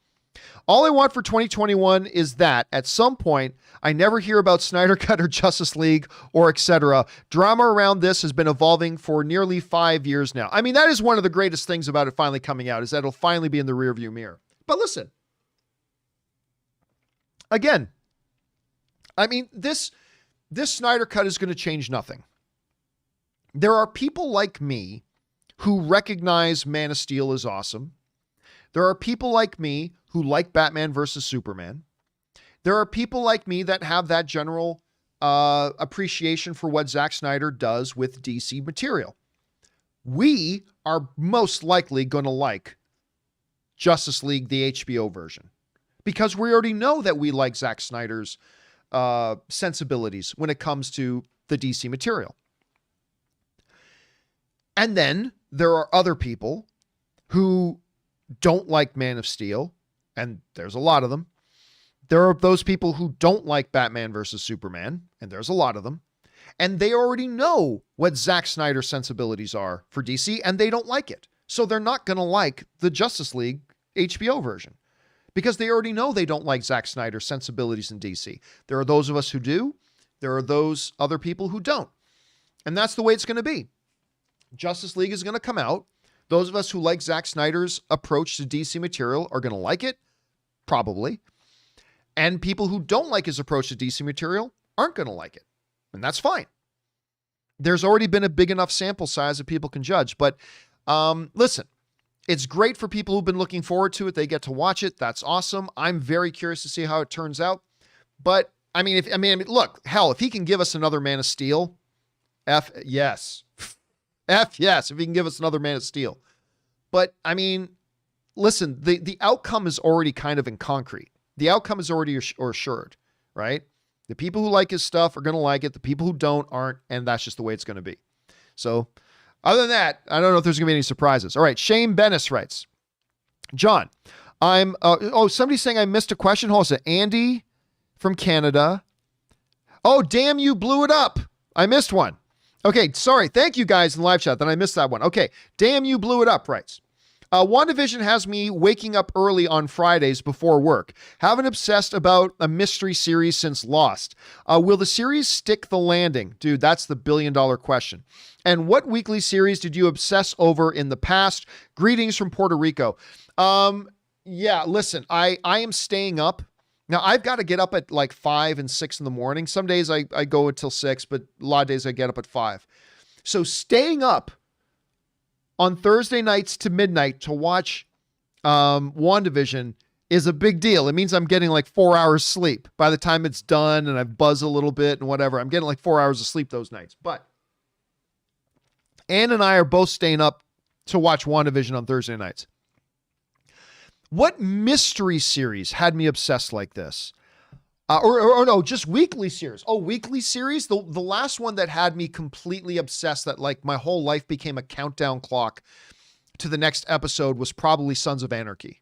all I want for 2021 is that at some point, I never hear about Snyder Cut or Justice League or etc. Drama around this has been evolving for nearly 5 years now. I mean, that is one of the greatest things about it finally coming out, is that it'll finally be in the rearview mirror. But listen, again, I mean, this Snyder Cut is going to change nothing. There are people like me who recognize Man of Steel is awesome. There are people like me who like Batman versus Superman. There are people like me that have that general appreciation for what Zack Snyder does with DC material. We are most likely going to like Justice League, the HBO version, because we already know that we like Zack Snyder's sensibilities when it comes to the DC material. And then there are other people who don't like Man of Steel, and there's a lot of them. There are those people who don't like Batman versus Superman, and there's a lot of them. And they already know what Zack Snyder's sensibilities are for DC, and they don't like it. So they're not going to like the Justice League HBO version because they already know they don't like Zack Snyder's sensibilities in DC. There are those of us who do. There are those other people who don't. And that's the way it's going to be. Justice League is going to come out. Those of us who like Zack Snyder's approach to DC material are going to like it, probably. And people who don't like his approach to DC material aren't going to like it. And that's fine. There's already been a big enough sample size that people can judge. But listen, it's great for people who've been looking forward to it. They get to watch it. That's awesome. I'm very curious to see how it turns out. But I mean, look, hell, if he can give us another Man of Steel, F yes. F yes, if he can give us another Man of Steel. But I mean, listen, the outcome is already kind of in concrete. The outcome is already assured, right? The people who like his stuff are going to like it. The people who don't aren't, and that's just the way it's going to be. So other than that, I don't know if there's going to be any surprises. All right, Shane Bennis writes, John, somebody's saying I missed a question. Hold on, Andy from Canada. Oh, damn, you blew it up. I missed one. Okay, sorry. Thank you guys in the live chat. Then I missed that one. Okay, damn, you blew it up, writes. WandaVision has me waking up early on Fridays before work. Haven't obsessed about a mystery series since Lost. Will the series stick the landing? Dude, that's the billion-dollar question. And what weekly series did you obsess over in the past? Greetings from Puerto Rico. Yeah, listen, I am staying up. Now, I've got to get up at like 5 and 6 in the morning. Some days I go until 6, but a lot of days I get up at 5. So staying up on Thursday nights to midnight to watch WandaVision is a big deal. It means I'm getting like 4 hours sleep by the time it's done and I've buzzed a little bit and whatever. I'm getting like 4 hours of sleep those nights. But Ann and I are both staying up to watch WandaVision on Thursday nights. What mystery series had me obsessed like this? Or no, just weekly series. Oh, weekly series? The last one that had me completely obsessed that like my whole life became a countdown clock to the next episode was probably Sons of Anarchy.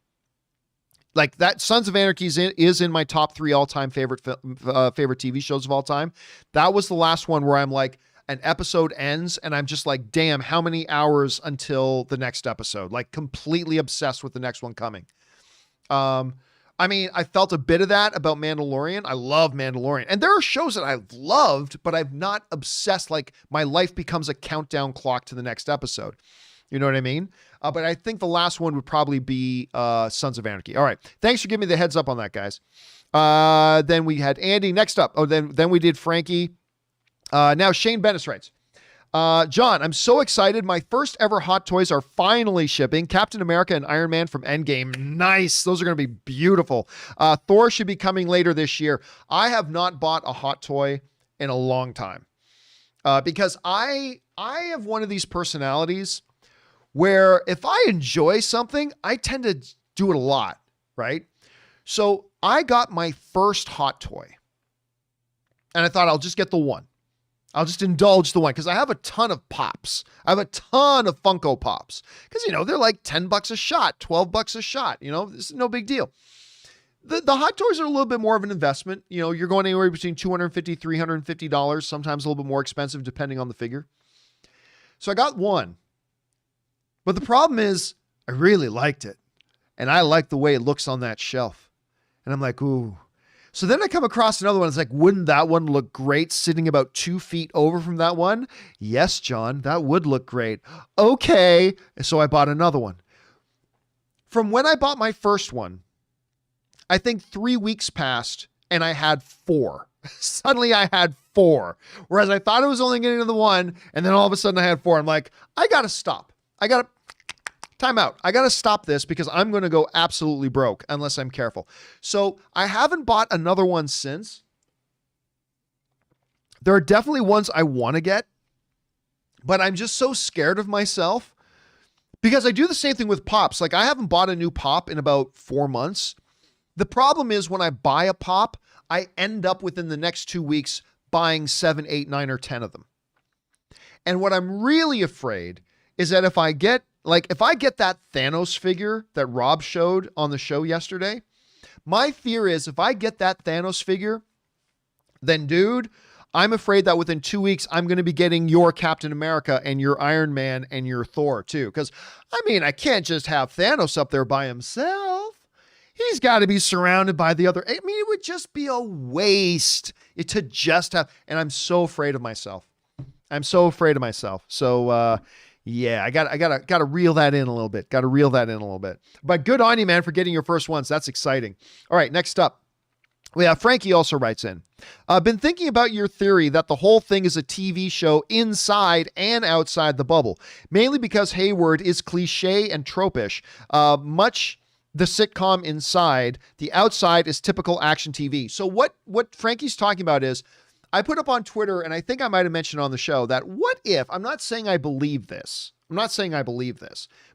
Like that Sons of Anarchy is in my top 3 all-time favorite TV shows of all time. That was the last one where I'm like, an episode ends and I'm just like, damn, how many hours until the next episode? Like completely obsessed with the next one coming. I mean, I felt a bit of that about Mandalorian. I love Mandalorian. And there are shows that I've loved, but I've not obsessed. Like my life becomes a countdown clock to the next episode. You know what I mean? But I think the last one would probably be Sons of Anarchy. All right. Thanks for giving me the heads up on that, guys. Then we had Andy. Next up. Oh, then we did Frankie. Now Shane Bennis writes, John, I'm so excited. My first ever hot toys are finally shipping. Captain America and Iron Man from Endgame. Nice. Those are going to be beautiful. Thor should be coming later this year. I have not bought a hot toy in a long time because I have one of these personalities where if I enjoy something, I tend to do it a lot, right? So I got my first hot toy and I thought I'll just get the one. I'll just indulge the one because I have a ton of pops. I have a ton of Funko Pops because, you know, they're like $10 a shot, $12 a shot. You know, this is no big deal. The hot toys are a little bit more of an investment. You know, you're going anywhere between $250, $350, sometimes a little bit more expensive depending on the figure. So I got one. But the problem is I really liked it. And I like the way it looks on that shelf. And I'm like, ooh. So then I come across another one. It's like, wouldn't that one look great sitting about 2 feet over from that one? Yes, John, that would look great. Okay. So I bought another one. From when I bought my first one, I think 3 weeks passed and I had 4. Suddenly I had 4. Whereas I thought I was only getting to the one. And then all of a sudden I had 4. I'm like, I got to stop. Time out. I got to stop this because I'm going to go absolutely broke unless I'm careful. So I haven't bought another one since. There are definitely ones I want to get, but I'm just so scared of myself Because I do the same thing with pops. Like I haven't bought a new pop in about 4 months. The problem is when I buy a pop, I end up within the next 2 weeks buying 7, 8, 9, or 10 of them. And what I'm really afraid is that if I get that Thanos figure that Rob showed on the show yesterday, my fear is if I get that Thanos figure, then dude, I'm afraid that within 2 weeks, I'm going to be getting your Captain America and your Iron Man and your Thor too. Because, I mean, I can't just have Thanos up there by himself. He's got to be surrounded by the other. I mean, it would just be a waste to just have. And I'm so afraid of myself. So, yeah, I gotta reel that in a little bit. But good on you, man, for getting your first ones. That's exciting. All right, next up. Frankie also writes in, been thinking about your theory that the whole thing is a TV show inside and outside the bubble, mainly because Hayward is cliche and tropish, much the sitcom inside, the outside is typical action TV. So what Frankie's talking about is, I put up on Twitter, and I think I might have mentioned on the show that what if, I'm not saying I believe this,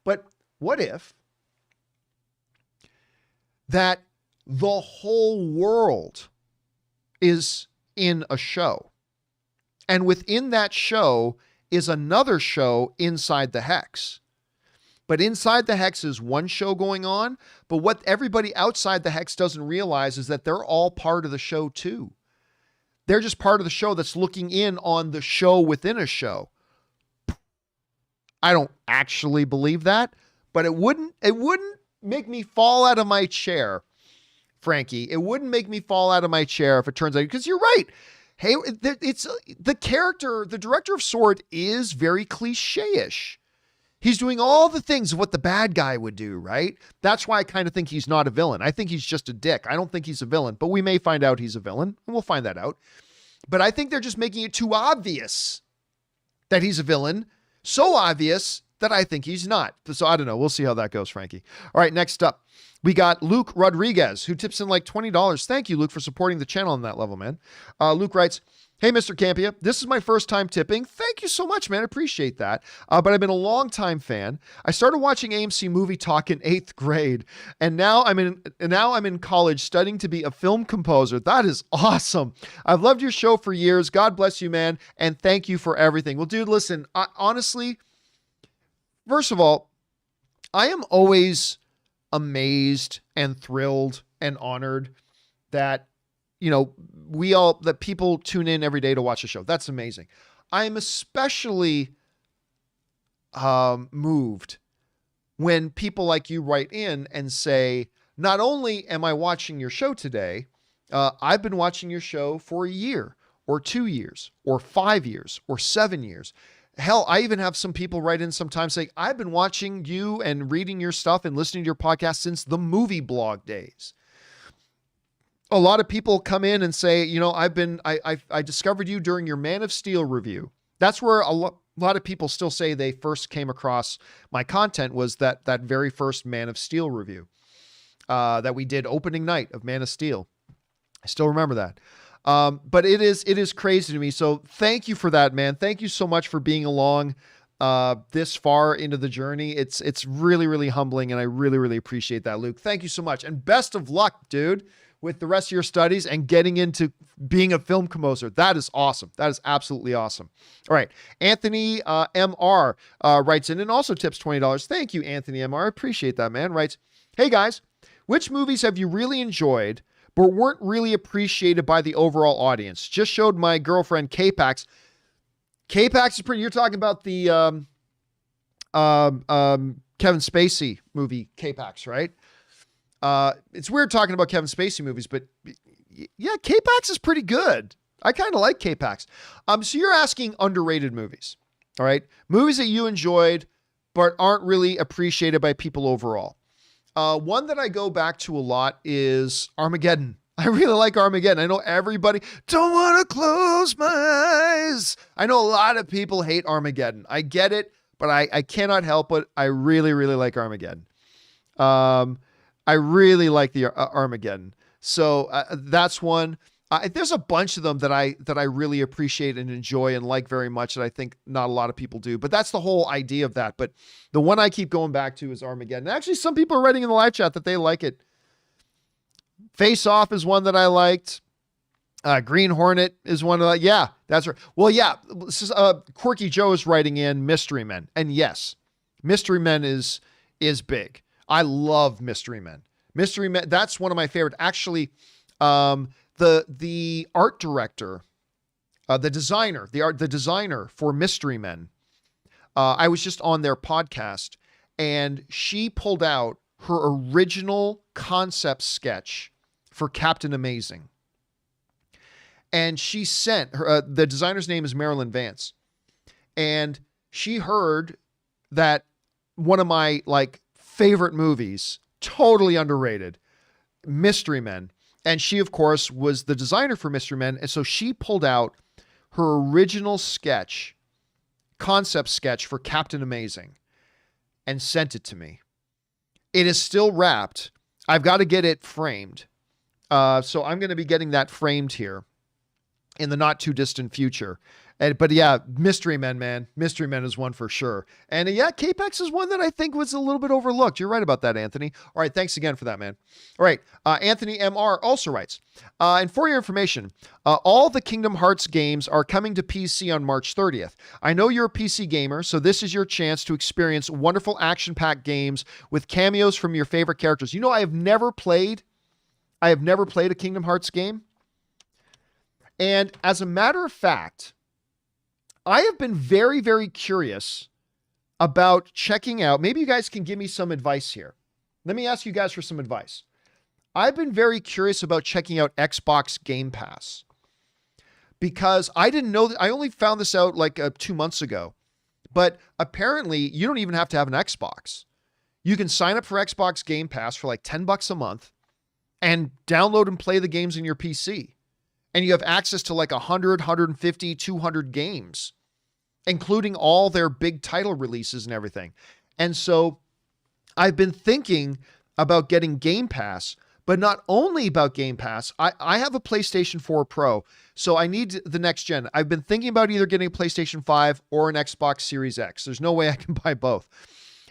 but what if that the whole world is in a show, and within that show is another show inside the hex. But inside the hex is one show going on, but what everybody outside the hex doesn't realize is that they're all part of the show too. They're just part of the show that's looking in on the show within a show. I don't actually believe that, but it wouldn't make me fall out of my chair, Frankie. It wouldn't make me fall out of my chair if it turns out, because you're right. Hey, it's the character, the director of S.W.O.R.D. is very cliche-ish. He's doing all the things of what the bad guy would do, right? That's why I kind of think he's not a villain. I think he's just a dick. I don't think he's a villain, but we may find out he's a villain, and we'll find that out. But I think they're just making it too obvious that he's a villain. So obvious that I think he's not. So I don't know. We'll see how that goes, Frankie. All right, next up, we got Luke Rodriguez, who tips in like $20. Thank you, Luke, for supporting the channel on that level, man. Luke writes, hey, Mr. Campea, this is my first time tipping. Thank you so much, man. I appreciate that. But I've been a long-time fan. I started watching AMC Movie Talk in 8th grade, and now I'm in college studying to be a film composer. That is awesome. I've loved your show for years. God bless you, man, and thank you for everything. Well, dude, listen, honestly, first of all, I am always amazed and thrilled and honored that that people tune in every day to watch the show. That's amazing. I am especially moved when people like you write in and say, not only am I watching your show today, I've been watching your show for a year or 2 years or 5 years or 7 years. Hell, I even have some people write in sometimes saying, I've been watching you and reading your stuff and listening to your podcast since the movie blog days. A lot of people come in and say, I discovered you during your Man of Steel review. That's where a lot of people still say they first came across my content, was that very first Man of Steel review that we did opening night of Man of Steel. I still remember that. But it is crazy to me. So thank you for that, man. Thank you so much for being along this far into the journey. It's really, really humbling, and I really, really appreciate that, Luke. Thank you so much. And best of luck, dude, with the rest of your studies and getting into being a film composer. That is awesome. That is absolutely awesome. All right. Anthony MR writes in and also tips $20. Thank you, Anthony MR. I appreciate that, man. Writes, hey guys, which movies have you really enjoyed but weren't really appreciated by the overall audience? Just showed my girlfriend K-Pax. K-Pax is pretty, you're talking about the Kevin Spacey movie K-Pax, right? It's weird talking about Kevin Spacey movies, but yeah, K-Pax is pretty good. I kind of like K-Pax. So you're asking underrated movies, all right? Movies that you enjoyed, but aren't really appreciated by people overall. One that I go back to a lot is Armageddon. I really like Armageddon. I know everybody don't want to close my eyes. I know a lot of people hate Armageddon. I get it, but I cannot help it. I really, really like Armageddon. I really like the Armageddon. So that's one. There's a bunch of them that I really appreciate and enjoy and like very much that I think not a lot of people do. But that's the whole idea of that. But the one I keep going back to is Armageddon. Actually, some people are writing in the live chat that they like it. Face Off is one that I liked. Green Hornet is one of the, yeah, that's right. Well, yeah, this is, Quirky Joe is writing in Mystery Men. And yes, Mystery Men is big. I love Mystery Men. Mystery Men, that's one of my favorite. Actually, the art director, the designer for Mystery Men, I was just on their podcast and she pulled out her original concept sketch for Captain Amazing. And she sent her, the designer's name is Marilyn Vance. And she heard that one of my like favorite movies, totally underrated, Mystery Men. And she, of course, was the designer for Mystery Men. And so she pulled out her original sketch, concept sketch for Captain Amazing and sent it to me. It is still wrapped. I've got to get it framed. So I'm going to be getting that framed here in the not too distant future. But yeah, Mystery Men, man. Mystery Men is one for sure. And yeah, Capex is one that I think was a little bit overlooked. You're right about that, Anthony. All right, thanks again for that, man. All right, Anthony MR also writes, and for your information, all the Kingdom Hearts games are coming to PC on March 30th. I know you're a PC gamer, so this is your chance to experience wonderful action-packed games with cameos from your favorite characters. You know, I have never played a Kingdom Hearts game. And as a matter of fact, I have been very, very curious about checking out. Maybe you guys can give me some advice here. Let me ask you guys for some advice. I've been very curious about checking out Xbox Game Pass because I didn't know that. I only found this out like 2 months ago, but apparently you don't even have to have an Xbox. You can sign up for Xbox Game Pass for like $10 a month and download and play the games in your PC. And you have access to like 100, 150, 200 games, including all their big title releases and everything. And so I've been thinking about getting Game Pass, but not only about Game Pass. I have a PlayStation 4 Pro, so I need the next gen. I've been thinking about either getting a PlayStation 5 or an Xbox Series X. There's no way I can buy both.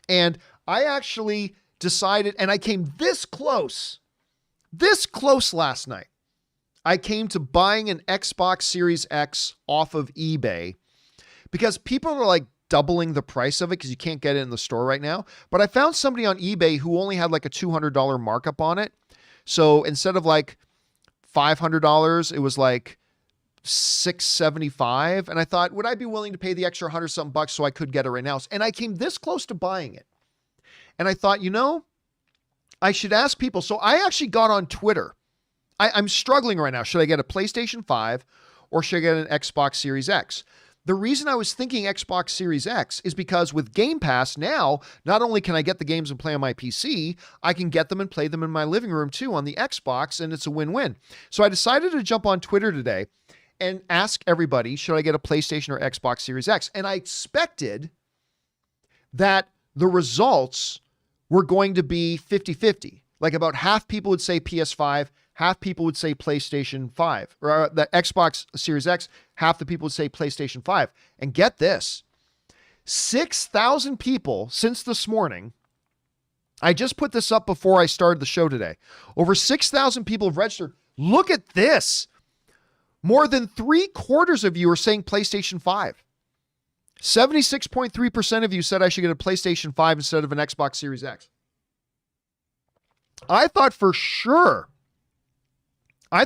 And I actually decided, and I came this close last night. I came to buying an Xbox Series X off of eBay because people are like doubling the price of it because you can't get it in the store right now. But I found somebody on eBay who only had like a $200 markup on it. So instead of like $500, it was like $675. And I thought, would I be willing to pay the extra 100 something bucks so I could get it right now? And I came this close to buying it. And I thought, you know, I should ask people. So I actually got on Twitter. I'm struggling right now. Should I get a PlayStation 5 or should I get an Xbox Series X? The reason I was thinking Xbox Series X is because with Game Pass now, not only can I get the games and play on my PC, I can get them and play them in my living room too on the Xbox, and it's a win-win. So I decided to jump on Twitter today and ask everybody, should I get a PlayStation or Xbox Series X? And I expected that the results were going to be 50-50. Like about half people would say PS5, half people would say PlayStation 5, or the Xbox Series X, half the people would say PlayStation 5. And get this, 6,000 people since this morning. I just put this up before I started the show today. Over 6,000 people have registered. Look at this. More than 3/4 of you are saying PlayStation 5. 76.3% of you said I should get a PlayStation 5 instead of an Xbox Series X. I thought for sure. Bill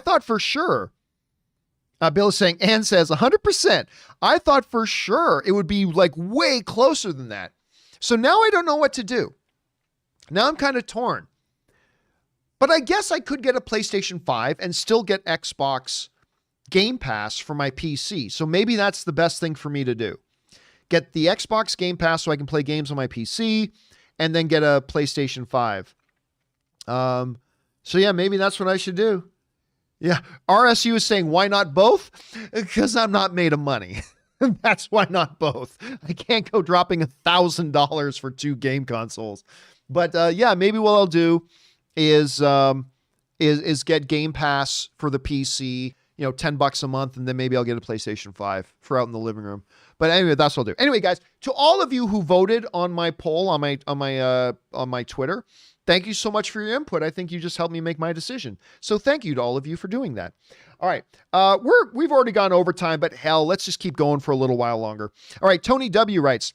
is saying, Ann says 100%. I thought for sure it would be like way closer than that. So now I don't know what to do. Now I'm kind of torn. But I guess I could get a PlayStation 5 and still get Xbox Game Pass for my PC. So maybe that's the best thing for me to do. Get the Xbox Game Pass so I can play games on my PC and then get a PlayStation 5. So yeah, maybe that's what I should do. Yeah. RSU is saying, why not both? Because I'm not made of money. That's why not both. I can't go dropping $1,000 for 2 game consoles. But yeah, maybe what I'll do is get Game Pass for the PC, $10 a month, and then maybe I'll get a PlayStation 5 for out in the living room. But anyway, that's what I'll do. Anyway, guys, to all of you who voted on my poll on my Twitter, thank you so much for your input. I think you just helped me make my decision. So thank you to all of you for doing that. All right. We've already gone overtime, but hell, let's just keep going for a little while longer. All right. Tony W writes,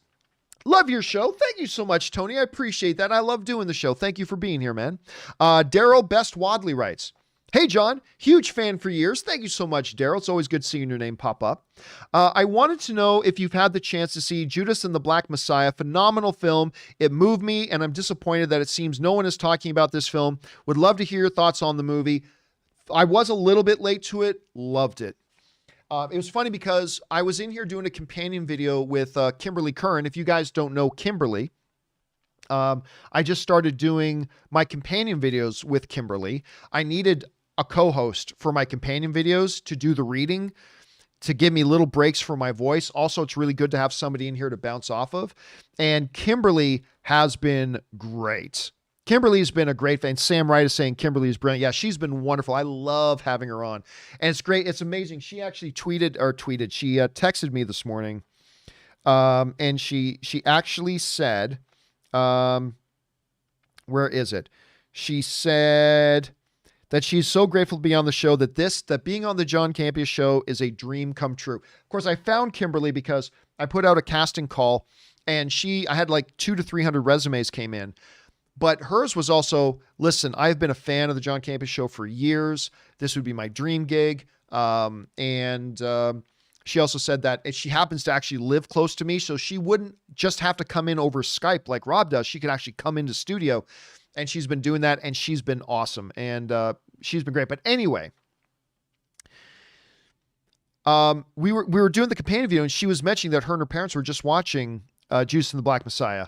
love your show. Thank you so much, Tony. I appreciate that. I love doing the show. Thank you for being here, man. Daryl Best Wadley writes, hey, John, huge fan for years. Thank you so much, Daryl. It's always good seeing your name pop up. I wanted to know if you've had the chance to see Judas and the Black Messiah. Phenomenal film. It moved me, and I'm disappointed that it seems no one is talking about this film. Would love to hear your thoughts on the movie. I was a little bit late to it. Loved it. It was funny because I was in here doing a companion video with Kimberly Curran. If you guys don't know Kimberly, I just started doing my companion videos with Kimberly. I needed a co-host for my companion videos to do the reading, to give me little breaks for my voice. Also, it's really good to have somebody in here to bounce off of. And Kimberly has been great. Kimberly's been a great fan. Sam Wright is saying Kimberly is brilliant. Yeah, she's been wonderful. I love having her on. And it's great. It's amazing. She actually she texted me this morning. And she actually said, where is it? She said that she's so grateful to be on the show, that being on the John Campea Show is a dream come true. Of course, I found Kimberly because I put out a casting call, and I had like 200 to 300 resumes came in. But hers was also, listen, I've been a fan of the John Campea Show for years. This would be my dream gig. She also said that she happens to actually live close to me, so she wouldn't just have to come in over Skype like Rob does. She could actually come into studio, and she's been doing that, and she's been awesome, and she's been great. But anyway, we were doing the companion video, and she was mentioning that her and her parents were just watching Judas and the Black Messiah,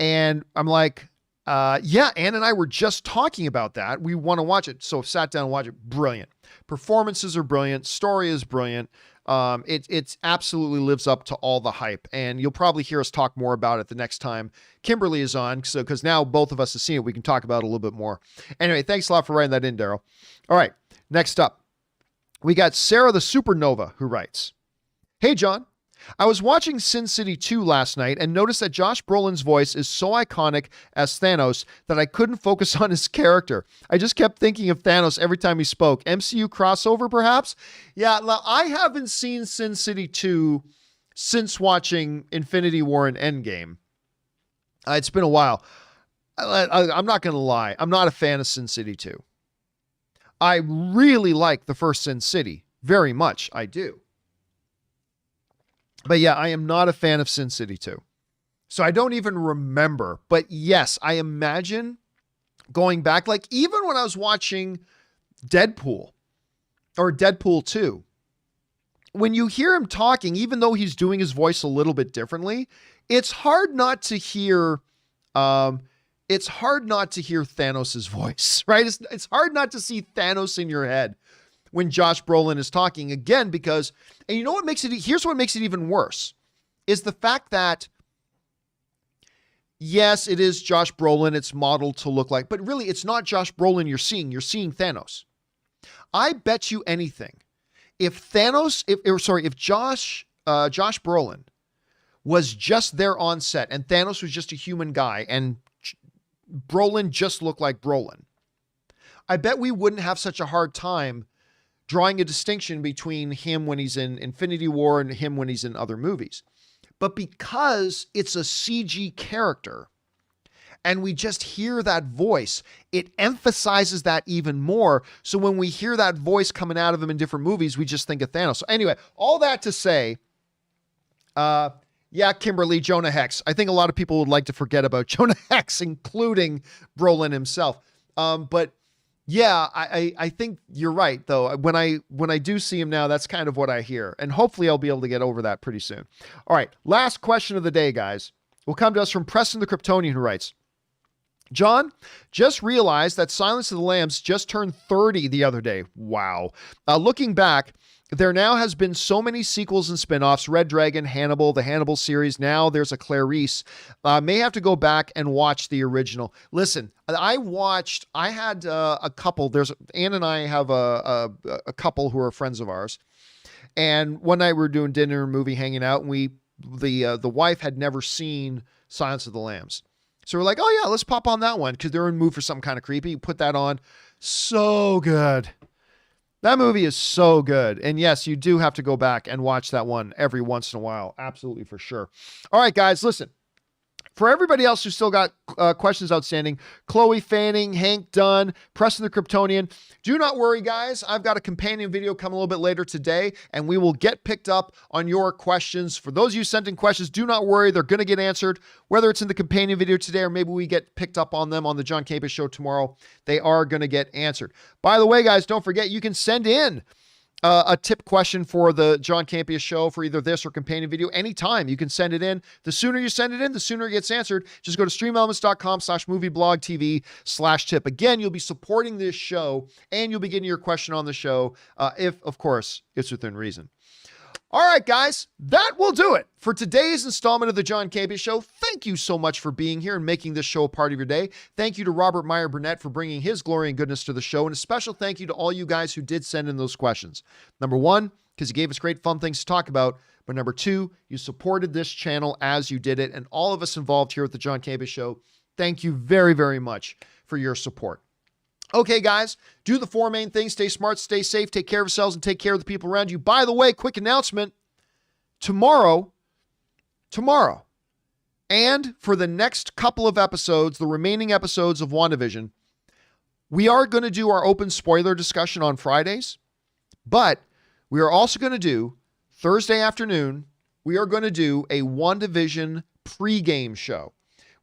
and I'm like, yeah, Ann and I were just talking about that. We want to watch it. So sat down and watched it. Brilliant. Performances are brilliant. Story is brilliant. It absolutely lives up to all the hype. And you'll probably hear us talk more about it the next time Kimberly is on. So, because now both of us have seen it, we can talk about it a little bit more. Anyway, thanks a lot for writing that in, Daryl. All right. Next up, we got Sarah the Supernova who writes, hey, John. I was watching Sin City 2 last night and noticed that Josh Brolin's voice is so iconic as Thanos that I couldn't focus on his character. I just kept thinking of Thanos every time he spoke. MCU crossover, perhaps? Yeah, I haven't seen Sin City 2 since watching Infinity War and Endgame. It's been a while. I'm not going to lie. I'm not a fan of Sin City 2. I really like the first Sin City. Very much, I do. But yeah, I am not a fan of Sin City 2. So I don't even remember. But yes, I imagine going back, like even when I was watching Deadpool or Deadpool 2, when you hear him talking, even though he's doing his voice a little bit differently, it's hard not to hear Thanos' voice, right? It's hard not to see Thanos in your head when Josh Brolin is talking again, because, and you know what makes it, here's what makes it even worse, is the fact that, yes, it is Josh Brolin, it's modeled to look like, but really it's not Josh Brolin you're seeing Thanos. I bet you anything, if Josh Brolin was just there on set and Thanos was just a human guy and Brolin just looked like Brolin, I bet we wouldn't have such a hard time drawing a distinction between him when he's in Infinity War and him when he's in other movies. But because it's a CG character and we just hear that voice, it emphasizes that even more. So when we hear that voice coming out of him in different movies, we just think of Thanos. So anyway, all that to say, yeah, Kimberly, Jonah Hex. I think a lot of people would like to forget about Jonah Hex, including Brolin himself. But yeah, I think you're right, though. When I do see him now, that's kind of what I hear. And hopefully I'll be able to get over that pretty soon. All right, last question of the day, guys, will come to us from Preston the Kryptonian, who writes, John, just realized that Silence of the Lambs just turned 30 the other day. Wow. Looking back, there now has been so many sequels and spinoffs, Red Dragon, Hannibal, the Hannibal series. Now there's a Clarice. May have to go back and watch the original. Listen, I had a couple. Ann and I have a couple who are friends of ours. And one night we were doing dinner and movie, hanging out, and the wife had never seen Silence of the Lambs. So we're like, oh yeah, let's pop on that one because they're in the mood for something kind of creepy. Put that on. So good. That movie is so good. And yes, you do have to go back and watch that one every once in a while. Absolutely, for sure. All right, guys, listen. For everybody else who still got questions outstanding, Chloe Fanning, Hank Dunn, Preston the Kryptonian, do not worry, guys. I've got a companion video coming a little bit later today, and we will get picked up on your questions. For those of you sent in questions, do not worry. They're going to get answered, whether it's in the companion video today or maybe we get picked up on them on the John Campea Show tomorrow. They are going to get answered. By the way, guys, don't forget, you can send in a tip question for the John Campea Show for either this or companion video anytime. You can send it in. The sooner you send it in, the sooner it gets answered. Just go to streamelements.com/movieblogtv/tip. Again, you'll be supporting this show and you'll be getting your question on the show if, of course, it's within reason. All right, guys, that will do it for today's installment of the John Campea Show. Thank you so much for being here and making this show a part of your day. Thank you to Robert Meyer Burnett for bringing his glory and goodness to the show. And a special thank you to all you guys who did send in those questions. Number one, because you gave us great fun things to talk about. But number two, you supported this channel as you did it. And all of us involved here at the John Campea Show, thank you very, very much for your support. Okay, guys, do the four main things. Stay smart, stay safe, take care of yourselves, and take care of the people around you. By the way, quick announcement. Tomorrow, and for the next couple of episodes, the remaining episodes of WandaVision, we are going to do our open spoiler discussion on Fridays, but we are also going to do, Thursday afternoon, we are going to do a WandaVision pregame show.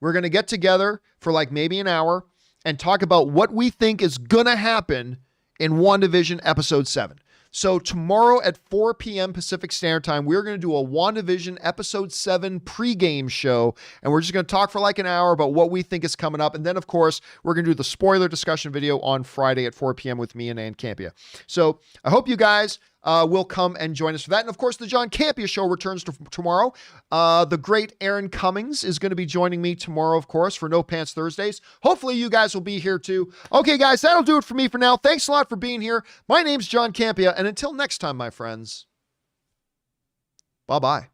We're going to get together for like maybe an hour and talk about what we think is going to happen in WandaVision Episode 7. So tomorrow at 4 p.m. Pacific Standard Time, we're going to do a WandaVision Episode 7 pregame show, and we're just going to talk for like an hour about what we think is coming up. And then, of course, we're going to do the spoiler discussion video on Friday at 4 p.m. with me and Ann Campea. So I hope you guys will come and join us for that. And, of course, the John Campea Show returns tomorrow. The great Aaron Cummings is going to be joining me tomorrow, of course, for No Pants Thursdays. Hopefully you guys will be here too. Okay, guys, that'll do it for me for now. Thanks a lot for being here. My name's John Campea, and until next time, my friends, bye-bye.